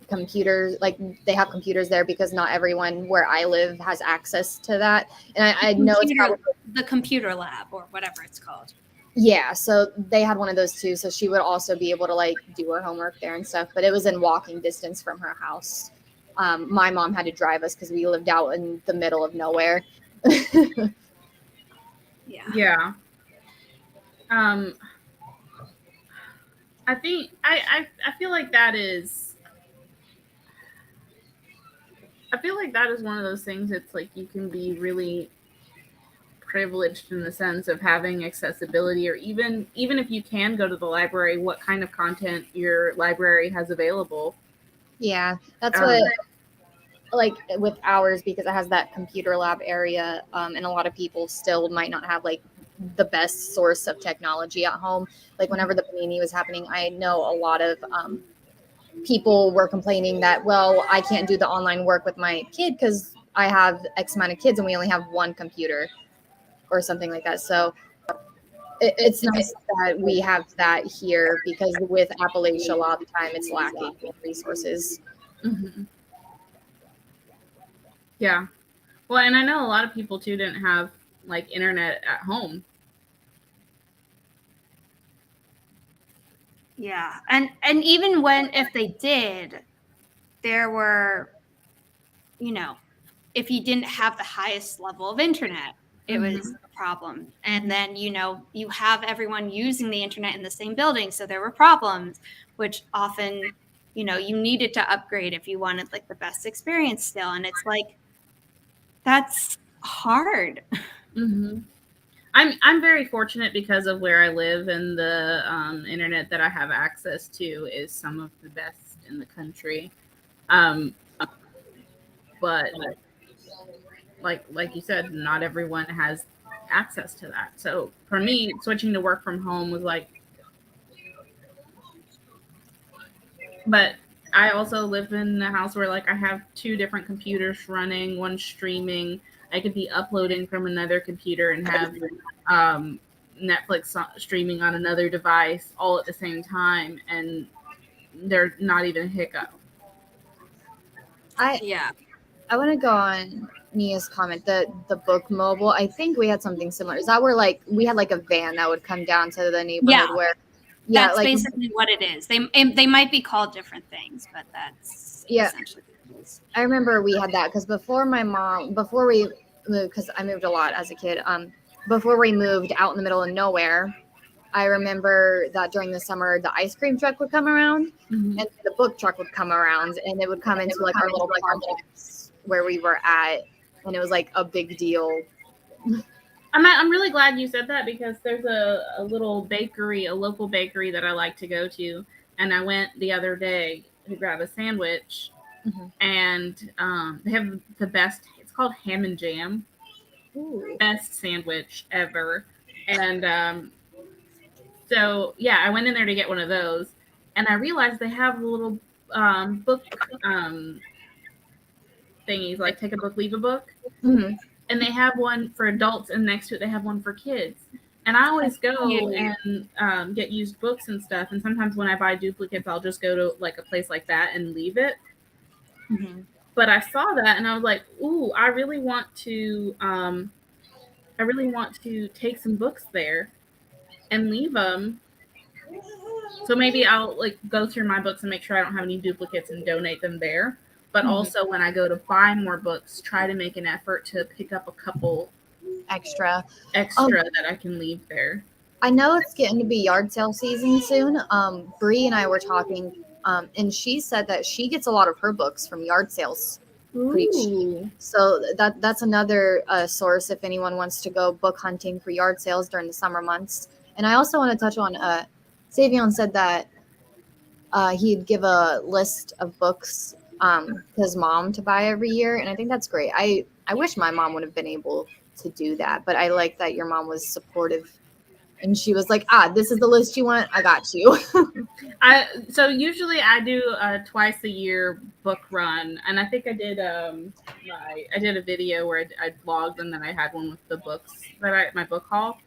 computers, like they have computers there because not everyone where I live has access to that. And I know it's probably the computer lab or whatever it's called. Yeah, so they had one of those too. So she would also be able to like do her homework there and stuff, but it was in walking distance from her house. My mom had to drive us because we lived out in the middle of nowhere. Yeah. I think I feel like that is one of those things. It's like you can be really privileged in the sense of having accessibility, or even if you can go to the library, what kind of content your library has available. Yeah, that's what, like with ours, because it has that computer lab area, and a lot of people still might not have like the best source of technology at home. Like whenever the panini was happening, I know a lot of people were complaining that, well, I can't do the online work with my kid because I have X amount of kids and we only have one computer or something like that. So it's nice that we have that here, because with Appalachia a lot of the time it's lacking resources. Mm-hmm. Yeah. Well, and I know a lot of people too didn't have like internet at home. Yeah. And even if they did, there were, if you didn't have the highest level of internet, it was a problem. And then, you have everyone using the internet in the same building. So there were problems, which often, you needed to upgrade if you wanted like the best experience still. And it's like, that's hard. Mm-hmm. I'm very fortunate because of where I live, and the internet that I have access to is some of the best in the country. But like you said, not everyone has access to that. So for me, switching to work from home was like, but I also live in a house where like I have 2 different computers running, one streaming. I could be uploading from another computer and have Netflix streaming on another device all at the same time, and they're not even a hiccup. I want to go on Nia's comment, the book mobile. I think we had something similar. Is that where like we had like a van that would come down to the neighborhood where that's like, basically what it is. They might be called different things, but that's essentially what it is. I remember we had that because before we moved, because I moved a lot as a kid, before we moved out in the middle of nowhere, I remember that during the summer, the ice cream truck would come around and the book truck would come around, and it would come into like our little complex where we were at, and it was like a big deal. I'm really glad you said that, because there's a little bakery, a local bakery that I like to go to, and I went the other day to grab a sandwich, and they have the best. It's called Ham and Jam. Ooh. Best sandwich ever. And so yeah, I went in there to get one of those, and I realized they have little book thingies, like take a book, leave a book. And they have one for adults, and next to it they have one for kids. And I always go and get used books and stuff, and sometimes when I buy duplicates, I'll just go to like a place like that and leave it. But I saw that and I was like, ooh, I really want to take some books there and leave them. So maybe I'll like go through my books and make sure I don't have any duplicates and donate them there. But also when I go to buy more books, try to make an effort to pick up a couple extra that I can leave there. I know it's getting to be yard sale season soon. Bree and I were talking, and she said that she gets a lot of her books from yard sales. So that's another source if anyone wants to go book hunting for yard sales during the summer months. And I also want to touch on Savion said that he'd give a list of books to his mom to buy every year, and I think that's great. I wish my mom would have been able to do that, but I like that your mom was supportive. And she was like, this is the list you want? I got you. So usually I do a twice a year book run. And I think I did I did a video where I vlogged, and then I had one with the books my book haul.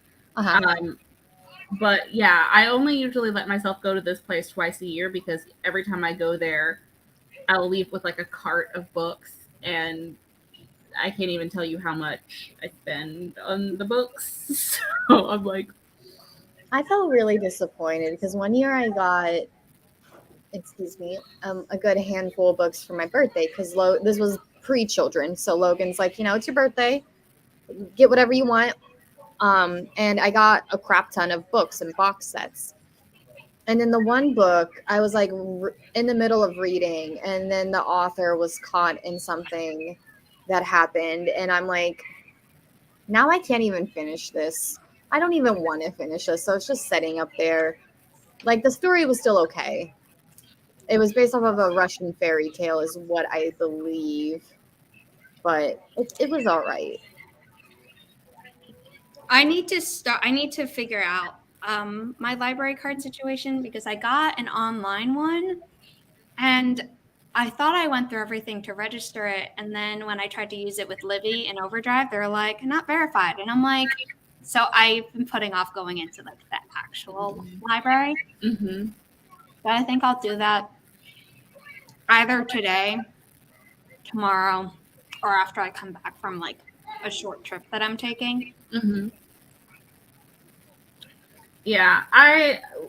But yeah, I only usually let myself go to this place twice a year, because every time I go there, I'll leave with like a cart of books, and I can't even tell you how much I spend on the books. So I'm like, I felt really disappointed because one year I got, a good handful of books for my birthday, because this was pre-children. So Logan's like, it's your birthday, get whatever you want. And I got a crap ton of books and box sets. And in the one book, I was like in the middle of reading, and then the author was caught in something that happened. And I'm like, now I can't even finish this. I don't even want to finish this. So it's just sitting up there. Like, the story was still okay. It was based off of a Russian fairy tale is what I believe. But it was all right. I need to figure out my library card situation, because I got an online one and I thought I went through everything to register it. And then when I tried to use it with Livy and Overdrive, they're like, not verified. And I'm like, so I've been putting off going into like that actual library. But I think I'll do that either today, tomorrow, or after I come back from like a short trip that I'm taking. Yeah,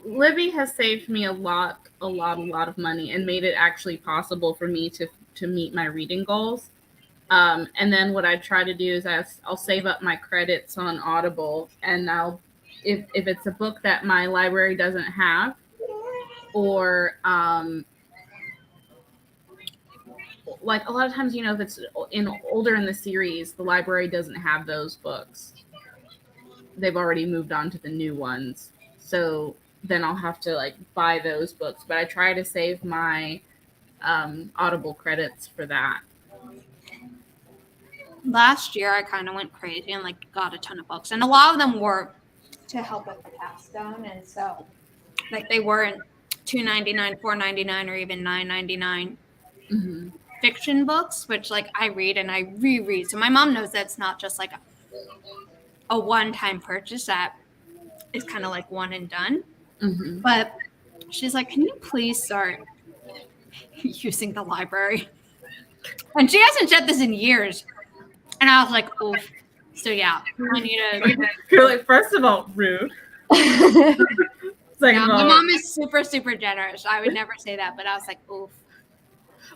Libby has saved me a lot of money and made it actually possible for me to meet my reading goals. And then what I try to do is I'll save up my credits on Audible, and if it's a book that my library doesn't have, or like a lot of times, if it's older in the series, the library doesn't have those books. They've already moved on to the new ones. So then I'll have to like buy those books. But I try to save my Audible credits for that. Last year, I kind of went crazy and like got a ton of books. And a lot of them were to help with the capstone. And so like they weren't $2.99, $4.99, or even $9.99 fiction books, which like I read and I reread. So my mom knows that's not just like a one-time purchase that is kind of like one and done. But she's like, can you please start using the library? And she hasn't said this in years. And I was like, oof. So yeah, I need to. You're like, first of all, rude. My mom is super, super generous. I would never say that, but I was like, oof.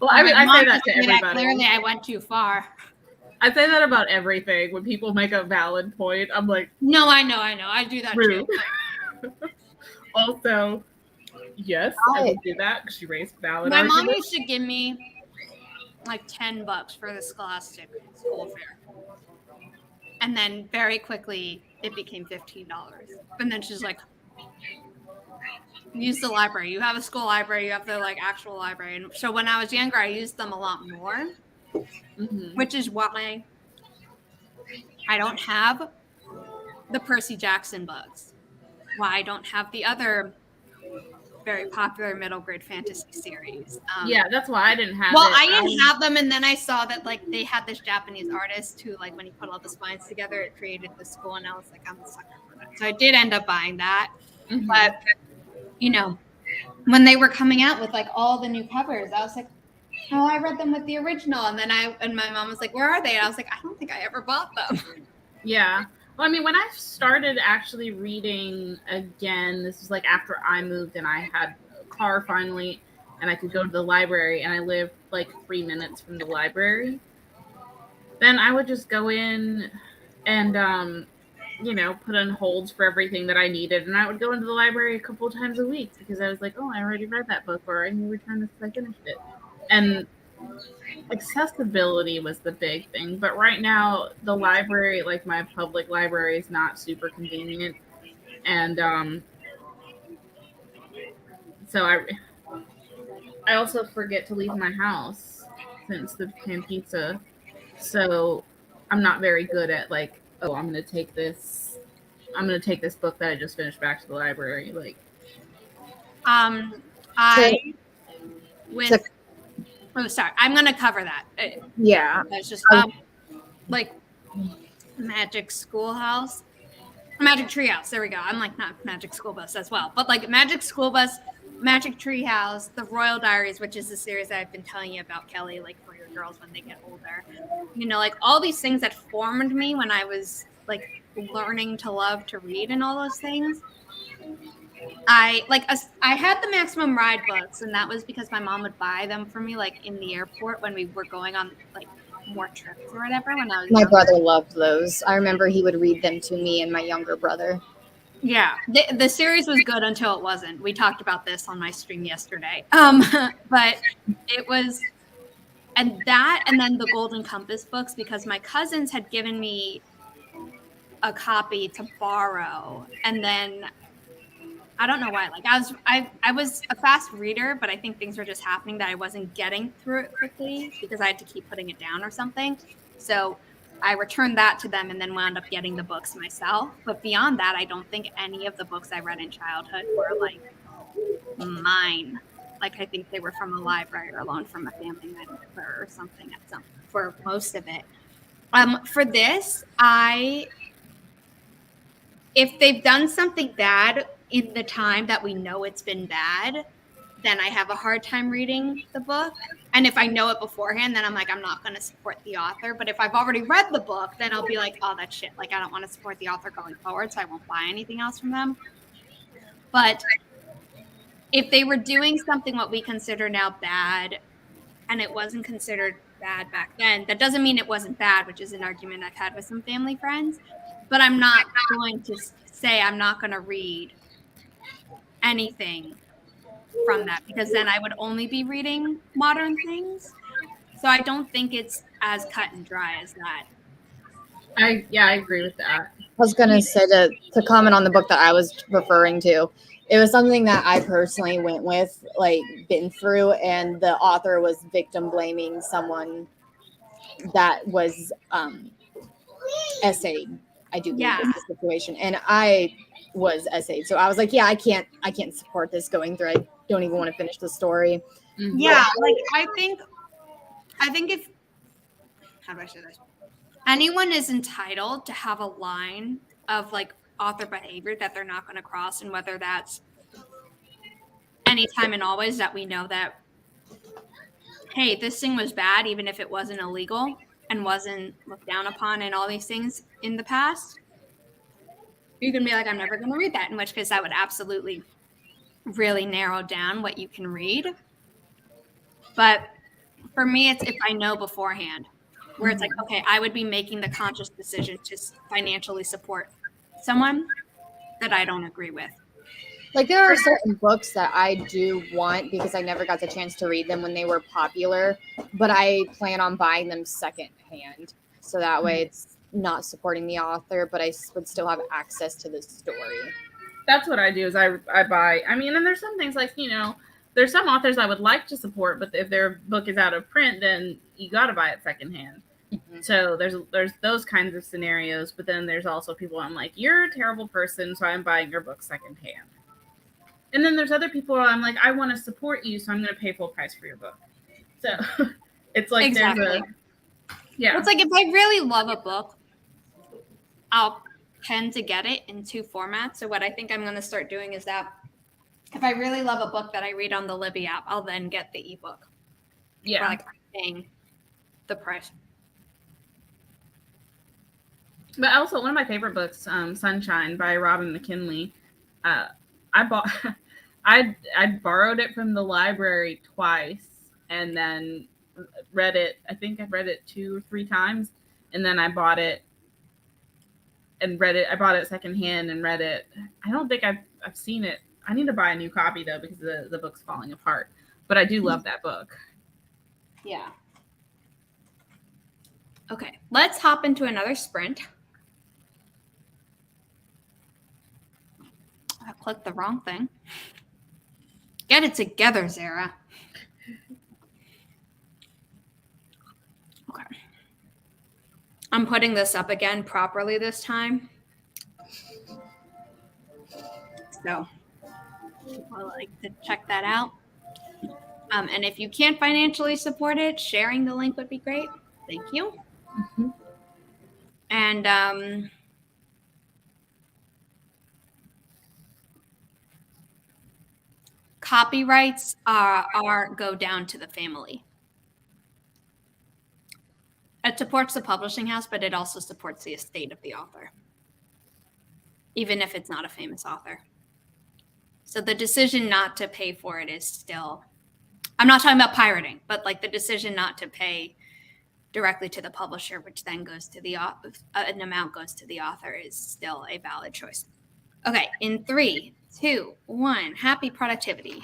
Well, I mean, I say that to everybody. Clearly, I went too far. I say that about everything. When people make a valid point, I'm like, no, I know. I do that rude. too. Also, yes, I would do that because she raised valid My mom arguments. used to give me like $10 for the Scholastic school fair. And then very quickly it became $15. And then she's like, use the library. You have a school library, you have the like actual library. And so when I was younger, I used them a lot more, which is why I don't have the Percy Jackson books. Why I don't have the other very popular middle grade fantasy series. Yeah, that's why I didn't have well, it. I didn't have them, and then I saw that like they had this Japanese artist who, like, when he put all the spines together, it created the school, and I was like, I'm a sucker for that. So I did end up buying that. But you know, when they were coming out with like all the new covers, I was like, oh, I read them with the original, and then my mom was like, where are they? And I was like, I don't think I ever bought them. Yeah. Well, I mean, when I started actually reading again, this was like after I moved and I had a car finally, and I could go to the library, and I lived like 3 minutes from the library. Then I would just go in and, put on holds for everything that I needed, and I would go into the library a couple of times a week because I was like, oh, I already read that book, or I need to return this because I finished it. And accessibility was the big thing, but right now the library, like my public library, is not super convenient, and so I also forget to leave my house since the pan pizza, so I'm not very good at like, oh, I'm gonna take this book that I just finished back to the library. Like, I'm gonna cover that. Yeah. That's just like Magic Schoolhouse, Magic Treehouse. There we go. I'm like, not Magic School Bus as well, but like Magic School Bus, Magic Treehouse, The Royal Diaries, which is the series that I've been telling you about, Kelly, like for your girls when they get older. Like all these things that formed me when I was like learning to love to read and all those things. I had the Maximum Ride books, and that was because my mom would buy them for me like in the airport when we were going on like more trips or whatever when I was My brother loved those. I remember he would read them to me and my younger brother. Yeah, the series was good until it wasn't. We talked about this on my stream yesterday. But it was, and then the Golden Compass books, because my cousins had given me a copy to borrow, and then I don't know why. Like I was a fast reader, but I think things were just happening that I wasn't getting through it quickly because I had to keep putting it down or something. So I returned that to them and then wound up getting the books myself. But beyond that, I don't think any of the books I read in childhood were like mine. Like I think they were from a library or loaned from a family member or something for most of it. For this, if they've done something bad in the time that we know it's been bad, then I have a hard time reading the book. And if I know it beforehand, then I'm like, I'm not going to support the author. But if I've already read the book, then I'll be like, oh, that's shit. Like, I don't want to support the author going forward, so I won't buy anything else from them. But if they were doing something what we consider now bad, and it wasn't considered bad back then, that doesn't mean it wasn't bad, which is an argument I've had with some family friends. But I'm not going to say I'm not going to read anything from that, because then I would only be reading modern things. So I don't think it's as cut and dry as that. I agree with that. I was going to say to comment on the book that I was referring to. It was something that I personally went with, like, been through, and the author was victim blaming someone that was essayed. I do believe in this situation, and I was essayed, so I was like, yeah, I can't support this going through. I don't even want to finish the story. Yeah, like I think if, how do I say this? Anyone is entitled to have a line of like author behavior that they're not going to cross, and whether that's anytime and always that we know that, hey, this thing was bad, even if it wasn't illegal and wasn't looked down upon and all these things in the past, you can be like, I'm never going to read that, in which case that would absolutely really narrow down what you can read. But for me, it's if I know beforehand, where it's like, okay, I would be making the conscious decision to financially support someone that I don't agree with. Like there are certain books that I do want because I never got the chance to read them when they were popular, but I plan on buying them secondhand. So that way it's not supporting the author, but I would still have access to the story. That's what I do is I buy. I mean, and there's some things like, there's some authors I would like to support, but if their book is out of print, then you got to buy it secondhand. Mm-hmm. So there's those kinds of scenarios, but then there's also people I'm like, you're a terrible person, so I'm buying your book secondhand. And then there's other people where I'm like, I want to support you, so I'm going to pay full price for your book. So it's like exactly. Yeah. It's like if I really love a book, I'll tend to get it in 2 formats. So what I think I'm going to start doing is that if I really love a book that I read on the Libby app, I'll then get the ebook. Yeah. For like paying the price. But also one of my favorite books, Sunshine by Robin McKinley. I bought. I borrowed it from the library twice and then read it. I think I've read it 2 or 3 times, and then I bought it and read it. I bought it secondhand and read it. I don't think I've seen it. I need to buy a new copy though because the book's falling apart. But I do love that book. Yeah. Okay, let's hop into another sprint. I clicked the wrong thing. Get it together, Zara. Okay. I'm putting this up again properly this time. So I like to check that out. And if you can't financially support it, sharing the link would be great. Thank you. Mm-hmm. And copyrights go down to the family. It supports the publishing house, but it also supports the estate of the author, even if it's not a famous author. So the decision not to pay for it is still, I'm not talking about pirating, but like the decision not to pay directly to the publisher, which then goes to the an amount goes to the author, is still a valid choice. Okay, in 3, 2, 1, happy productivity.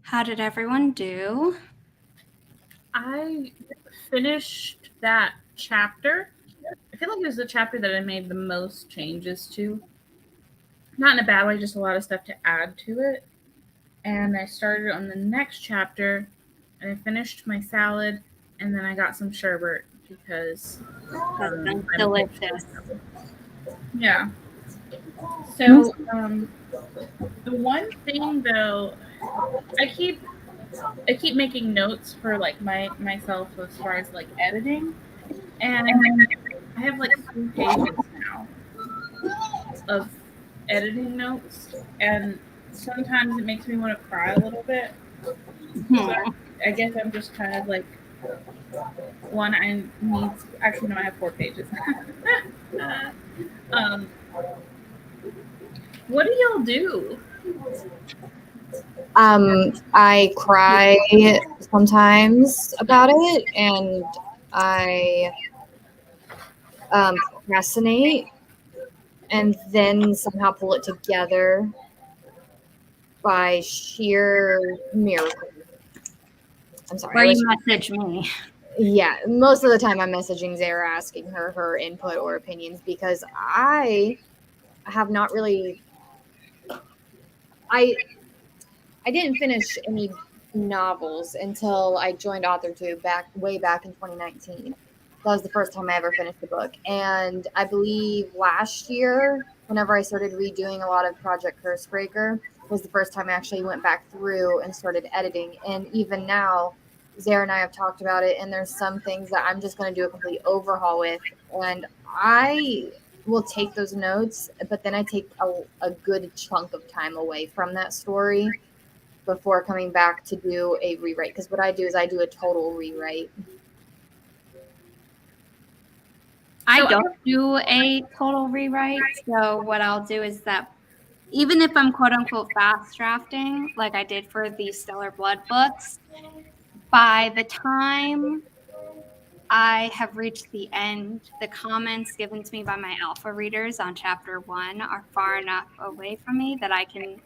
How did everyone do? I finished that chapter. I feel like it was the chapter that I made the most changes to. Not in a bad way, just a lot of stuff to add to it. And I started on the next chapter, and I finished my salad, and then I got some sherbet because That sounds delicious. Yeah. So the one thing though, I keep making notes for like myself as far as like editing, and I have like 3 pages now of editing notes, and sometimes it makes me want to cry a little bit. So I guess I'm just kind of like, one, I need, actually no, I have 4 pages. What do y'all do? I cry sometimes about it, and I procrastinate, and then somehow pull it together by sheer miracle. I'm sorry. Or you message me. Yeah, most of the time I'm messaging Zara asking her input or opinions, because I have not really. I didn't finish any novels until I joined AuthorTube way back in 2019. That was the first time I ever finished the book. And I believe last year, whenever I started redoing a lot of Project Cursebreaker, was the first time I actually went back through and started editing. And even now, Zara and I have talked about it, and there's some things that I'm just going to do a complete overhaul with. And I will take those notes, but then I take a good chunk of time away from that story before coming back to do a rewrite. Because what I do is I do a total rewrite. I don't do a total rewrite. So what I'll do is that even if I'm quote unquote fast drafting, like I did for the Stellar Blood books, by the time I have reached the end, the comments given to me by my alpha readers on chapter 1 are far enough away from me that I can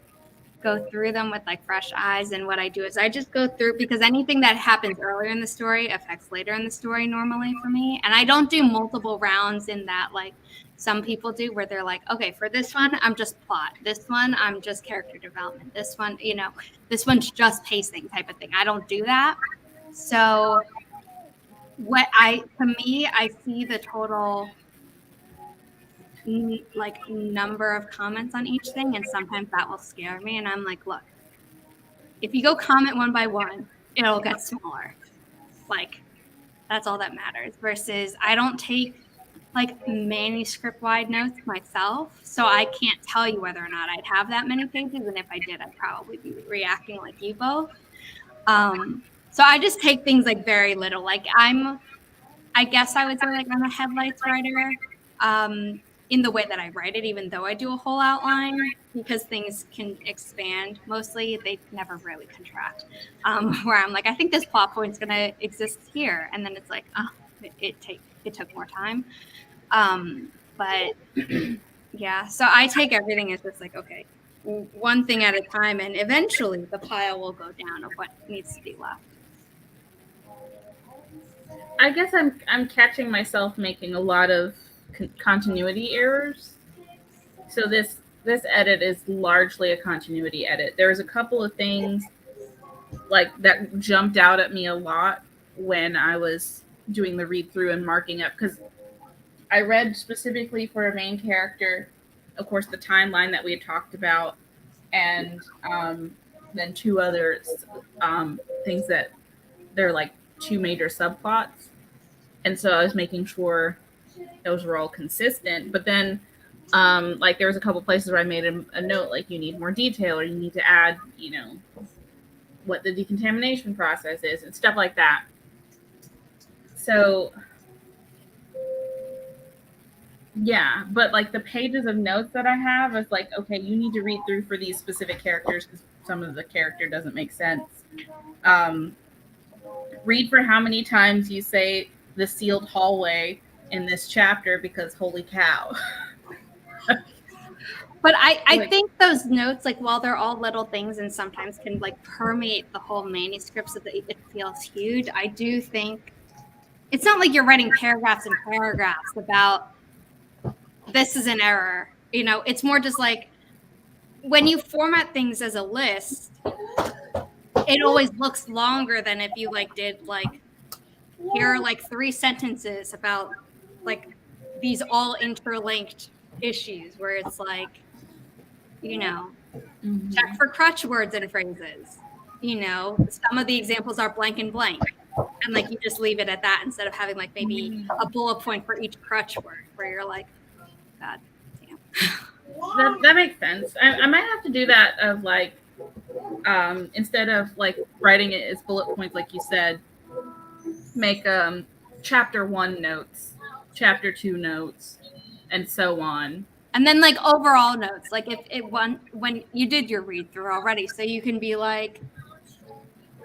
go through them with like fresh eyes. And what I do is I just go through, because anything that happens earlier in the story affects later in the story normally for me. And I don't do multiple rounds in that, like some people do, where they're like, okay, for this one, I'm just plot. This one, I'm just character development. This one, this one's just pacing type of thing. I don't do that. So to me, I see the total like number of comments on each thing, and sometimes that will scare me, and I'm like, look, if you go comment one by one, it'll get smaller. Like, that's all that matters. Versus I don't take like manuscript wide notes myself, so I can't tell you whether or not I'd have that many pages, and if I did, I'd probably be reacting like you both. So I just take things like very little. Like I guess I would say like I'm a headlights writer. In the way that I write it, even though I do a whole outline, because things can expand. Mostly they never really contract, where I'm like, I think this plot point's going to exist here. And then it's like, oh, it took more time. But yeah, so I take everything as just like, okay, one thing at a time. And eventually the pile will go down of what needs to be left. I guess I'm catching myself making a lot of continuity errors. So this edit is largely a continuity edit. There was a couple of things like that jumped out at me a lot when I was doing the read through and marking up, because I read specifically for a main character, of course, the timeline that we had talked about, and then 2 other things that they're like 2 major subplots. And so I was making sure those were all consistent. But then like there was a couple places where I made a note, like you need more detail, or you need to add, what the decontamination process is and stuff like that. So yeah, but like the pages of notes that I have is like, okay, you need to read through for these specific characters because some of the character doesn't make sense. Read for how many times you say the sealed hallway in this chapter, because holy cow. But I think those notes, like, while they're all little things and sometimes can like permeate the whole manuscript so that it feels huge, I do think it's not like you're writing paragraphs and paragraphs about this is an error. You know, it's more just like when you format things as a list, it always looks longer than if you like did like, here are like 3 sentences about like these all interlinked issues where it's like, you know, check for crutch words and phrases. You know, some of the examples are blank and blank. And like you just leave it at that instead of having like maybe a bullet point for each crutch word where you're like, God damn. That makes sense. I might have to do that of like, instead of like writing it as bullet points, like you said, make chapter 1 notes, chapter 2 notes, and so on. And then like overall notes, like if it when you did your read through already, so you can be like,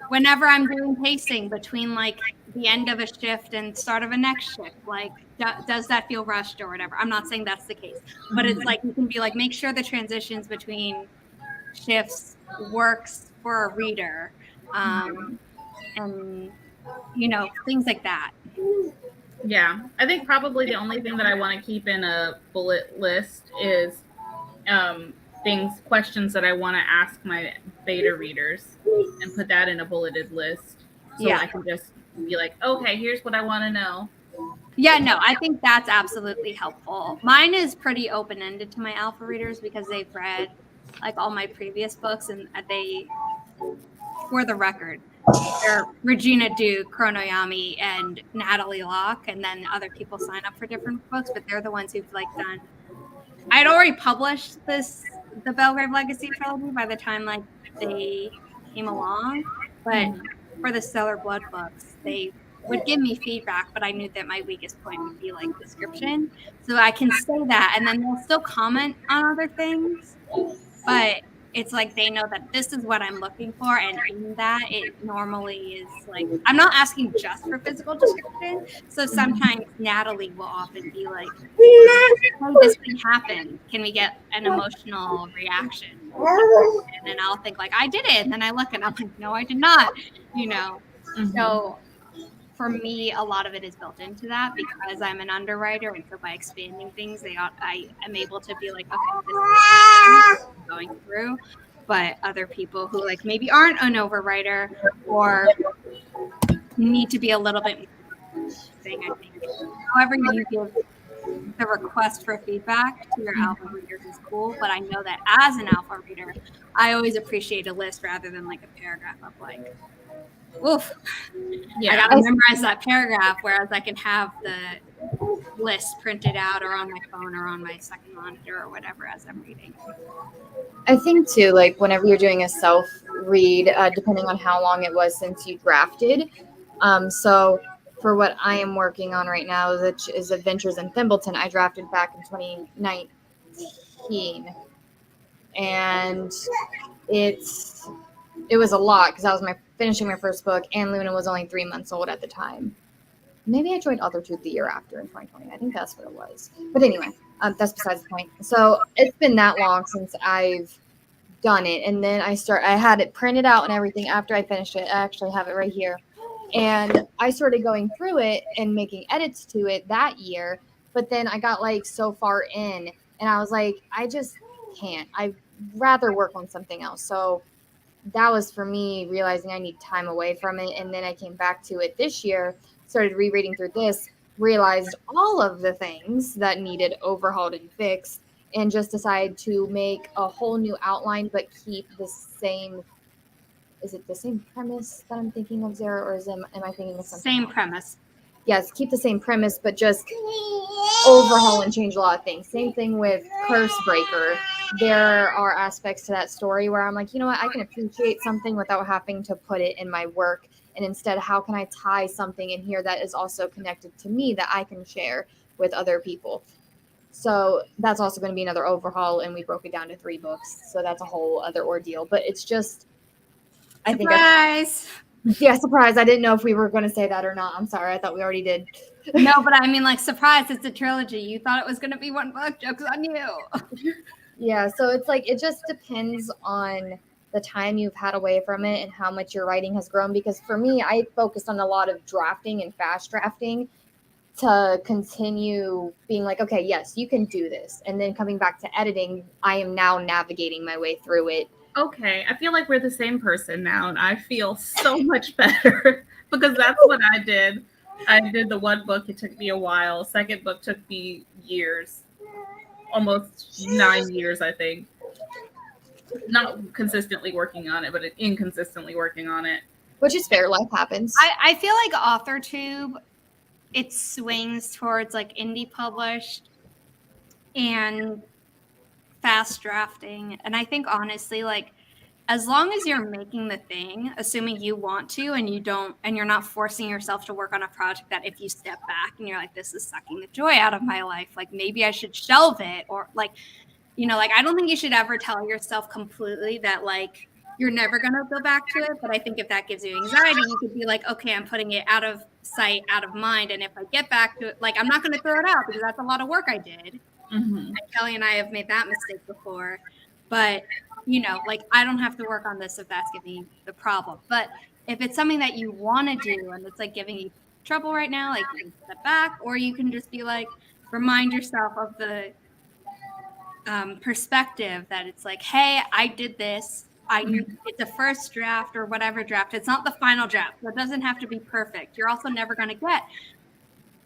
whenever I'm doing pacing between like the end of a shift and start of a next shift, like does that feel rushed or whatever? I'm not saying that's the case, but it's like you can be like, make sure the transitions between shifts works for a reader, and you know, things like that. Yeah, I think probably the only thing that I want to keep in a bullet list is questions that I want to ask my beta readers and put that in a bulleted list. So I can just be like, okay, here's what I want to know. Yeah, no, I think that's absolutely helpful. Mine is pretty open-ended to my alpha readers because they've read like all my previous books and they, for the record, they're Regina Duke, Chronoyami, and Natalie Locke, and then other people sign up for different books, but they're the ones who've like done. I'd already published the Belgrave Legacy trilogy by the time like they came along, but for the Stellar Blood books, they would give me feedback, but I knew that my weakest point would be like description, so I can say that, and then they'll still comment on other things, but it's like they know that this is what I'm looking for, and in that it normally is like I'm not asking just for physical description. So sometimes Natalie will often be like, "Hey, this thing happened. Can we get an emotional reaction?" And then I'll think like, "I did it," and then I look and I'm like, "No, I did not." You know, so. For me, a lot of it is built into that because I'm an underwriter, and so by expanding things, I am able to be like, okay, this is what I'm going through. But other people who like maybe aren't an overwriter or need to be a little bit more thing, I think. However, you give the request for feedback to your alpha readers is cool, but I know that as an alpha reader, I always appreciate a list rather than like a paragraph of like, oof. Yeah. I gotta memorize that paragraph, whereas I can have the list printed out or on my phone or on my second monitor or whatever as I'm reading. I think too, like whenever you're doing a self read, depending on how long it was since you drafted. So for what I am working on right now, which is Adventures in Thimbleton, I drafted back in 2019, and it was a lot because I was finishing my first book, and Luna was only 3 months old at the time. Maybe I joined AuthorTube the year after in 2020. I think that's what it was. But anyway, that's besides the point. So it's been that long since I've done it. And then I had it printed out and everything after I finished it. I actually have it right here. And I started going through it and making edits to it that year. But then I got like so far in and I was like, I just can't. I'd rather work on something else. So that was for me realizing I need time away from it. And then I came back to it this year, started rereading through this, realized all of the things that needed overhauled and fixed, and just decided to make a whole new outline, but keep the same. Is it the same premise that I'm thinking of, Zara, or am I thinking of something Same else? premise. Yes, keep the same premise, but just overhaul and change a lot of things. Same thing with Cursebreaker. There are aspects to that story where I'm like, you know what, I can appreciate something without having to put it in my work. And instead, how can I tie something in here that is also connected to me that I can share with other people? So that's also going to be another overhaul, and we broke it down to 3 books. So that's a whole other ordeal. But it's just, I think. Surprise! Yeah, surprise. I didn't know if we were going to say that or not. I'm sorry. I thought we already did. No, but I mean, like, surprise, it's a trilogy. You thought it was going to be 1 book. Joke's on you. Yeah, so it's like it just depends on the time you've had away from it and how much your writing has grown. Because for me, I focused on a lot of drafting and fast drafting to continue being like, okay, yes, you can do this. And then coming back to editing, I am now navigating my way through it. Okay, I feel like we're the same person now, and I feel so much better because that's what I did. I did the one book, it took me a while. Second book took me years, almost 9 years, I think. Not consistently working on it, but inconsistently working on it. Which is fair, life happens. I feel like AuthorTube, it swings towards like indie published and fast drafting. And I think honestly, like, as long as you're making the thing, assuming you want to, and you're not forcing yourself to work on a project that if you step back and you're like, this is sucking the joy out of my life, like maybe I should shelve it, or like, like I don't think you should ever tell yourself completely that like you're never going to go back to it. But I think if that gives you anxiety, you could be like, okay, I'm putting it out of sight, out of mind. And if I get back to it, like, I'm not going to throw it out because that's a lot of work I did. Mm-hmm. And Kelly and I have made that mistake before. But, like I don't have to work on this if that's giving you the problem. But if it's something that you want to do and it's like giving you trouble right now, like you can step back, or you can just be like, remind yourself of the perspective that it's like, hey, I did this. It's a first draft or whatever draft. It's not the final draft. So it doesn't have to be perfect. You're also never going to get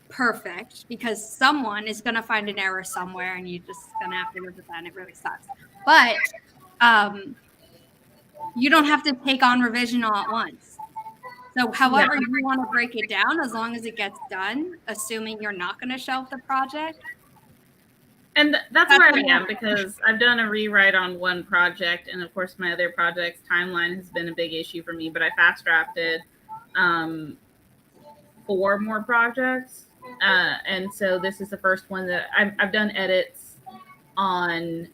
perfect because someone is going to find an error somewhere and you're just going to have to live with that, and it really sucks. But you don't have to take on revision all at once. So however you want to break it down, as long as it gets done, assuming you're not going to shelve the project. And that's where I am, because I've done a rewrite on one project, and of course my other project's timeline has been a big issue for me, but I fast drafted 4 more projects. And so this is the first one that I've done edits on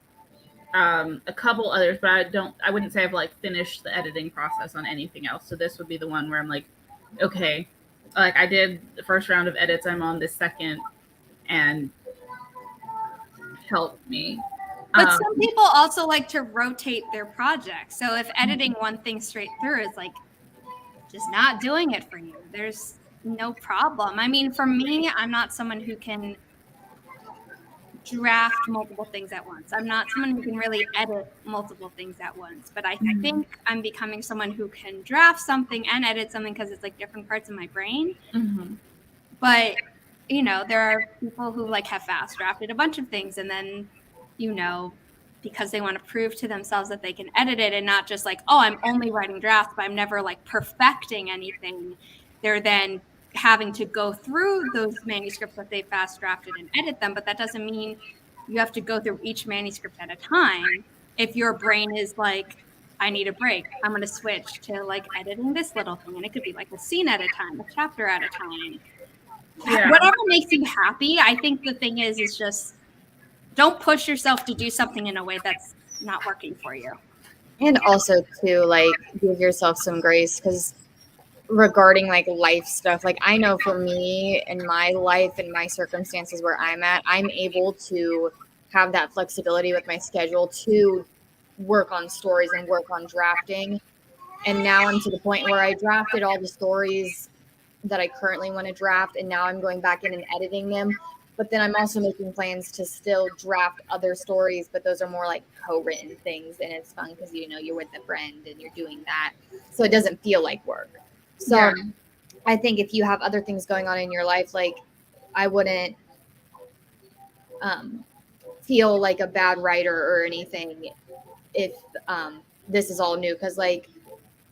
a couple others, but I wouldn't say I've like finished the editing process on anything else. So this would be the one where I'm like, okay, like I did the first round of edits, I'm on the second, and help me. But some people also like to rotate their projects. So if editing one thing straight through is like just not doing it for you, there's no problem. I mean, for me, I'm not someone who can draft multiple things at once. I'm not someone who can really edit multiple things at once. But I think I'm becoming someone who can draft something and edit something because it's like different parts of my brain. Mm-hmm. But there are people who like have fast drafted a bunch of things and then, because they want to prove to themselves that they can edit it and not just like, oh, I'm only writing drafts, but I'm never like perfecting anything. They're then having to go through those manuscripts that they fast drafted and edit them. But that doesn't mean you have to go through each manuscript at a time. If your brain is like, I need a break, I'm going to switch to like editing this little thing. And it could be like a scene at a time, a chapter at a time. Yeah. Whatever makes you happy. I think the thing is just don't push yourself to do something in a way that's not working for you. And also to like give yourself some grace, because regarding like life stuff, like I know for me in my life and my circumstances where I'm at, I'm able to have that flexibility with my schedule to work on stories and work on drafting. And now I'm to the point where I drafted all the stories that I currently want to draft, and now I'm going back in and editing them. But then I'm also making plans to still draft other stories, but those are more like co-written things, and it's fun because you're with a friend and you're doing that, so it doesn't feel like work. So I think if you have other things going on in your life, like I wouldn't feel like a bad writer or anything if this is all new, because like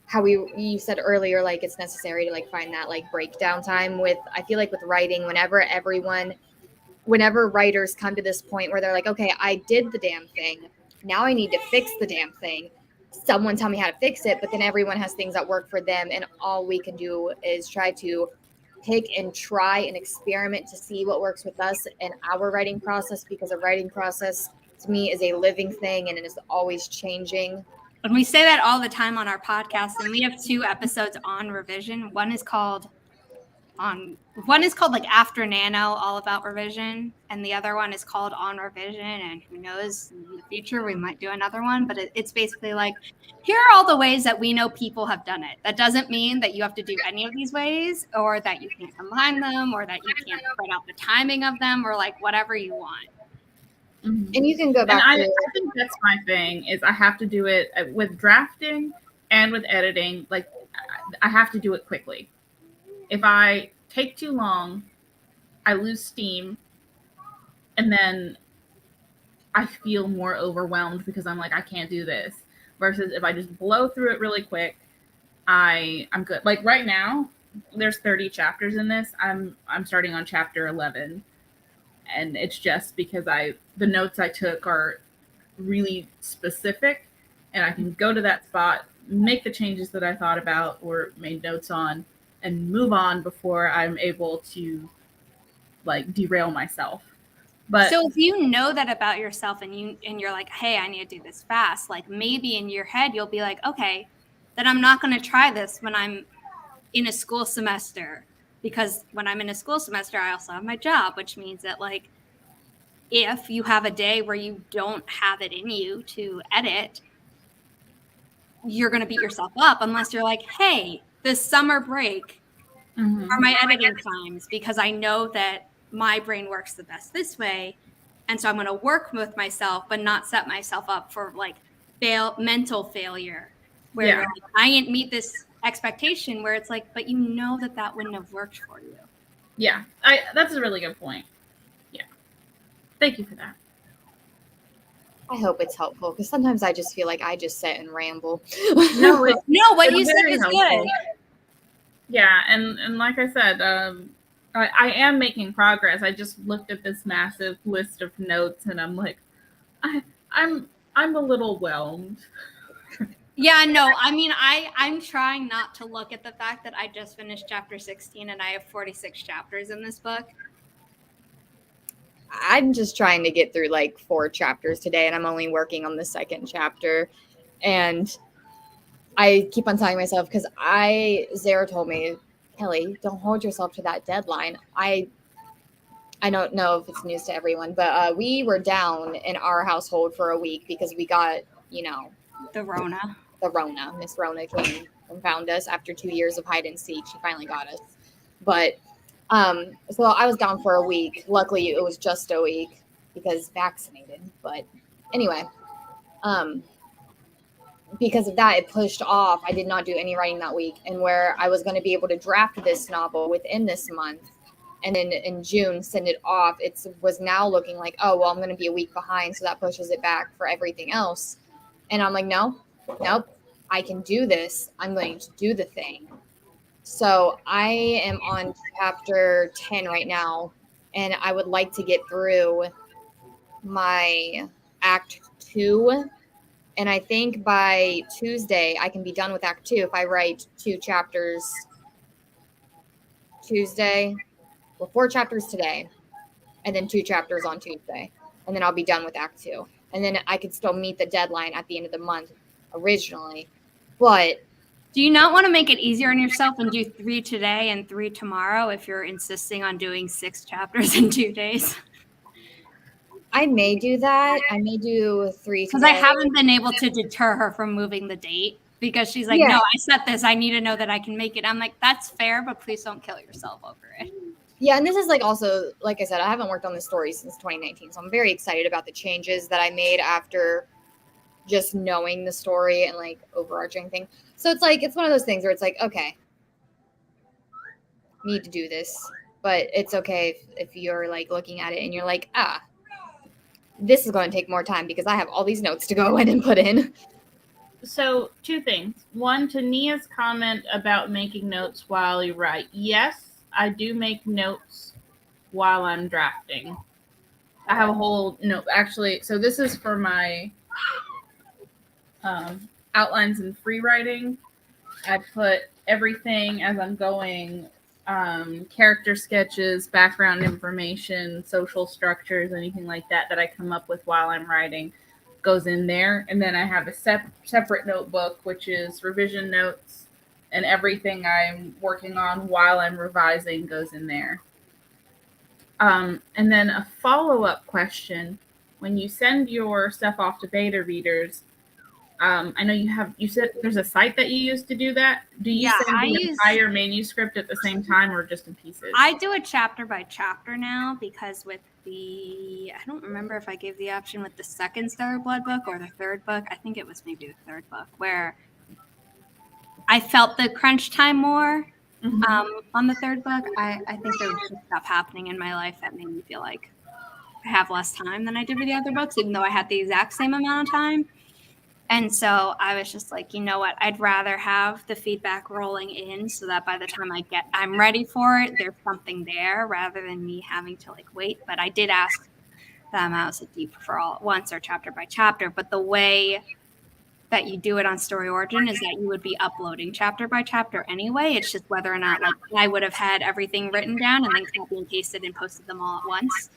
how you said earlier, like it's necessary to like find that like breakdown time with, I feel like with writing, whenever writers come to this point where they're like, okay, I did the damn thing, now I need to fix the damn thing, someone tell me how to fix it. But then everyone has things that work for them, and all we can do is try to pick and try and experiment to see what works with us and our writing process, because a writing process to me is a living thing and it is always changing. And we say that all the time on our podcast, and we have 2 episodes on revision. One is called one is called like After Nano, all about revision, and the other one is called On Revision, and who knows, in the future we might do another one, but it's basically like, here are all the ways that we know people have done it. That doesn't mean that you have to do any of these ways, or that you can't combine them, or that you can't spread out the timing of them, or like whatever you want. Mm-hmm. And you can go back I think that's my thing, is I have to do it with drafting and with editing. Like, I have to do it quickly. If I take too long, I lose steam, and then I feel more overwhelmed because I'm like, I can't do this. Versus if I just blow through it really quick, I'm good. Like right now, there's 30 chapters in this. I'm starting on chapter 11, and it's just because the notes I took are really specific, and I can go to that spot, make the changes that I thought about or made notes on, and move on before I'm able to like derail myself. But so if you know that about yourself and you're like, hey, I need to do this fast, like maybe in your head you'll be like, okay, then I'm not going to try this when I'm in a school semester, because when I'm in a school semester, I also have my job, which means that like if you have a day where you don't have it in you to edit, you're going to beat yourself up unless you're like, hey, this summer break are my editing times, because I know that my brain works the best this way. And so I'm going to work with myself, but not set myself up for like mental failure where you're like, I didn't meet this expectation, where it's like, but you know that wouldn't have worked for you. Yeah, that's a really good point. Yeah. Thank you for that. I hope it's helpful, because sometimes I just feel like I just sit and ramble. No, what you said is good. Yeah, and like I said, I am making progress. I just looked at this massive list of notes, and I'm like, I'm a little whelmed. Yeah, no, I mean, I'm trying not to look at the fact that I just finished chapter 16 and I have 46 chapters in this book. I'm just trying to get through like 4 chapters today, and I'm only working on the 2nd chapter. And I keep on telling myself, because Zara told me, Kelly, don't hold yourself to that deadline. I don't know if it's news to everyone, but we were down in our household for a week because we got, the Rona. Miss Rona came and found us after 2 years of hide and seek. She finally got us. But so I was down for a week. Luckily, it was just a week because vaccinated. But anyway, because of that, it pushed off. I did not do any writing that week. And where I was going to be able to draft this novel within this month, and then in June send it off, it was now looking like, oh, well, I'm going to be a week behind. So that pushes it back for everything else. And I'm like, nope, I can do this. I'm going to do the thing. So I am on chapter 10 right now, and I would like to get through my Act 2. And I think by Tuesday, I can be done with Act 2 if I write 2 chapters Tuesday. Well, 4 chapters today, and then 2 chapters on Tuesday. And then I'll be done with Act 2. And then I could still meet the deadline at the end of the month originally. But do you not want to make it easier on yourself and do 3 today and 3 tomorrow if you're insisting on doing 6 chapters in 2 days? I may do that. I may do 3 because I haven't been able to deter her from moving the date, because she's like, no, I set this. I need to know that I can make it. I'm like, that's fair, but please don't kill yourself over it. Yeah, and this is like also, like I said, I haven't worked on this story since 2019, so I'm very excited about the changes that I made after just knowing the story and like overarching thing. So it's like, it's one of those things where it's like, okay, need to do this, but it's okay if you're like looking at it and you're like, this is going to take more time because I have all these notes to go in and put in. So 2 things. One, to Nia's comment about making notes while you write. Yes, I do make notes while I'm drafting. I have a whole note. Actually, so this is for my outlines and free writing. I put everything as I'm going, character sketches, background information, social structures, anything like that I come up with while I'm writing goes in there. And then I have a separate notebook, which is revision notes, and everything I'm working on while I'm revising goes in there. And then a follow-up question: when you send your stuff off to beta readers, I know you said there's a site that you use to do that. Do you send the entire manuscript at the same time or just in pieces? I do it chapter by chapter now, because with I don't remember if I gave the option with the second Stellar Blood book or the third book. I think it was maybe the third book, where I felt the crunch time more. On the third book, I think there was just stuff happening in my life that made me feel like I have less time than I did with the other books, even though I had the exact same amount of time. And so I was just like, you know what? I'd rather have the feedback rolling in so that by the time I'm ready for it, there's something there, rather than me having to like wait. But I did ask them, I was like, do you prefer all at once or chapter by chapter? But the way that you do it on Story Origin is that you would be uploading chapter by chapter anyway. It's just whether or not like I would have had everything written down and then copy and pasted and posted them all at once.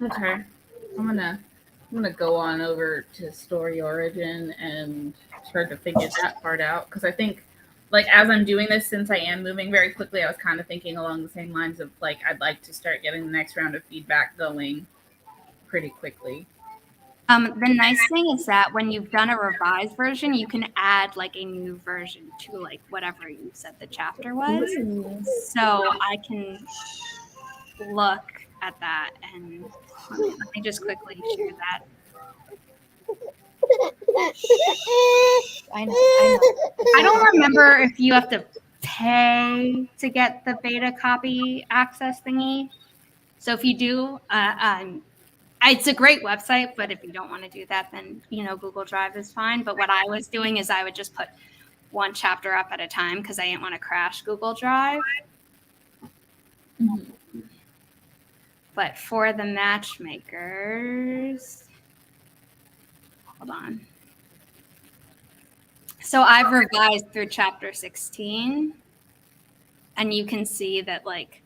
Okay. I'm gonna go on over to Story Origin and start to figure that part out, because I think, like, as I'm doing this, since I am moving very quickly, I was kind of thinking along the same lines of like I'd like to start getting the next round of feedback going pretty quickly. The nice thing is that when you've done a revised version, you can add like a new version to like whatever you said the chapter was. So I can look at that, and let me just quickly share that. I know. I don't remember if you have to pay to get the beta copy access thingy. So if you do, it's a great website, but if you don't want to do that, then, Google Drive is fine. But what I was doing is I would just put one chapter up at a time because I didn't want to crash Google Drive. But for the matchmakers, hold on. So I've revised through chapter 16, and you can see that like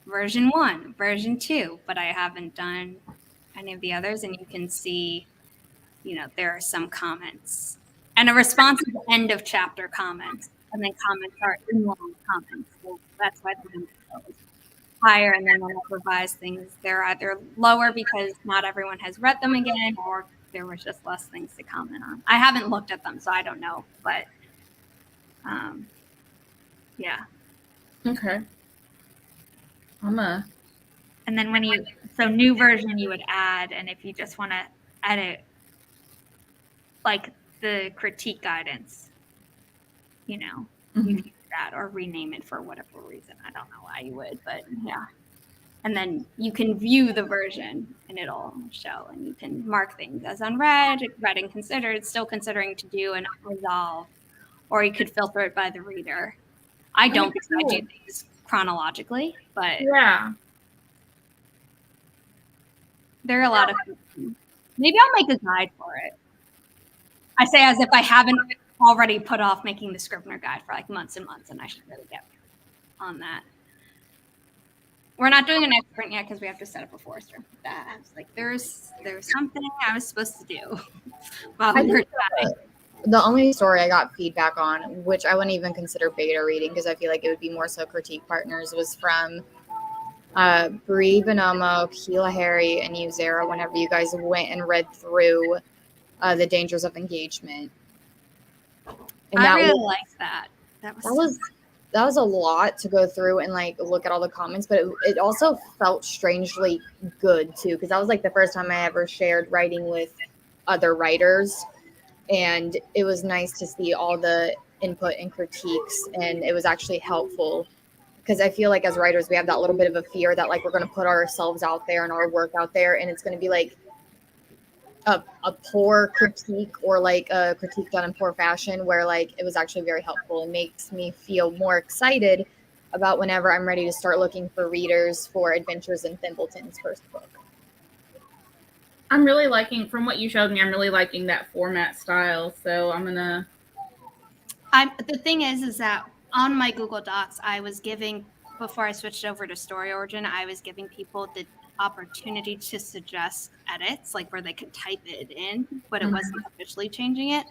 version 1, version 2, but I haven't done any of the others, and you can see, there are some comments and a response at the end of chapter comments, and then comments are in long comments. So that's why the number is higher, and then when I revise things, they're either lower because not everyone has read them again, or there was just less things to comment on. I haven't looked at them, so I don't know, but yeah. Okay. And then new version you would add, and if you just want to edit like the critique guidance, you can do that or rename it for whatever reason. I don't know why you would, but yeah. And then you can view the version and it'll show, and you can mark things as unread, read and considered, still considering to do and resolve, or you could filter it by the reader. I don't because I do things chronologically, but yeah. There are a lot of things. Maybe I'll make a guide for it. I say as if I haven't already put off making the Scrivener guide for like months and months, and I should really get on that. We're not doing an next print yet because we have to set up a forester. I was like, there's something I was supposed to do while we were chatting. The only story I got feedback on, which I wouldn't even consider beta reading because I feel like it would be more so critique partners, was from Bree, Bonomo, Keela Harry, and you, Zara, whenever you guys went and read through The Dangers of Engagement. And I really liked that. That was a lot to go through and like look at all the comments, but it also felt strangely good too, because that was like the first time I ever shared writing with other writers, and it was nice to see all the input and critiques, and it was actually helpful. Because I feel like as writers, we have that little bit of a fear that like we're going to put ourselves out there and our work out there, and it's going to be like a poor critique or like a critique done in poor fashion, where like it was actually very helpful and makes me feel more excited about whenever I'm ready to start looking for readers for Adventures in Thimbleton's first book. I'm really liking, from what you showed me, I'm really liking that format style. So the thing is that on my Google Docs, I was giving, before I switched over to Story Origin, I was giving people the opportunity to suggest edits, like where they could type it in, but it wasn't officially changing it.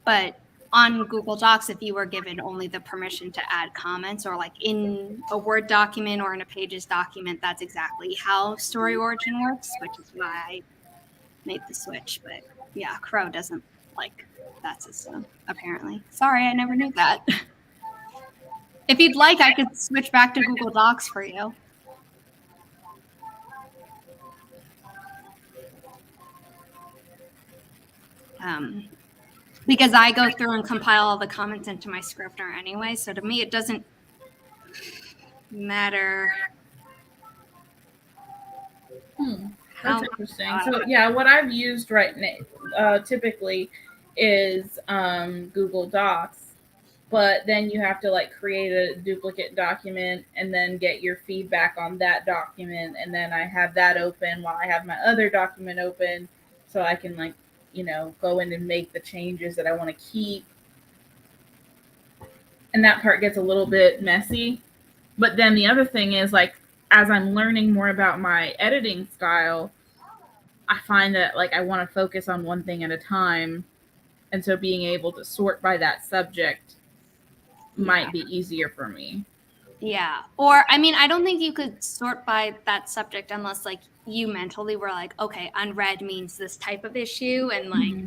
But on Google Docs, if you were given only the permission to add comments, or like in a Word document or in a Pages document, that's exactly how Story Origin works, which is why I made the switch. But yeah, Crow doesn't like that system, apparently. Sorry, I never knew that. If you'd like, I could switch back to Google Docs for you. Because I go through and compile all the comments into my scrivener anyway, so to me it doesn't matter. That's interesting. So yeah, what I've used right now typically is Google Docs, but then you have to like create a duplicate document and then get your feedback on that document, and then I have that open while I have my other document open, so I can like, you know, go in and make the changes that I want to keep. And that part gets a little bit messy. But then the other thing is, like, as I'm learning more about my editing style, I find that like I want to focus on one thing at a time. And so being able to sort by that subject might be easier for me. Yeah. Or, I mean, I don't think you could sort by that subject unless like you mentally were like, okay, unread means this type of issue, and like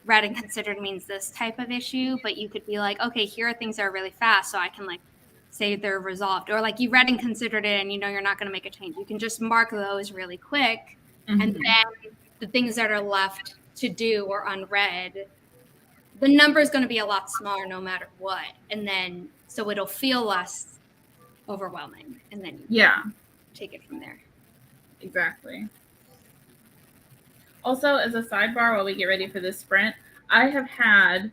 read and considered means this type of issue. But you could be like, okay, here are things that are really fast, so I can like say they're resolved. Or like you read and considered it and you know you're not going to make a change. You can just mark those really quick. And then the things that are left to do or unread, the number is going to be a lot smaller no matter what. And then, so it'll feel less overwhelming, and then you take it from there. Exactly. Also, as a sidebar, while we get ready for this sprint, I have had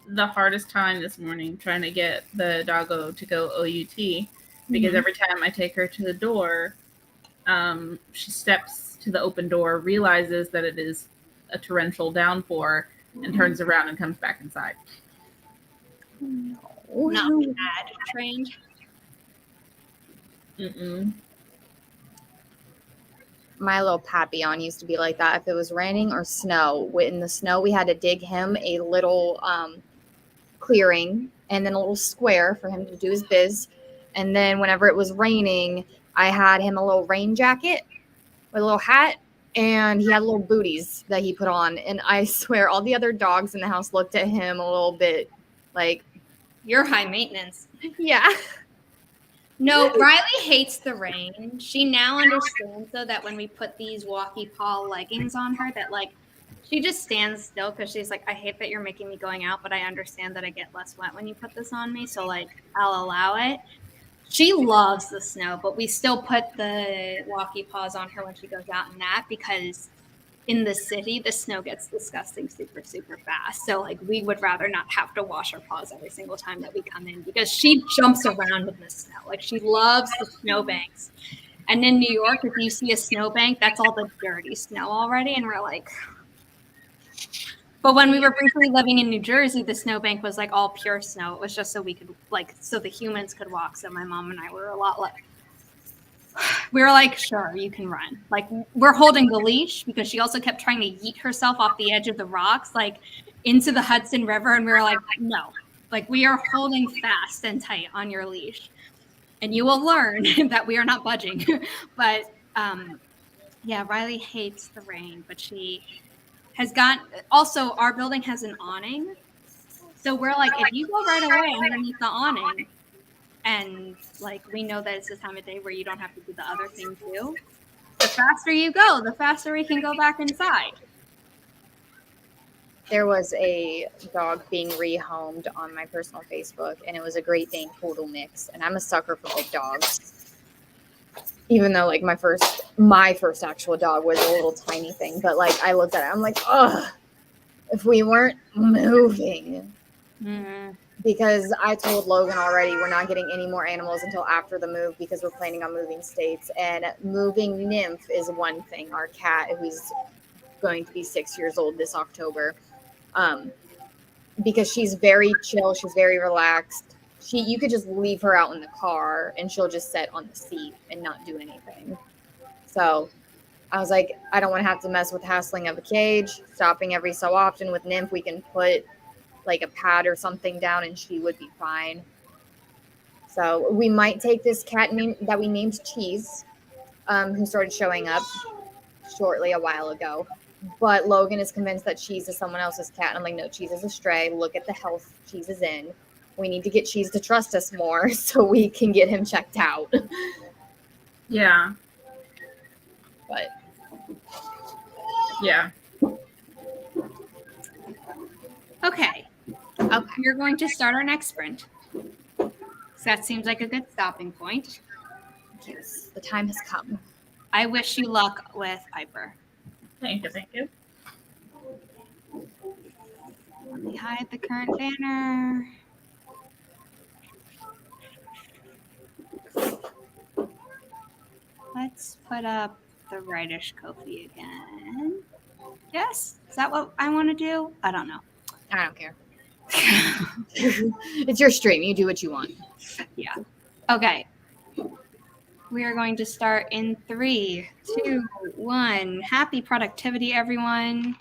the hardest time this morning trying to get the doggo to go OUT, because every time I take her to the door, she steps to the open door, realizes that it is a torrential downpour, and turns around and comes back inside. Not bad trained. My little Papillon used to be like that. If it was raining or snow, in the snow, we had to dig him a little clearing and then a little square for him to do his biz. And then whenever it was raining, I had him a little rain jacket with a little hat, and he had little booties that he put on. And I swear all the other dogs in the house looked at him a little bit like, you're high maintenance. Yeah. No, Riley hates the rain. She now understands, though, that when we put these walkie paw leggings on her, that like she just stands still because she's like, I hate that you're making me going out, but I understand that I get less wet when you put this on me, so like I'll allow it. She loves the snow, but we still put the walkie paws on her when she goes out in that, because in the city, the snow gets disgusting super, super fast. So like we would rather not have to wash our paws every single time that we come in, because she jumps around in the snow. Like she loves the snowbanks. And in New York, if you see a snowbank, that's all the dirty snow already. And we're like, but when we were briefly living in New Jersey, the snowbank was like all pure snow. It was just so we could like, so the humans could walk. So my mom and I were a lot like, we were like, sure, you can run. Like we're holding the leash, because she also kept trying to yeet herself off the edge of the rocks, like into the Hudson River. And we were like, no, like we are holding fast and tight on your leash, and you will learn that we are not budging. But yeah, Riley hates the rain, but she has also our building has an awning. So we're like, if you go right away underneath the awning, and like we know that it's the time of day where you don't have to do the other thing too, the faster you go, the faster we can go back inside. There was a dog being rehomed on my personal Facebook, and it was a Great Dane Poodle mix, and I'm a sucker for big dogs. Even though like my first actual dog was a little tiny thing, but like I looked at it, I'm like, ugh, if we weren't moving. Because I told Logan already we're not getting any more animals until after the move, because we're planning on moving states. And moving Nymph is one thing, our cat, who's going to be 6 years old this October, because she's very chill, she's very relaxed. You could just leave her out in the car and she'll just sit on the seat and not do anything. So I was like, I don't want to have to mess with hassling of a cage. Stopping every so often with Nymph, we can put like a pad or something down and she would be fine. So we might take this cat that we named Cheese, who started showing up shortly a while ago. But Logan is convinced that Cheese is someone else's cat. And I'm like, no, Cheese is a stray. Look at the health Cheese is in. We need to get Cheese to trust us more so we can get him checked out. Yeah. But yeah. Okay. We're going to start our next sprint. So that seems like a good stopping point. yes, the time has come. I wish you luck with Piper. Thank you. Let me hide the current banner. Let's put up the rightish Kofi again. Yes? Is that what I want to do? I don't know. I don't care. It's your stream. You do what you want. Yeah. Okay. We are going to start in 3, 2, 1. Happy productivity, everyone.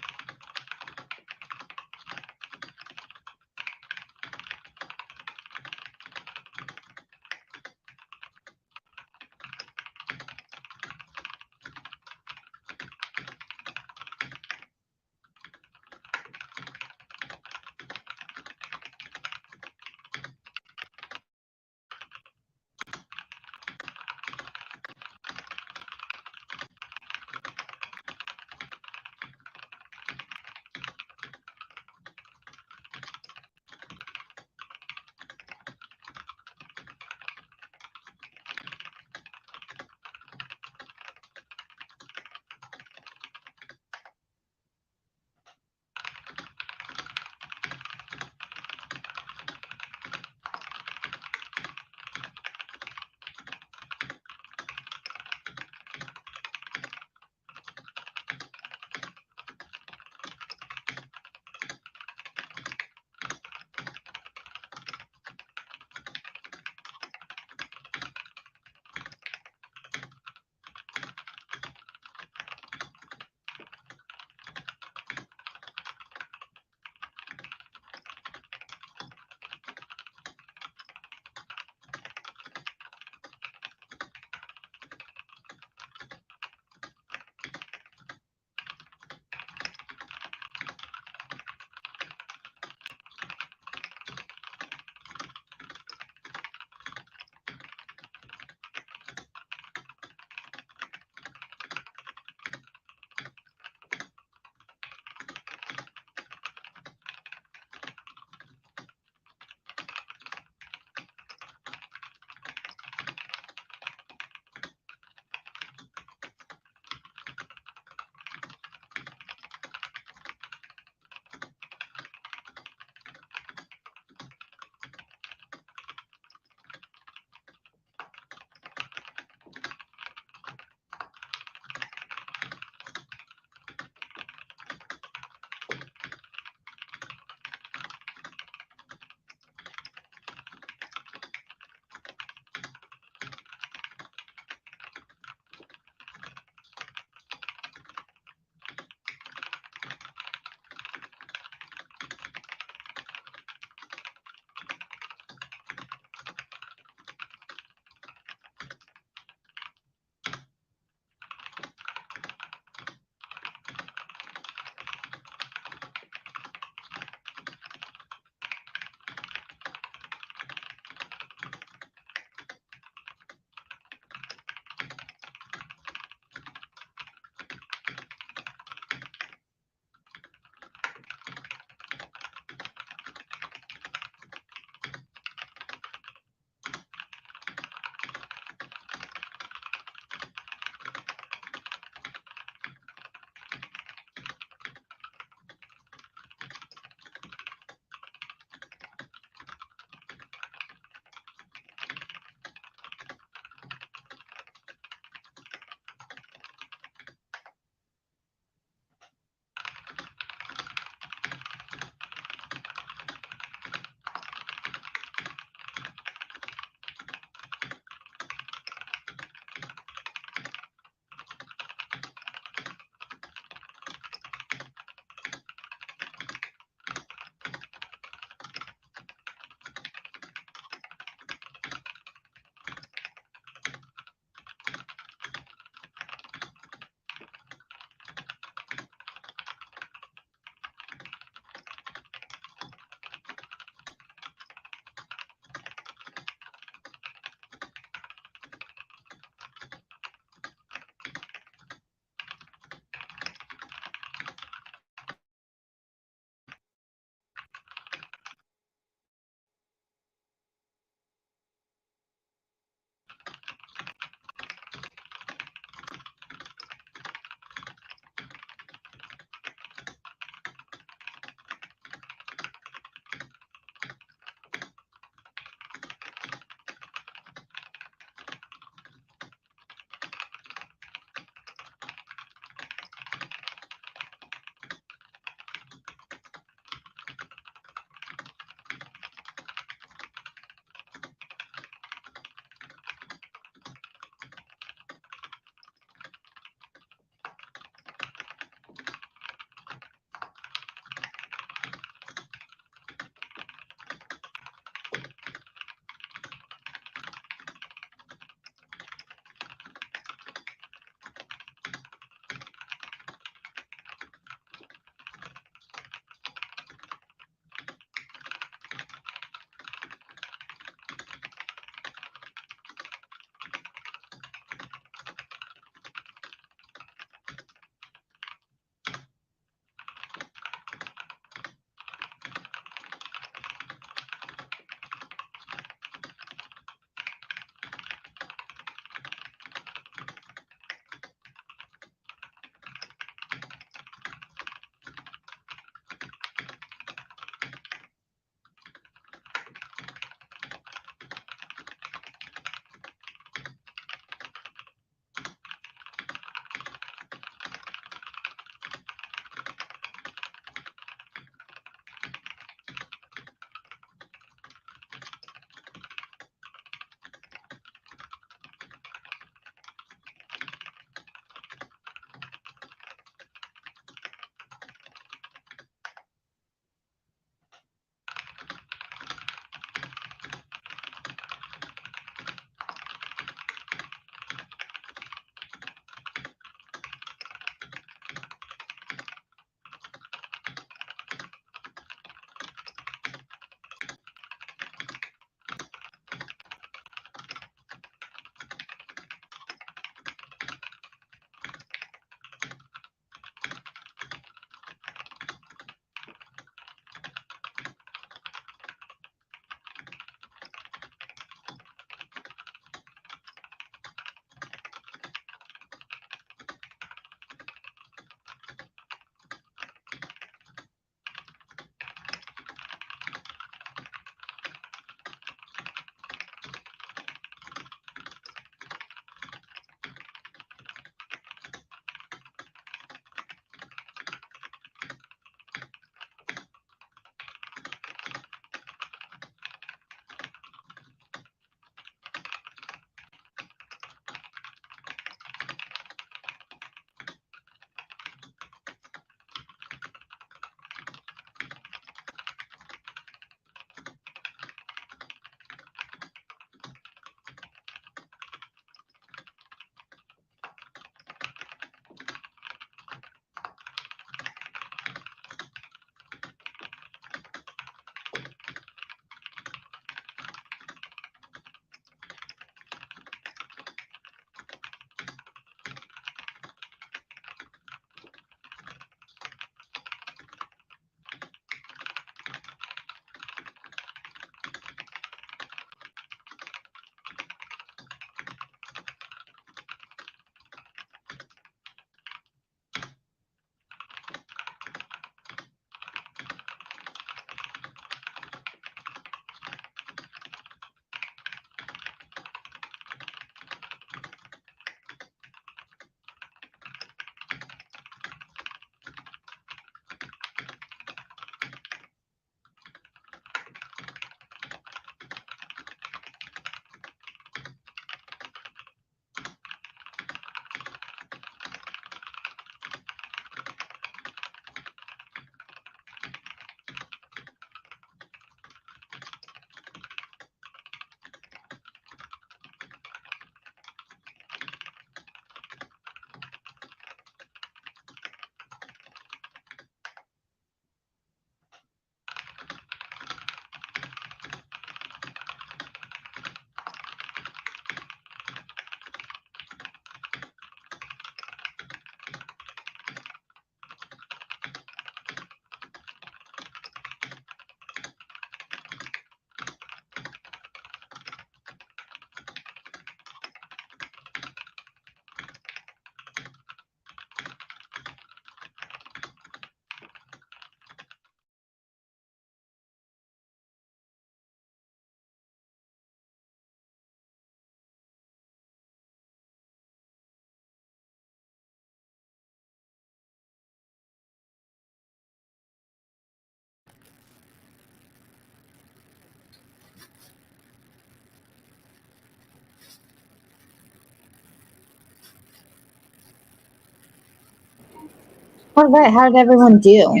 All right. How did everyone do?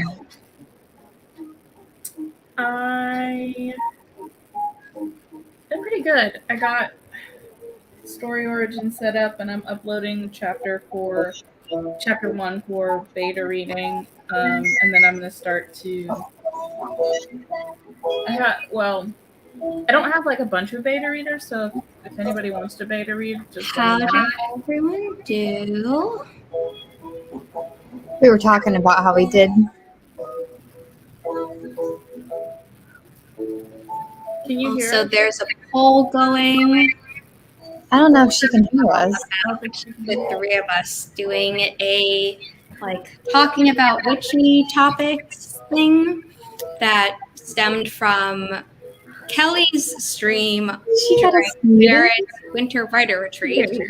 I did pretty good. I got story origin set up, and I'm uploading chapter 1 for beta reading, and then I'm going to start to. I don't have like a bunch of beta readers, so if anybody wants to beta read, just let How me did know. everyone do? We were talking about how we did. Can you hear So us? there's a poll going I don't know if she can hear us. about the three of us doing a talking about witchy topics thing that stemmed from Kelly's stream She got during us muted. Barrett's Winter Writer Retreat,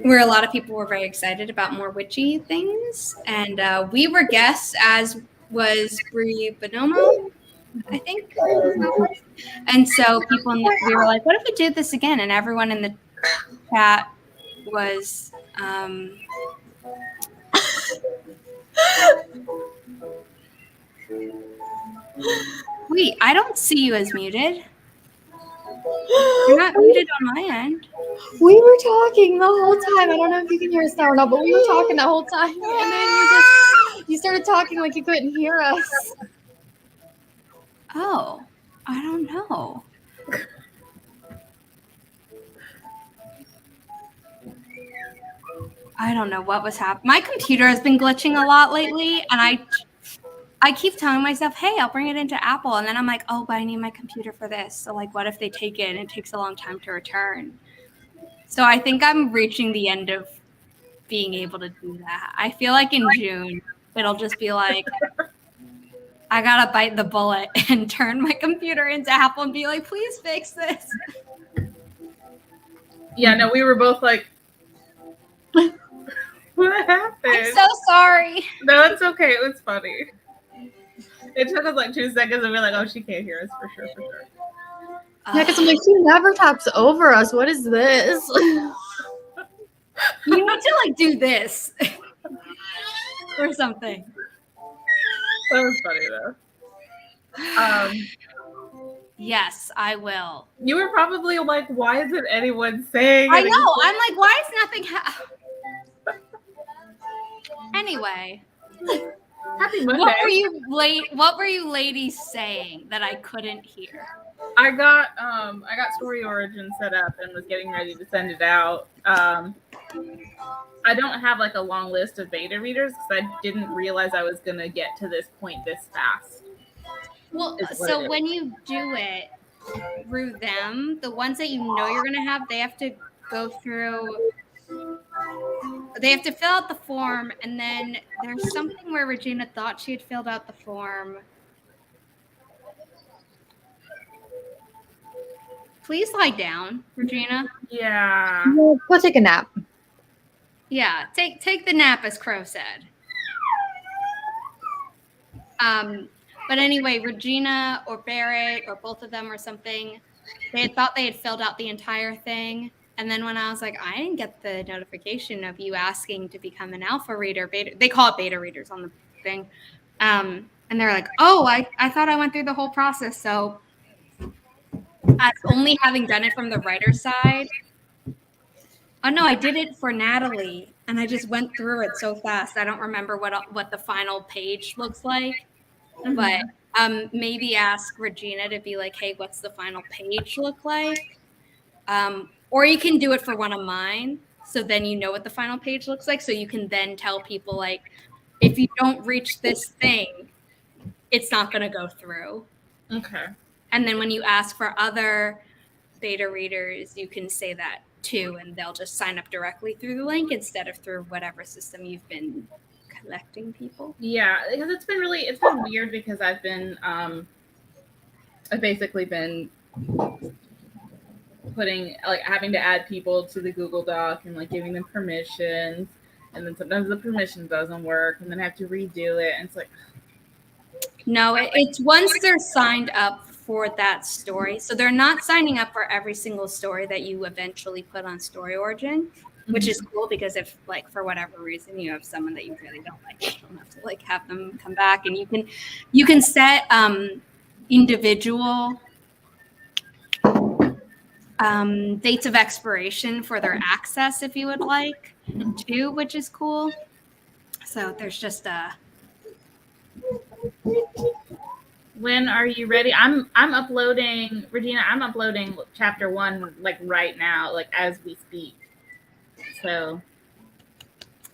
where a lot of people were very excited about more witchy things, and we were guests, as was Brie Bonomo, I think. And so we were like, what if we did this again? And everyone in the chat was wait, I don't see you as muted. You're not muted on my end. We were talking the whole time. I don't know if you can hear us now or not, but we were talking the whole time. And then you started talking like you couldn't hear us. Oh, I don't know. I don't know what was happening. My computer has been glitching a lot lately, and I keep telling myself, hey, I'll bring it into Apple. And then I'm like, oh, but I need my computer for this. So what if they take it and it takes a long time to return? So I think I'm reaching the end of being able to do that. I feel like in June, it'll just be like, I got to bite the bullet and turn my computer into Apple and be like, please fix this. Yeah, no, we were both like, what happened? I'm so sorry. No, it's okay. It was funny. It took us like 2 seconds and we were like, oh, she can't hear us for sure. Yeah, because I'm like, she never talks over us. What is this? You need to do this or something. That was funny though. Yes, I will. You were probably like, why isn't anyone saying I anything? know. I'm like, why is nothing Anyway. Happy Monday. What were you ladies saying that I couldn't hear? I got Story Origin set up and was getting ready to send it out. I don't have a long list of beta readers because I didn't realize I was gonna get to this point this fast. Well, so when you do it through them, the ones that you know you're gonna have, they have to go through. They have to fill out the form, and then there's something where Regina thought she had filled out the form. Please lie down, Regina. Yeah. Go take a nap. Yeah, take the nap, as Crow said. But anyway, Regina or Barrett or both of them or something, they had thought they had filled out the entire thing. And then when I was like, I didn't get the notification of you asking to become an alpha reader, they call it beta readers on the thing. And they're like, oh, I thought I went through the whole process. So as only having done it from the writer's side. Oh, no, I did it for Natalie. And I just went through it so fast. I don't remember what the final page looks like. Mm-hmm. But maybe ask Regina to be like, hey, what's the final page look like? Or you can do it for one of mine. So then you know what the final page looks like. So you can then tell people, if you don't reach this thing, it's not going to go through. Okay. And then when you ask for other beta readers, you can say that too. And they'll just sign up directly through the link instead of through whatever system you've been collecting people. Yeah, because it's been weird because I've basically been putting having to add people to the Google Doc and giving them permissions, and then sometimes the permission doesn't work and then I have to redo it, and it's no, it's once they're signed up for that story. So they're not signing up for every single story that you eventually put on Story Origin. which is cool because if, like, for whatever reason you have someone that you really don't like, you don't have to like have them come back, and you can set individual dates of expiration for their access if you would like too, which is cool. So there's just When are you ready? I'm uploading, Regina. I'm uploading chapter 1 like right now, like as we speak. So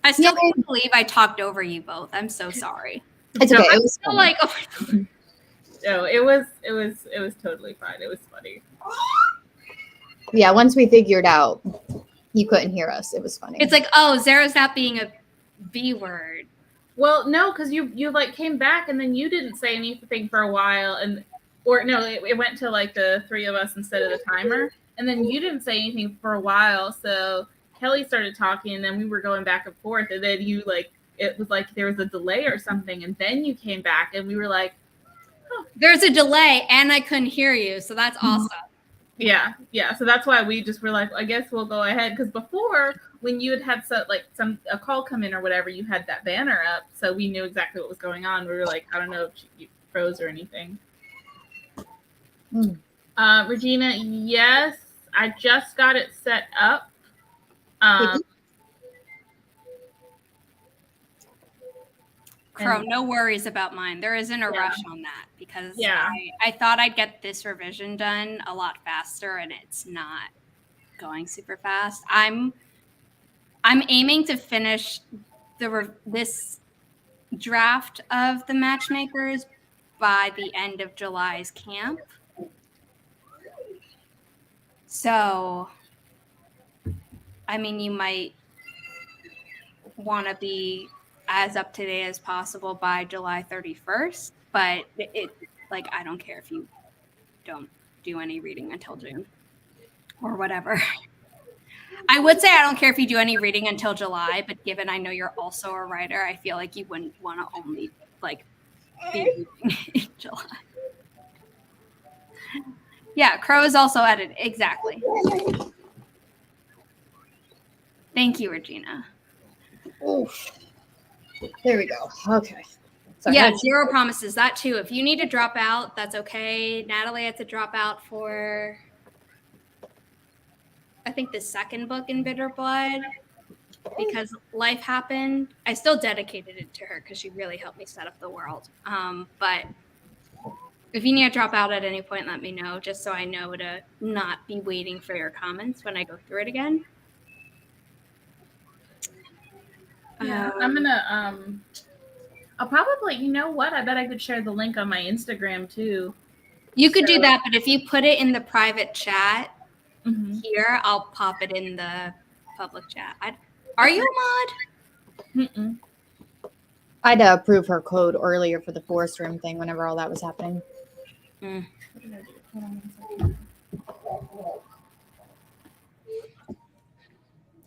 I still can't believe I talked over you both. I'm so sorry. It's okay. No, It was I feel fun. like, oh my God. no, it was totally fine. It was funny. Yeah, once we figured out you couldn't hear us, it was funny. It's like, oh, Zara's not being a B word. Well, no, because you like came back and then you didn't say anything for a while, it went to like the 3 of us instead of the timer, and then you didn't say anything for a while. So Kelly started talking, and then we were going back and forth, and then you like it was like there was a delay or something, and then you came back, and we were like, oh. There's a delay, and I couldn't hear you, so that's awesome. Yeah. So that's why we just were like, I guess we'll go ahead, because before when you had a call come in or whatever, you had that banner up, so we knew exactly what was going on. We were like, I don't know if you froze or anything. Regina, yes, I just got it set up. Crow, no worries about mine. There isn't a rush on that because I thought I'd get this revision done a lot faster, and it's not going super fast. I'm aiming to finish this draft of the Matchmakers by the end of July's camp. So, I mean, you might want to be as up to date as possible by July 31st, but I don't care if you don't do any reading until June or whatever. I would say I don't care if you do any reading until July, but given I know you're also a writer, I feel like you wouldn't want to only be reading in July. Yeah, Crow is also edited. Exactly. Thank you, Regina. Oof. There we go. Okay. Sorry. Yeah, Zero promises that too. If you need to drop out, that's okay. Natalie had to drop out for, I think, the second book in Bitter Blood because life happened. I still dedicated it to her because she really helped me set up the world. But if you need to drop out at any point, let me know just so I know to not be waiting for your comments when I go through it again. Yeah, I'm gonna I'll probably, you know what? I bet I could share the link on my Instagram too. You could do that, but if you put it in the private chat here, I'll pop it in the public chat. Are you a mod? Mm-mm. I'd approve her code earlier for the forest room thing whenever all that was happening. Mm. What did I do? Hold on 1 second.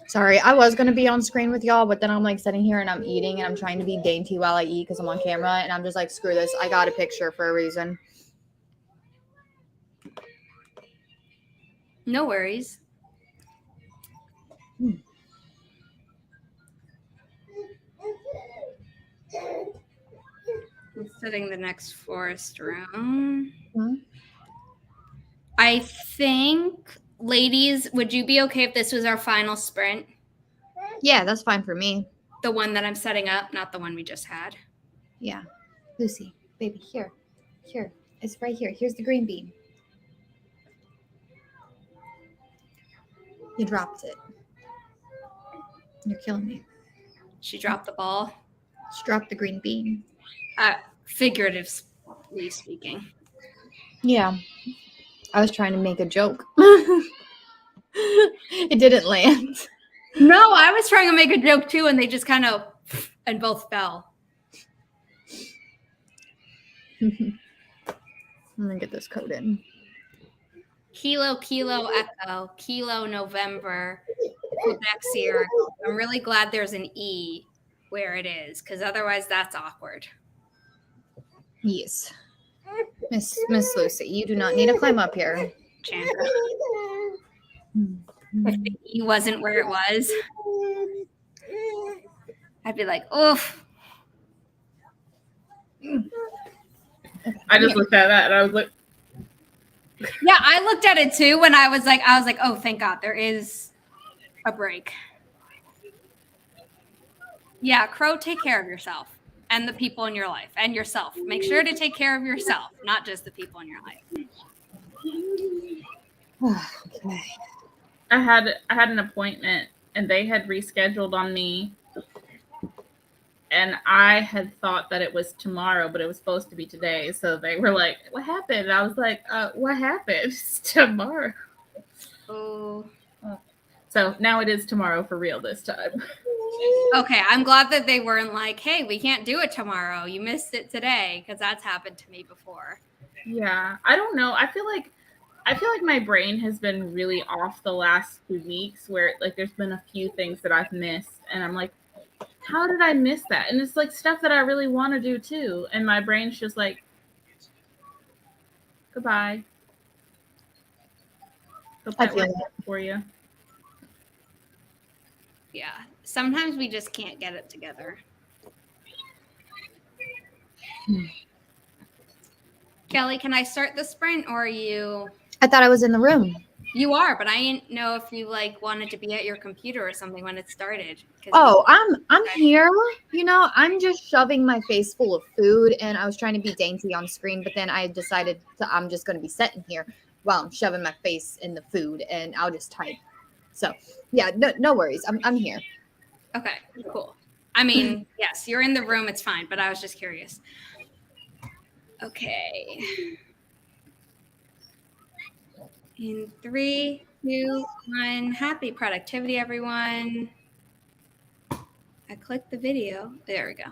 Sorry, I was going to be on screen with y'all, but then I'm like sitting here and I'm eating and I'm trying to be dainty while I eat because I'm on camera, and I'm just like, screw this. I got a picture for a reason. No worries. I'm setting the next forest room. I think, ladies, would you be okay if this was our final sprint? Yeah, that's fine for me. The one that I'm setting up, not the one we just had. Yeah. Lucy, baby, here. It's right here. Here's the green bean. You dropped it. You're killing me. She dropped the ball. She dropped the green bean. Figuratively speaking. Yeah. I was trying to make a joke. It didn't land. No, I was trying to make a joke too, and they just kind of, and both fell. I'm going to get this code in. Kilo, Echo, Kilo, November, Quebec, Sierra. I'm really glad there's an E where it is, because otherwise that's awkward. Yes. Miss Lucy, you do not need to climb up here. Chandra. if the E wasn't where it was. I'd be like, oof. I just looked at that and I was like, Yeah, I looked at it too when I was like, oh, thank God, there is a break. Yeah, Crow, take care of yourself and the people in your life and yourself. Make sure to take care of yourself, not just the people in your life. Okay. I had an appointment and they had rescheduled on me. And I had thought that it was tomorrow, but it was supposed to be today. So they were like, what happened? And I was like, what happened? It's tomorrow. Oh. So now it is tomorrow for real this time. Okay, I'm glad that they weren't like, hey, we can't do it tomorrow. You missed it today, because that's happened to me before. Yeah, I don't know. I feel like my brain has been really off the last 2 weeks where like there's been a few things that I've missed and I'm like, how did I miss that? And it's like stuff that I really want to do too. And my brain's just like, goodbye. Hope that works out for you. Yeah, sometimes we just can't get it together. Kelly, can I start the sprint or are you? I thought I was in the room. You are, but I didn't know if you like wanted to be at your computer or something when it started. Oh, I'm here. You know, I'm just shoving my face full of food, and I was trying to be dainty on screen, but then I decided I'm just going to be sitting here while I'm shoving my face in the food, and I'll just type. So, yeah, no worries. I'm here. Okay, cool. I mean, yes, you're in the room. It's fine, but I was just curious. Okay. In 3, 2, 1. Happy productivity, everyone. I clicked the video. There we go.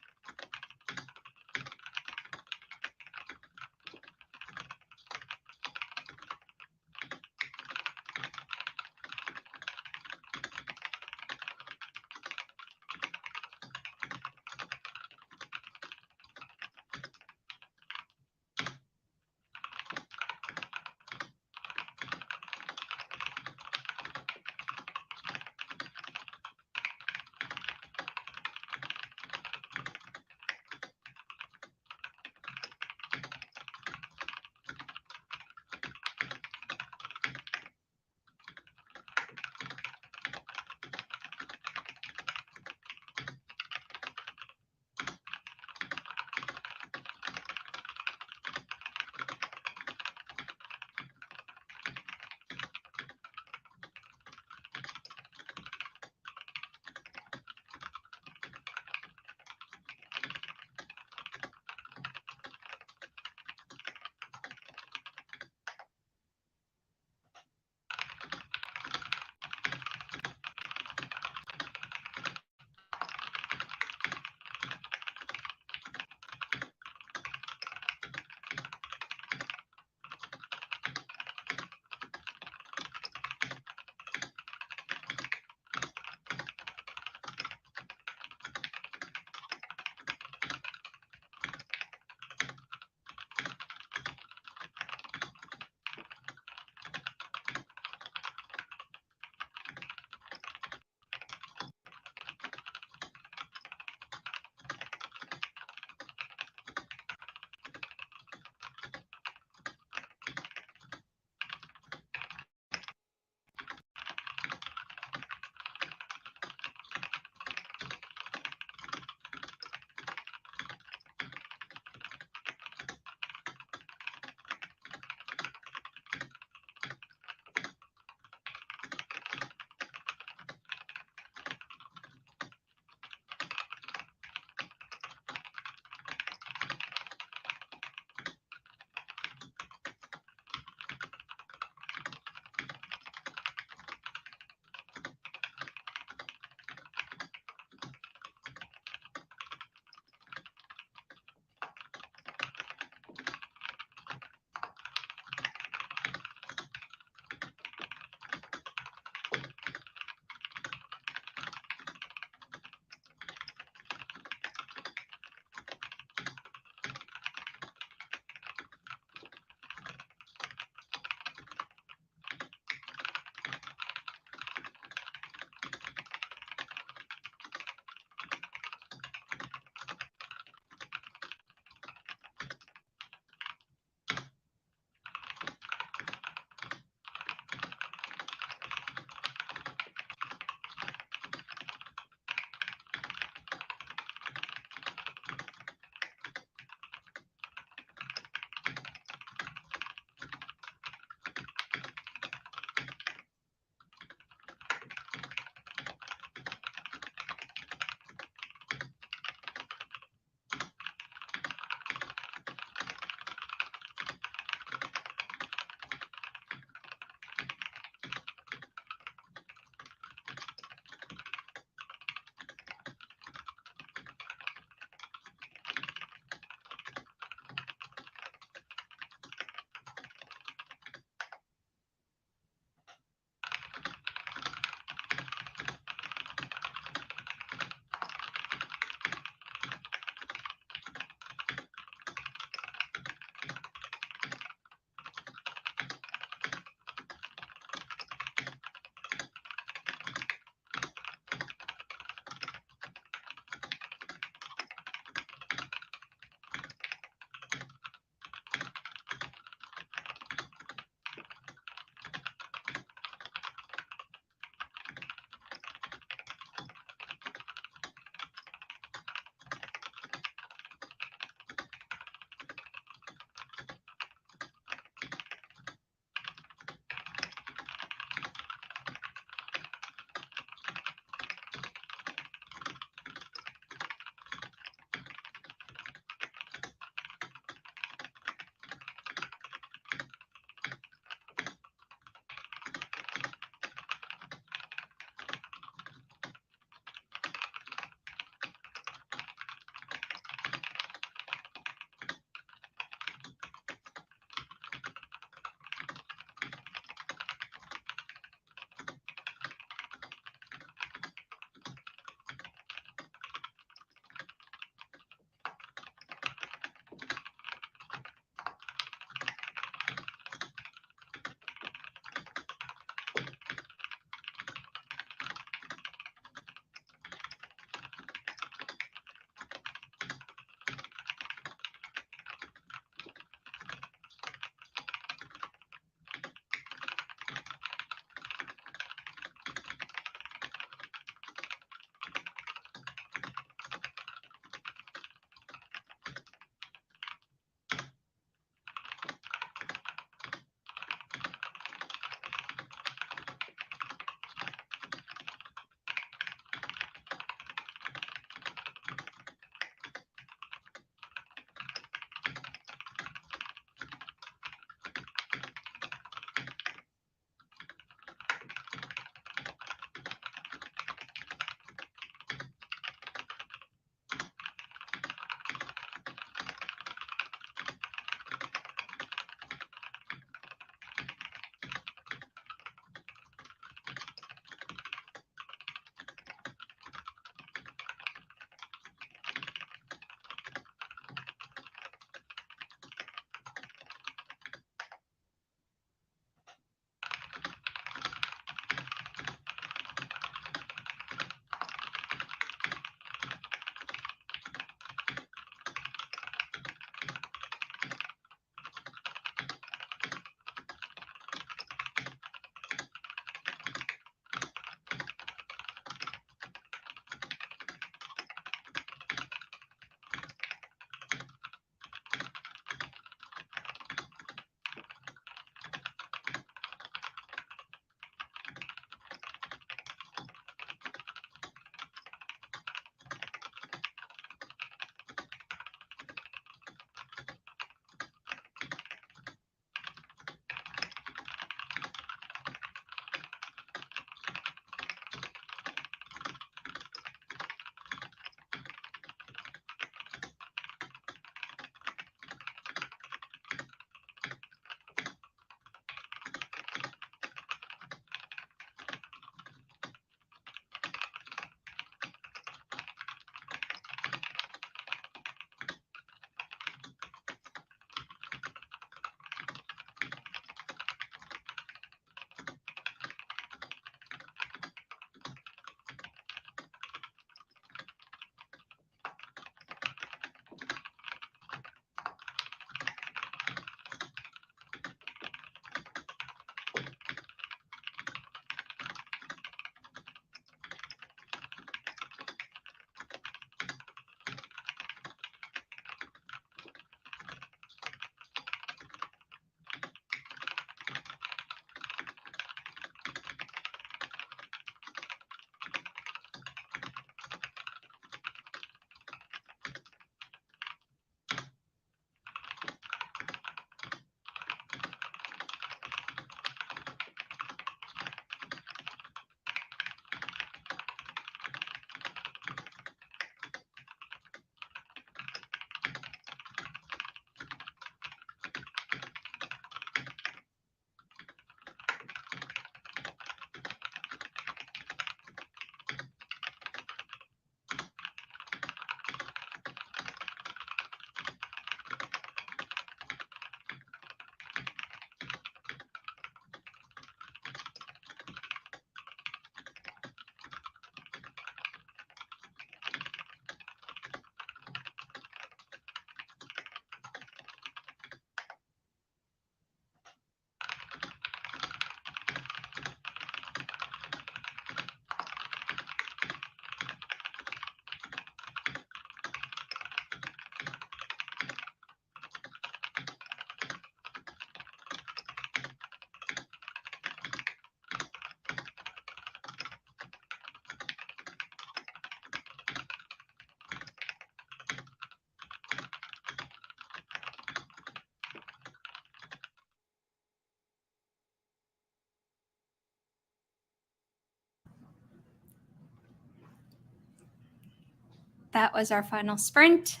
that was our final sprint.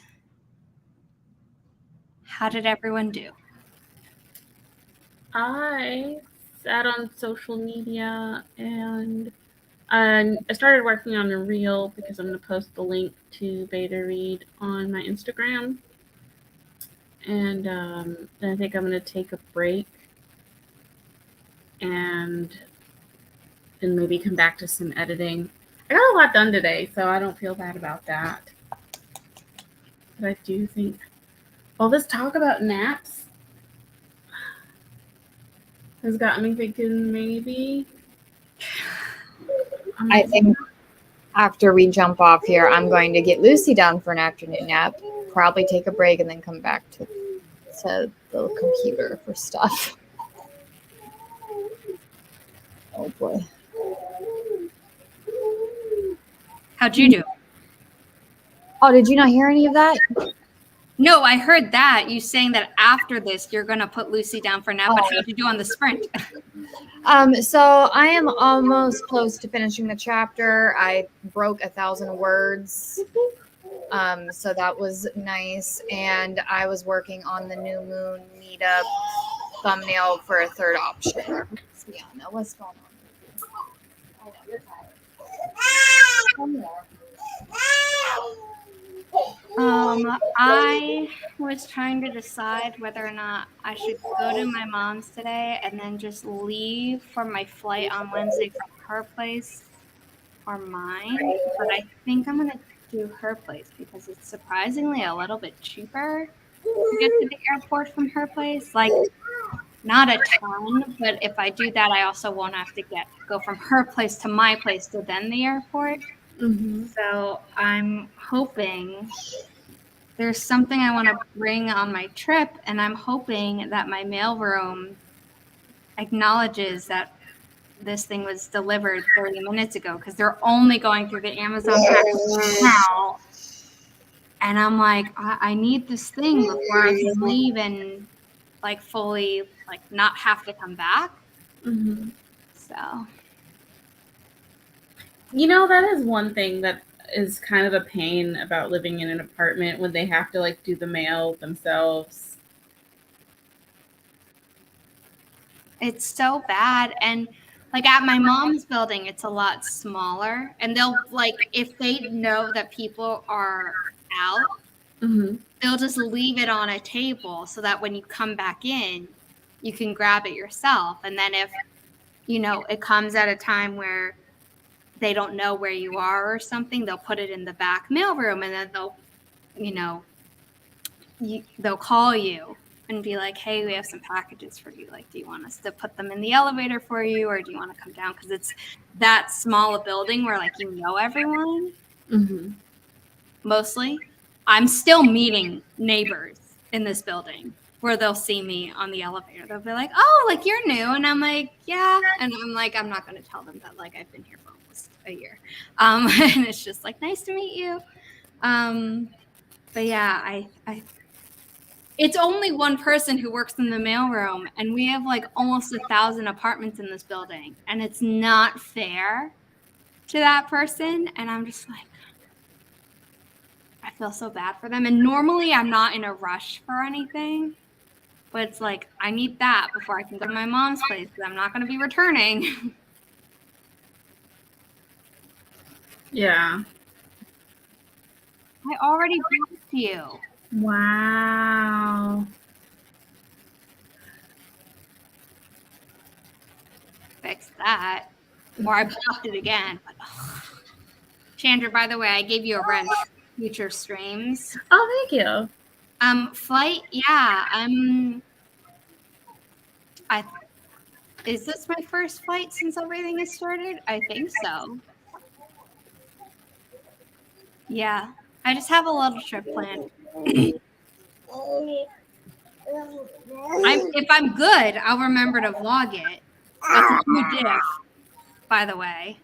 How did everyone do? I sat on social media and I started working on a reel because I'm going to post the link to beta read on my Instagram. And then I think I'm going to take a break and then maybe come back to some editing. I got a lot done today, so I don't feel bad about that. But I do think all this talk about naps has got me thinking maybe. I think after we jump off here, I'm going to get Lucy down for an afternoon nap, probably take a break, and then come back to the computer for stuff. Oh boy. How'd you do? Oh, did you not hear any of that? No, I heard that. You saying that after this, you're going to put Lucy down for a nap, but how'd you do on the sprint? So I am almost close to finishing the chapter. I broke 1,000 words. So that was nice. And I was working on the New Moon meetup thumbnail for a third option. Yeah, no, what's going on? I know, you're tired. I was trying to decide whether or not I should go to my mom's today and then just leave for my flight on Wednesday from her place or mine. But I think I'm going to do her place because it's surprisingly a little bit cheaper to get to the airport from her place. Like, not a ton, but if I do that, I also won't have to go from her place to my place to then the airport. Mm-hmm. So I'm hoping there's something I want to bring on my trip, and I'm hoping that my mailroom acknowledges that this thing was delivered 30 minutes ago because they're only going through the Amazon package now. And I'm like, I need this thing before I can leave and like fully like not have to come back. Mm-hmm. So. You know, that is one thing that is kind of a pain about living in an apartment when they have to like do the mail themselves. It's so bad. And like at my mom's building, it's a lot smaller. And they'll like, if they know that people are out, Mm-hmm. they'll just leave it on a table so that when you come back in, you can grab it yourself. And then if, you know, it comes at a time where they don't know where you are or something, they'll put it in the back mailroom and then they'll, you know, they'll call you and be like, hey, we have some packages for you. Like, do you want us to put them in the elevator for you or do you want to come down? Because it's that small a building where like you know everyone. Mm-hmm. Mostly. I'm still meeting neighbors in this building where they'll see me on the elevator. They'll be like, oh, like you're new. And I'm like, yeah. And I'm like, I'm not going to tell them that like I've been here for almost a year. And it's just like, nice to meet you. But yeah, I it's only one person who works in the mailroom and we have like almost 1,000 apartments in this building and it's not fair to that person. And I'm just like, I feel so bad for them. And normally I'm not in a rush for anything, but it's like, I need that before I can go to my mom's place because I'm not going to be returning. Yeah. I already blocked you. Wow. Fix that. Or I blocked it again. But, Chandra, by the way, I gave you a wrench. Future streams. Oh, thank you. Flight, yeah. Is this my first flight since everything has started? I think so. Yeah. I just have a little trip planned. If I'm good, I'll remember to vlog it. That's a new diff, by the way.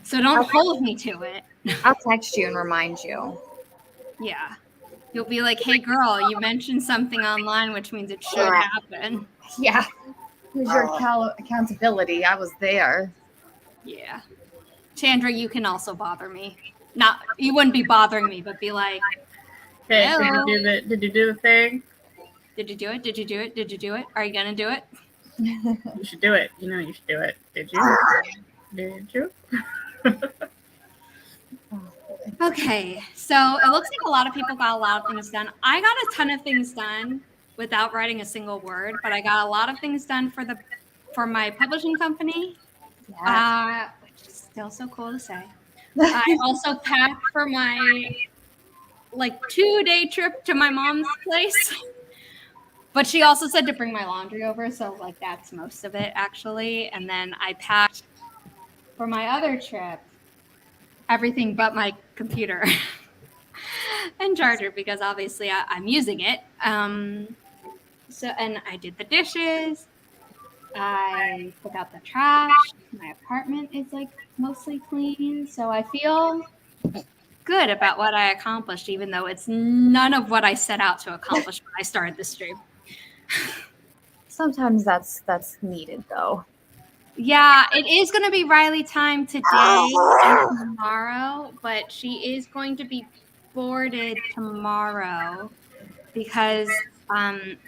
So don't hold me to it. I'll text you and remind you. Yeah. You'll be like, hey, girl, you mentioned something online, which means it should happen. Yeah. Who's your accountability? I was there. Yeah. Chandra, you can also bother me. not you wouldn't be bothering me, but be like, Okay, hello. did you do the thing? Did you do it? Did you do it? Did you do it? Are you gonna do it? You should do it. You know you should do it. Did you? Did you? Okay, so it looks like a lot of people got a lot of things done. I got a ton of things done without writing a single word, but I got a lot of things done for my publishing company, which is still so cool to say. I also packed for my 2-day trip to my mom's place, but she also said to bring my laundry over, so that's most of it actually. And then I packed for my other trip everything but my computer and charger, because obviously I'm using it. So, and I did the dishes. I took out the trash. My apartment is mostly clean. So I feel good about what I accomplished, even though it's none of what I set out to accomplish when I started this stream. Sometimes that's needed though. Yeah, it is going to be Riley time today and tomorrow, but she is going to be boarded tomorrow because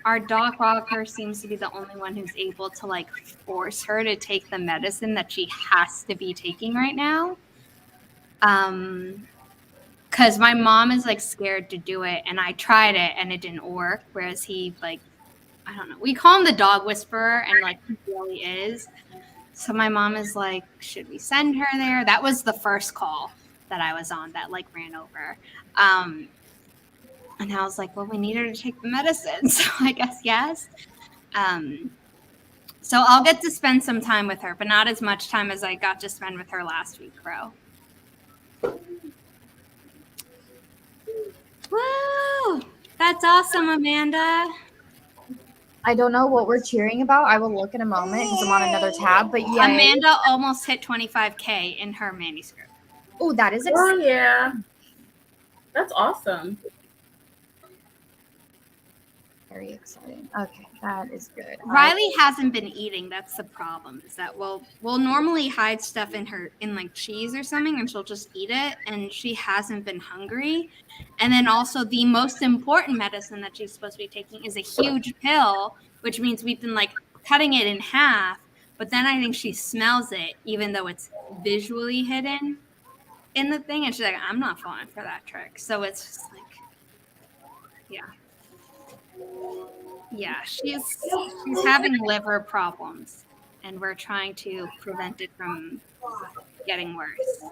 our dog walker seems to be the only one who's able to force her to take the medicine that she has to be taking right now. Because my mom is scared to do it, and I tried it and it didn't work. Whereas he I don't know. We call him the dog whisperer, and he really is. So my mom is like, should we send her there? That was the first call that I was on that ran over. And I was like, well, we need her to take the medicine. So I guess yes. So I'll get to spend some time with her, but not as much time as I got to spend with her last week, bro. Woo! That's awesome, Amanda. I don't know what we're cheering about. I will look in a moment because I'm on another tab. But yeah, Amanda almost hit 25K in her manuscript. Oh, that is exciting. Oh yeah, that's awesome. Very exciting. Okay, that is good. Riley hasn't been eating. That's the problem. Is that we'll normally hide stuff in cheese or something, and she'll just eat it. And she hasn't been hungry. And then also the most important medicine that she's supposed to be taking is a huge pill, which means we've been cutting it in half. But then I think she smells it, even though it's visually hidden in the thing, and she's like, "I'm not falling for that trick." So it's just yeah. Yeah, she's having liver problems, and we're trying to prevent it from getting worse.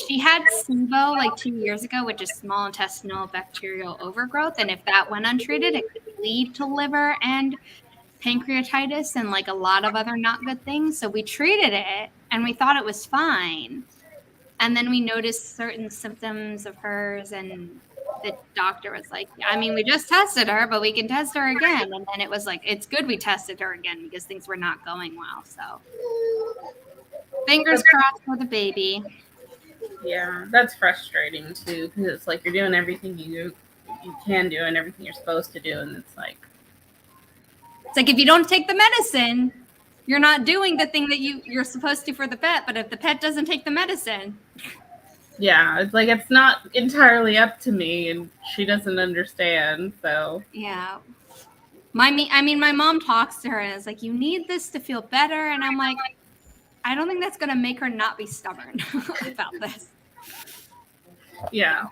She had SIBO 2 years ago, which is small intestinal bacterial overgrowth, and if that went untreated, it could lead to liver and pancreatitis and a lot of other not good things. So we treated it, and we thought it was fine. And then we noticed certain symptoms of hers, and the doctor was like, I mean, we just tested her, but we can test her again. And then it was it's good we tested her again because things were not going well. So fingers crossed for the baby. Yeah, that's frustrating too, because it's you're doing everything you can do and everything you're supposed to do, and it's if you don't take the medicine, you're not doing the thing that you're supposed to for the pet. But if the pet doesn't take the medicine, yeah, it's it's not entirely up to me, and she doesn't understand. So yeah, my mom talks to her and is like, you need this to feel better, and I'm like, I don't think that's gonna make her not be stubborn about this. Yeah.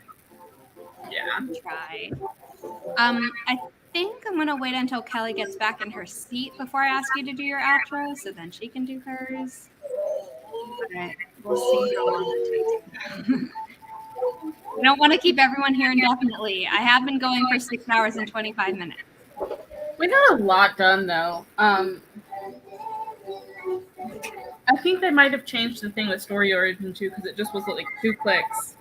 Try. I think I'm gonna wait until Kelly gets back in her seat before I ask you to do your outro, so then she can do hers. But we'll see how long it takes. I don't want to keep everyone here indefinitely. I have been going for 6 hours and 25 minutes. We got a lot done though. I think they might have changed the thing with Story Origin too, because it just was 2 clicks.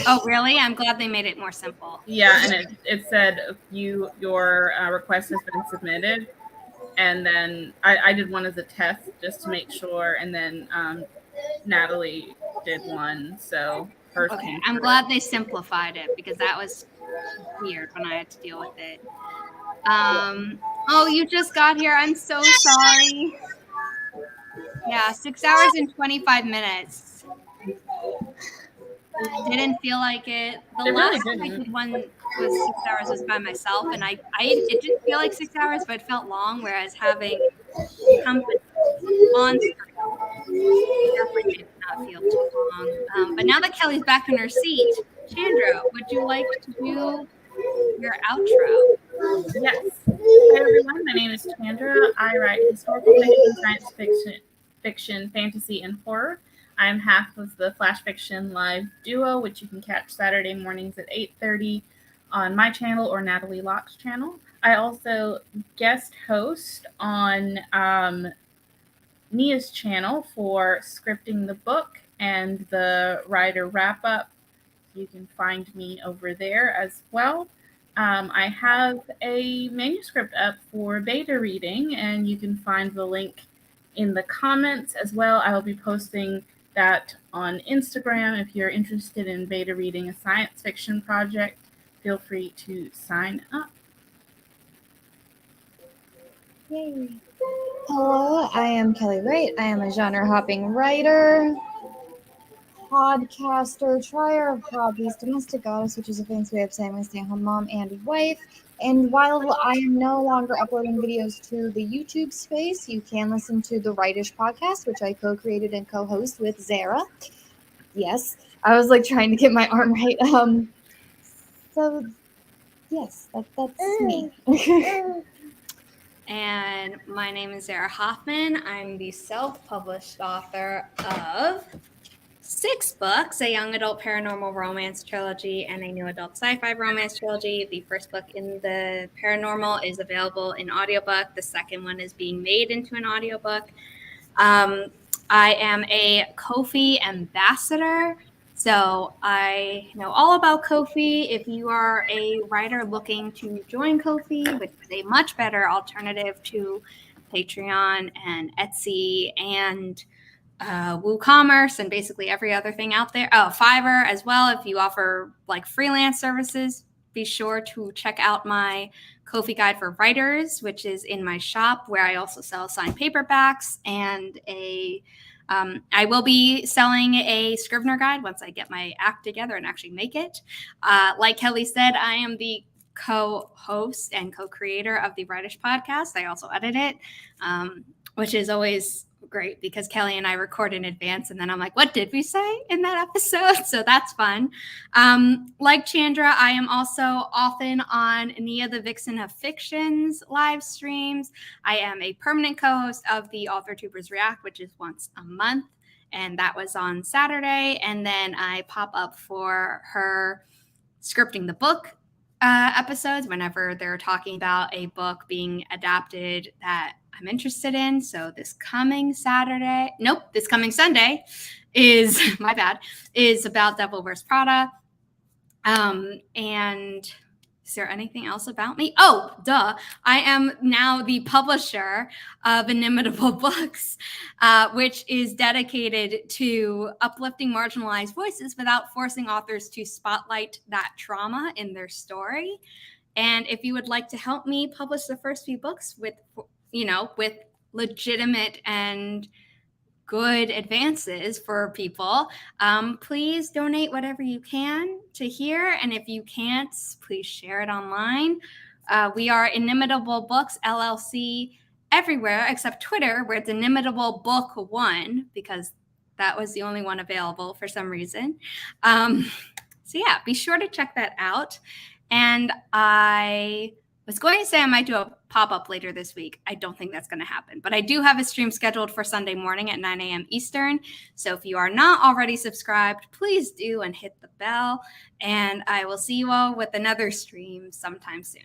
Oh, really? I'm glad they made it more simple. Yeah, and it said your request has been submitted, and then I did one as a test just to make sure, and then Natalie did one. So okay, I'm glad they simplified it because that was weird when I had to deal with it. Oh, you just got here. I'm so sorry. Yeah, 6 hours and 25 minutes. didn't feel like it. The It really last time I didn't. did one was 6 hours was by myself, and it didn't feel like 6 hours, but it felt long. Whereas having company on screen definitely did not feel too long. But now that Kelly's back in her seat, Chandra, would you like to do your outro? Yes. Hi everyone, my name is Candra. I write historical fiction, science fiction, fantasy, and horror. I'm half of the Flash Fiction Live duo, which you can catch Saturday mornings at 8:30 on my channel or Natalie Locke's channel. I also guest host on Nia's channel for scripting the book and the writer wrap-up. You can find me over there as well. I have a manuscript up for beta reading, and you can find the link in the comments as well. I will be posting that on Instagram. If you're interested in beta reading a science fiction project, feel free to sign up. Yay. Hello, I am Kelly Wright. I am a genre-hopping writer, podcaster, trier of hobbies, domestic goddess, which is a fancy way of saying my stay-at-home mom and wife. And while I am no longer uploading videos to the YouTube space, you can listen to the Writish podcast, which I co-created and co-host with Zara. Yes, I was like trying to get my arm right. So yes, that's me. And my name is Sarah Hoffman. I'm the self-published author of 6 books, a young adult paranormal romance trilogy and a new adult sci-fi romance trilogy. The first book in the paranormal is available in audiobook. The second one is being made into an audiobook. I am a Ko-fi ambassador, so I know all about Ko-fi. If you are a writer looking to join Ko-fi, which is a much better alternative to Patreon and Etsy and WooCommerce and basically every other thing out there. Oh, Fiverr as well. If you offer like freelance services, be sure to check out my Ko-fi guide for writers, which is in my shop, where I also sell signed paperbacks and I will be selling a Scrivener guide once I get my act together and actually make it. Like Kelly said, I am the co-host and co-creator of the Writish podcast. I also edit it, which is always great because Kelly and I record in advance and then I'm like, what did we say in that episode? So that's fun. Like Chandra, I am also often on Nia the Vixen of Fiction's live streams. I am a permanent co-host of the AuthorTubers React, which is once a month, and that was on Saturday. And then I pop up for her scripting the book episodes whenever they're talking about a book being adapted that I'm interested in. So this coming Sunday is my bad, is about Devil Wears Prada. And is there anything else about me? Oh, duh. I am now the publisher of Inimitable Books, which is dedicated to uplifting marginalized voices without forcing authors to spotlight that trauma in their story. And if you would like to help me publish the first few books with legitimate and good advances for people, please donate whatever you can to here. And if you can't, please share it online. We are Inimitable Books, LLC, everywhere except Twitter, where it's Inimitable Book 1, because that was the only one available for some reason. So yeah, be sure to check that out. And I was going to say I might do a pop-up later this week. I don't think that's going to happen. But I do have a stream scheduled for Sunday morning at 9 a.m. Eastern. So if you are not already subscribed, please do and hit the bell. And I will see you all with another stream sometime soon.